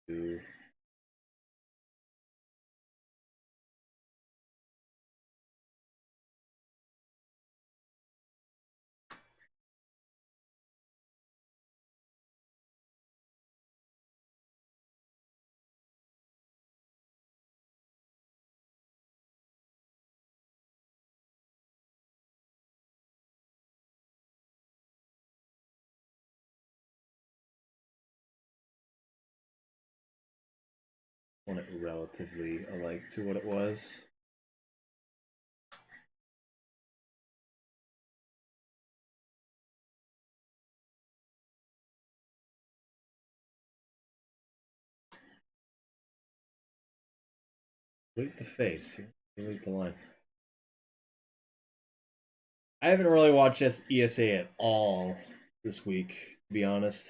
do want it relatively alike to what it was. Delete the face. Delete the line. I haven't really watched ESA at all this week, to be honest.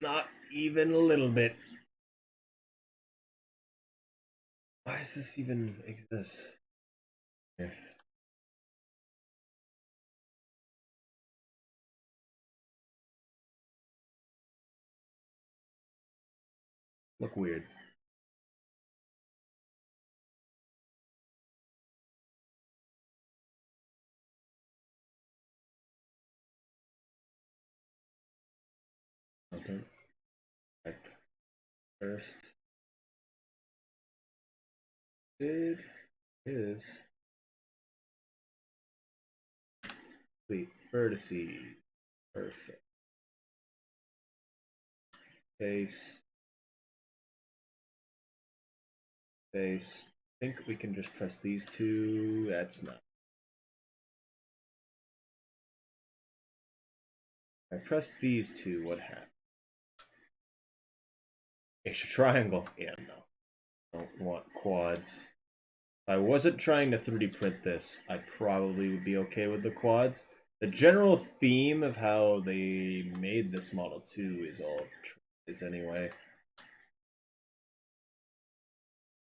Not even a little bit. Why does this even exist? Yeah. Look weird. Okay. First did is complete vertices. Perfect. Face. Face. I think we can just press these two. That's not. I press these two. What happens? It's a triangle. Yeah, no. Don't want quads. If I wasn't trying to 3D print this, I probably would be okay with the quads. The general theme of how they made this Model 2 is all is anyway.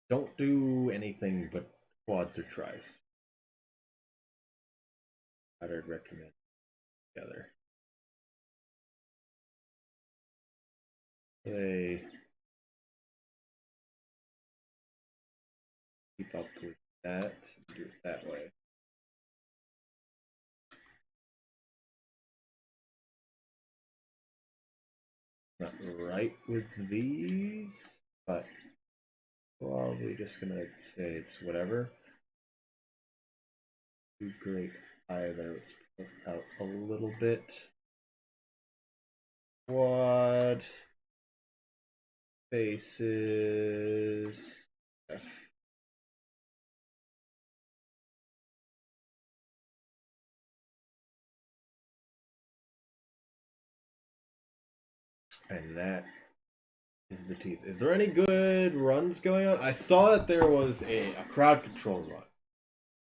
Don't do anything but quads or tries. I'd recommend together. They keep up with that. Do it that way. Not right with these, but probably just gonna say it's whatever. Too great either. Let's put out a little bit. Quad faces F. And that is the teeth. Is there any good runs going on? I saw that there was a crowd control run.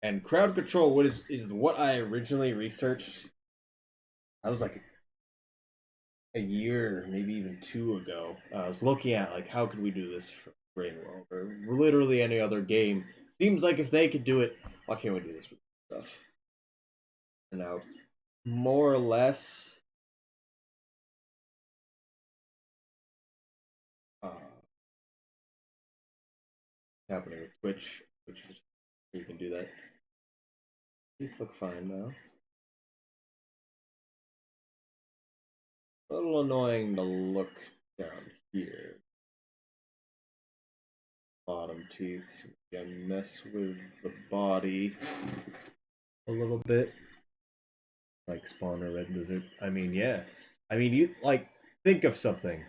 And crowd control is what I originally researched. I was like a year, maybe even two ago. I was looking at like how could we do this for Brain World or literally any other game. Seems like if they could do it, why can't we do this with stuff? And now, more or less, uh, happening with Twitch, which is you can do that. These look fine now. A little annoying to look down here. Bottom teeth. Again, mess with the body a little bit. Like Spawner Red Lizard. I mean, yes. I mean, you like think of something.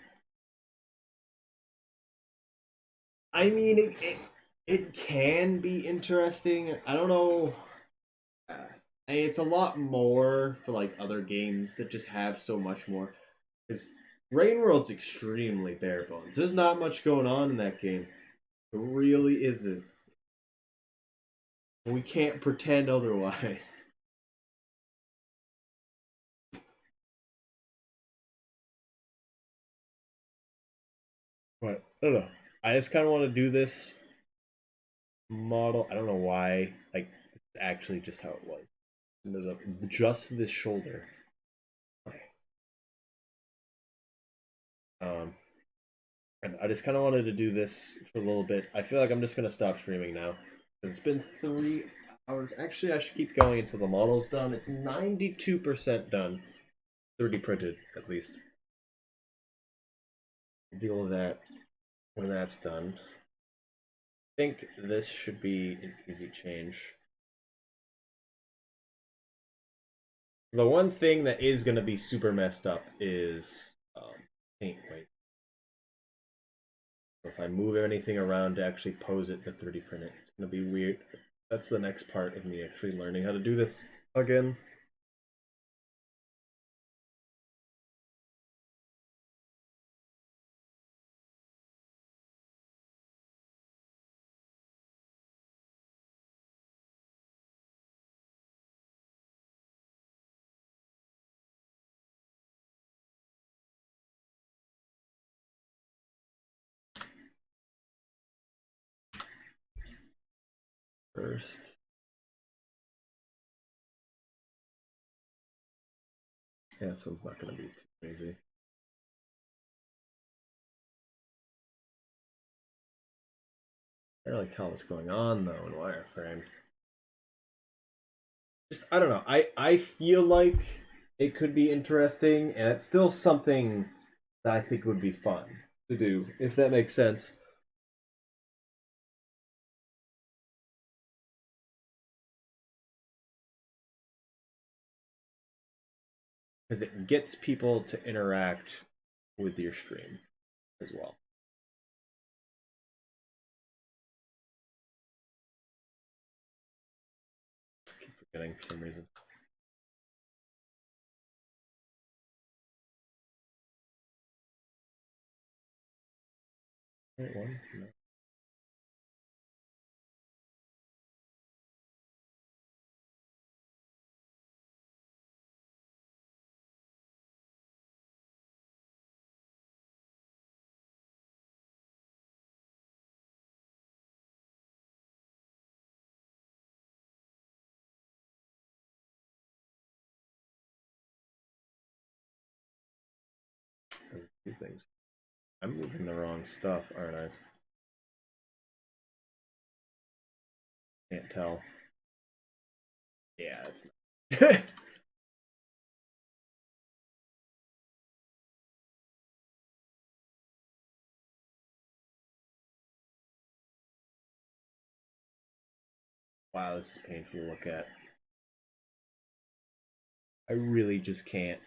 I mean, it can be interesting. I don't know. It's a lot more for like other games that just have so much more. Because Rain World's extremely bare bones. There's not much going on in that game. It really isn't. We can't pretend otherwise. But I don't know. I just kind of want to do this model. I don't know why. Like, it's actually just how it was. Just this shoulder. Um, and I just kind of wanted to do this for a little bit. I feel like I'm just gonna stop streaming now. It's been 3 hours. Actually, I should keep going until the model's done. It's 92% done. 3D printed, at least. Deal with that when that's done. I think this should be an easy change. The one thing that is going to be super messed up is paint weight. So if I move anything around to actually pose it to 3D print it, it's going to be weird. That's the next part of me actually learning how to do this again. first. Yeah, this one's not going to be too crazy. I don't really tell what's going on though in wireframe. Just I don't know. I feel like it could be interesting, and it's still something that I think would be fun to do, if that makes sense. Because it gets people to interact with your stream as well. I keep forgetting for some reason. Wait, one? No. There's a few things. I'm moving the wrong stuff, aren't I? Can't tell. Yeah, it's not. Wow, this is painful to look at. I really just can't.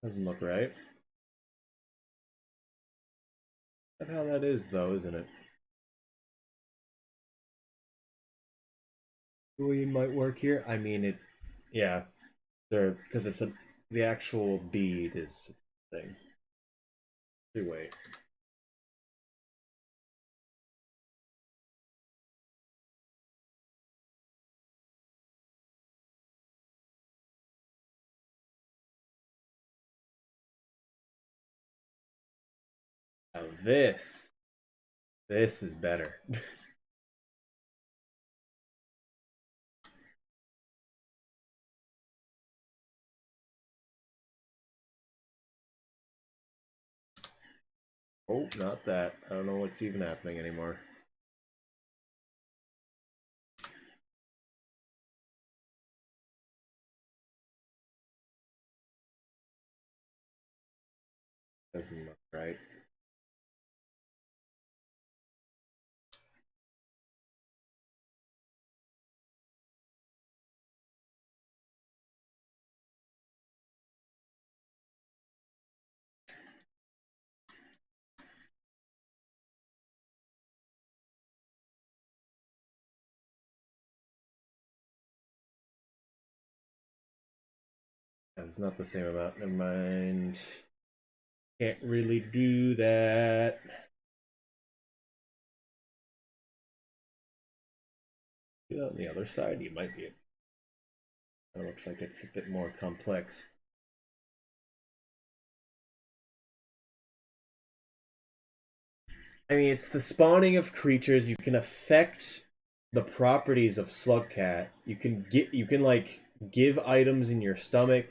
Doesn't look right. That's how that is, though, isn't it? Boolean might work here. I mean, it. Yeah, there because it's a the actual bead is a thing. Wait. Now this is better. Oh, not that. I don't know what's even happening anymore. Doesn't look right. It's not the same amount. Never mind. Can't really do that. Do that on the other side. You might be. It looks like it's a bit more complex. I mean, it's the spawning of creatures. You can affect the properties of Slugcat. You can like give items in your stomach,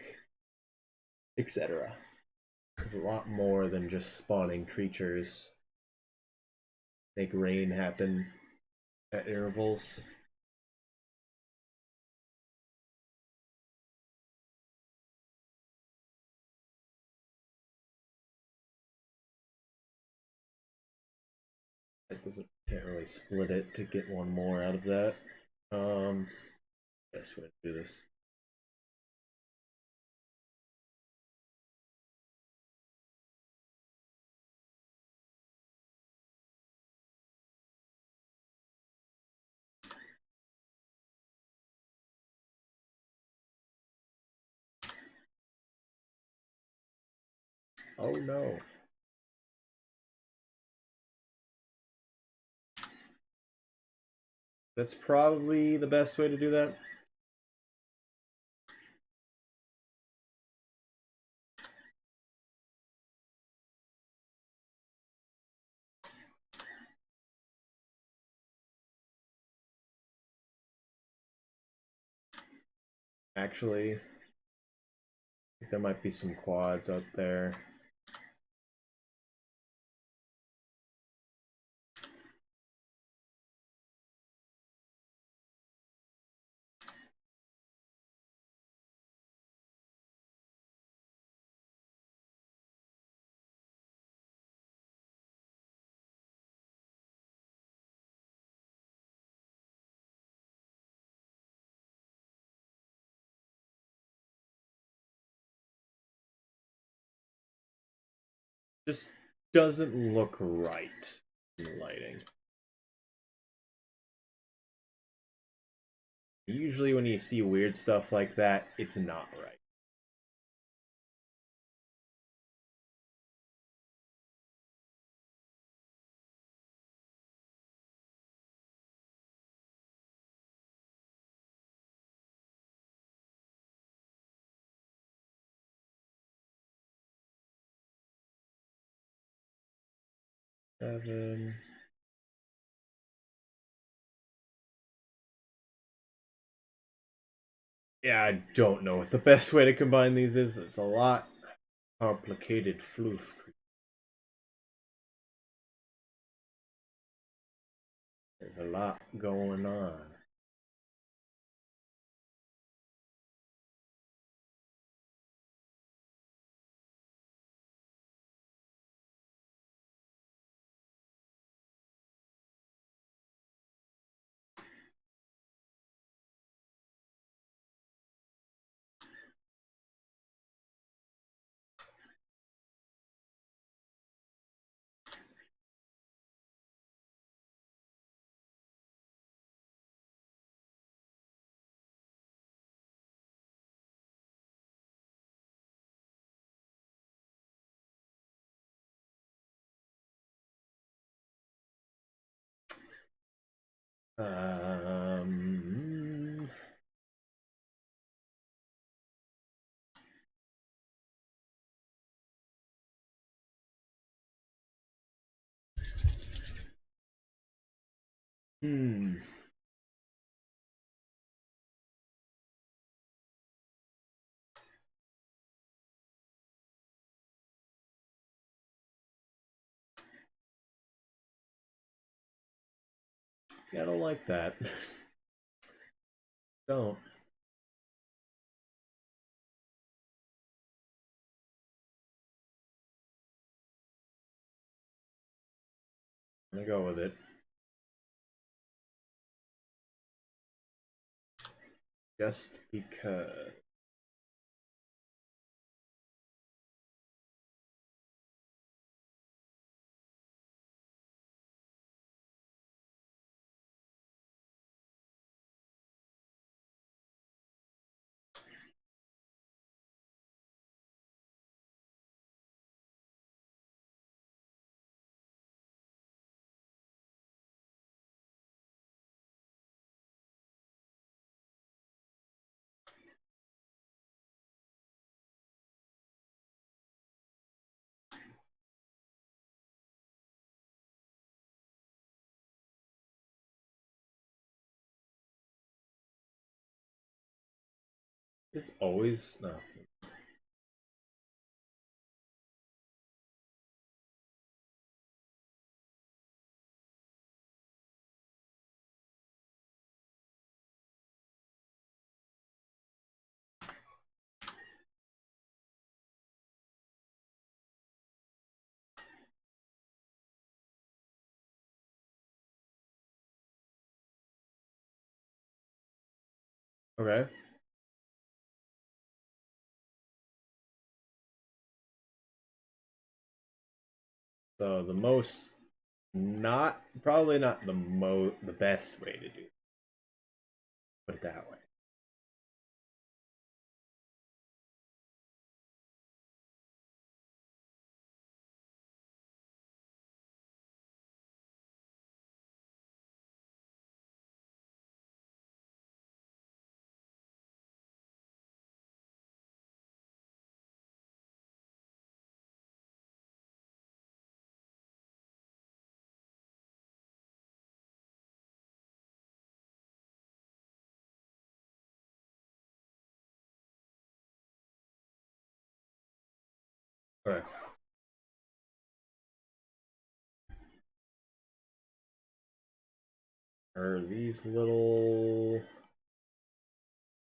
etc. There's a lot more than just spawning creatures. Make rain happen at intervals. It doesn't can't really split it to get one more out of that. Yes, we're gonna do this. Oh no. That's probably the best way to do that. Actually, I think there might be some quads out there. Just doesn't look right in the lighting. Usually when you see weird stuff like that, it's not right. Seven. Yeah, I don't know what the best way to combine these is. It's a lot complicated floof. There's a lot going on. Um, hmm. Yeah, I don't like that. Don't. I'm gonna go with it. Just because. It's always no. Okay. So the most not probably not the best way to do it. Put it that way. Alright. Are these little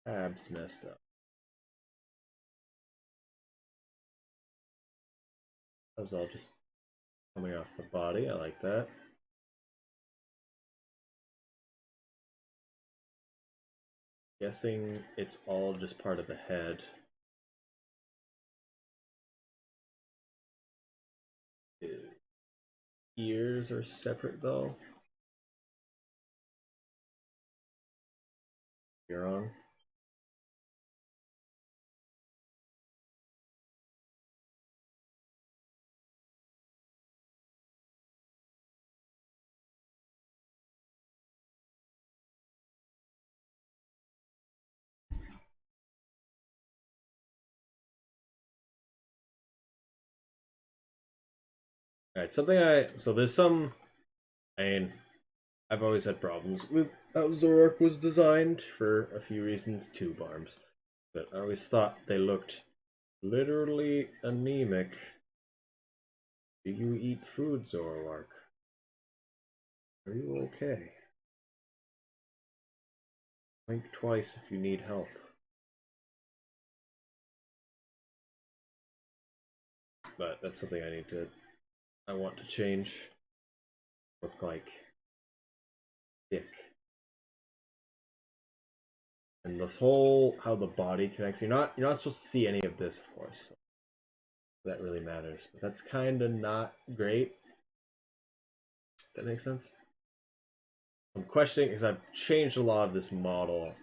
tabs messed up? That was all just coming off the body. I like that. Guessing it's all just part of the head. Ears are separate though. You're on. Alright, so there's some, I mean, I've always had problems with how Zoroark was designed for a few reasons, tube arms. But I always thought they looked literally anemic. Do you eat food, Zoroark? Are you okay? Think twice if you need help. But that's something I want to change. Look like dick. And this whole how the body connects. You're not supposed to see any of this, of course. So that really matters. But that's kind of not great. That makes sense. I'm questioning because I've changed a lot of this model.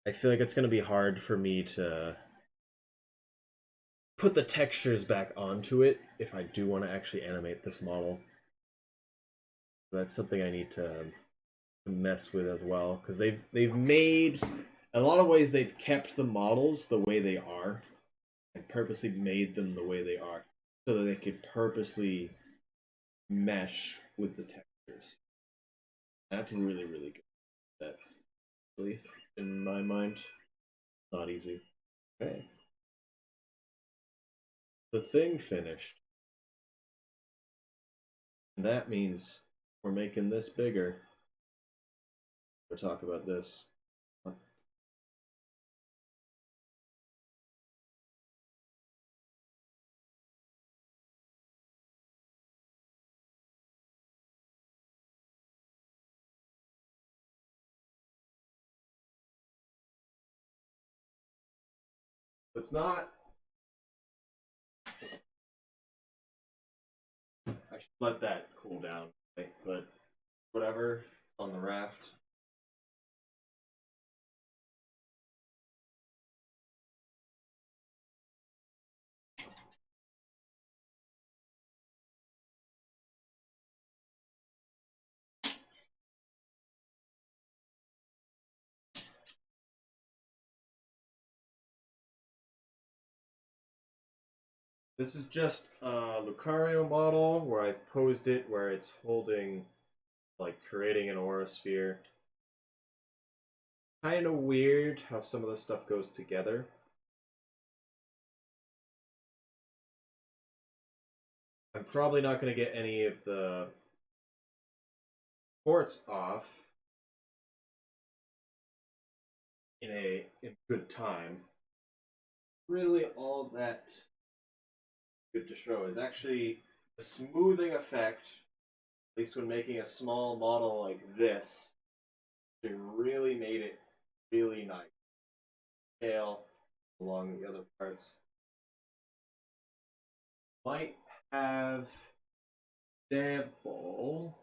I feel like it's going to be hard for me to put the textures back onto it if I do want to actually animate this model. So that's something I need to mess with as well, because they've made, in a lot of ways, they've kept the models the way they are and purposely made them the way they are so that they could purposely mesh with the textures. That's really, really good. That really, in my mind, not easy. Okay. The thing finished. And that means we're making this bigger. We'll talk about this. It's not. I should let that cool down, but whatever. It's on the raft. This is just a Lucario model where I posed it where it's holding, like, creating an aura sphere. Kind of weird how some of the stuff goes together. I'm probably not going to get any of the ports off in good time. Really, all that good to show is actually the smoothing effect, at least when making a small model like this. It really made it really nice. Tail along the other parts. Might have sample.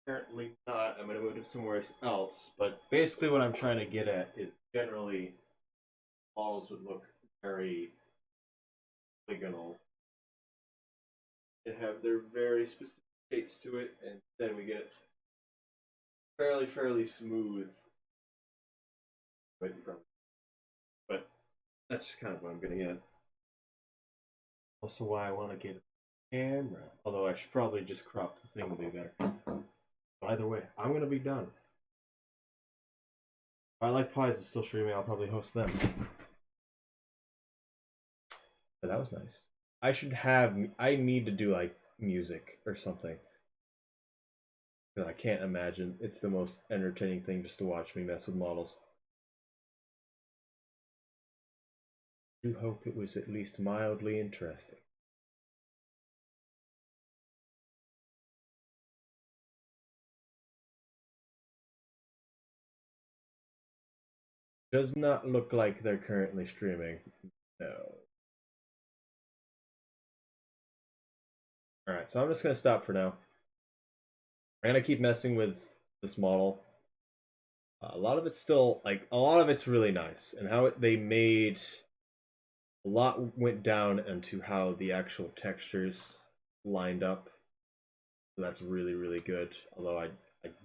Apparently not. I'm going to move it somewhere else. But basically, what I'm trying to get at is generally models would look very polygonal and have their very specific shapes to it, and then we get fairly smooth. But that's kind of what I'm getting at. Also, why I want to get a camera. Although I should probably just crop the thing to be better. Either way, I'm gonna be done. If I Like Pies is still streaming, I'll probably host them. But that was nice. I should have. I need to do like music or something. Because I can't imagine it's the most entertaining thing just to watch me mess with models. I do hope it was at least mildly interesting. Does not look like they're currently streaming. No. Alright, so I'm just gonna stop for now. I'm gonna keep messing with this model. A lot of it's still like a lot of it's really nice, and how they made a lot went down into how the actual textures lined up. So that's really really good. Although I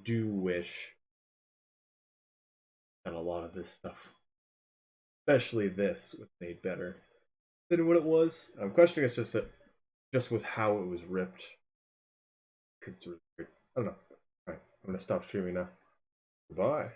do wish that a lot of this stuff, especially this, was made better than what it was. I'm questioning it's just with how it was ripped because it's really weird. I don't know. All right, I'm gonna stop streaming now. Goodbye.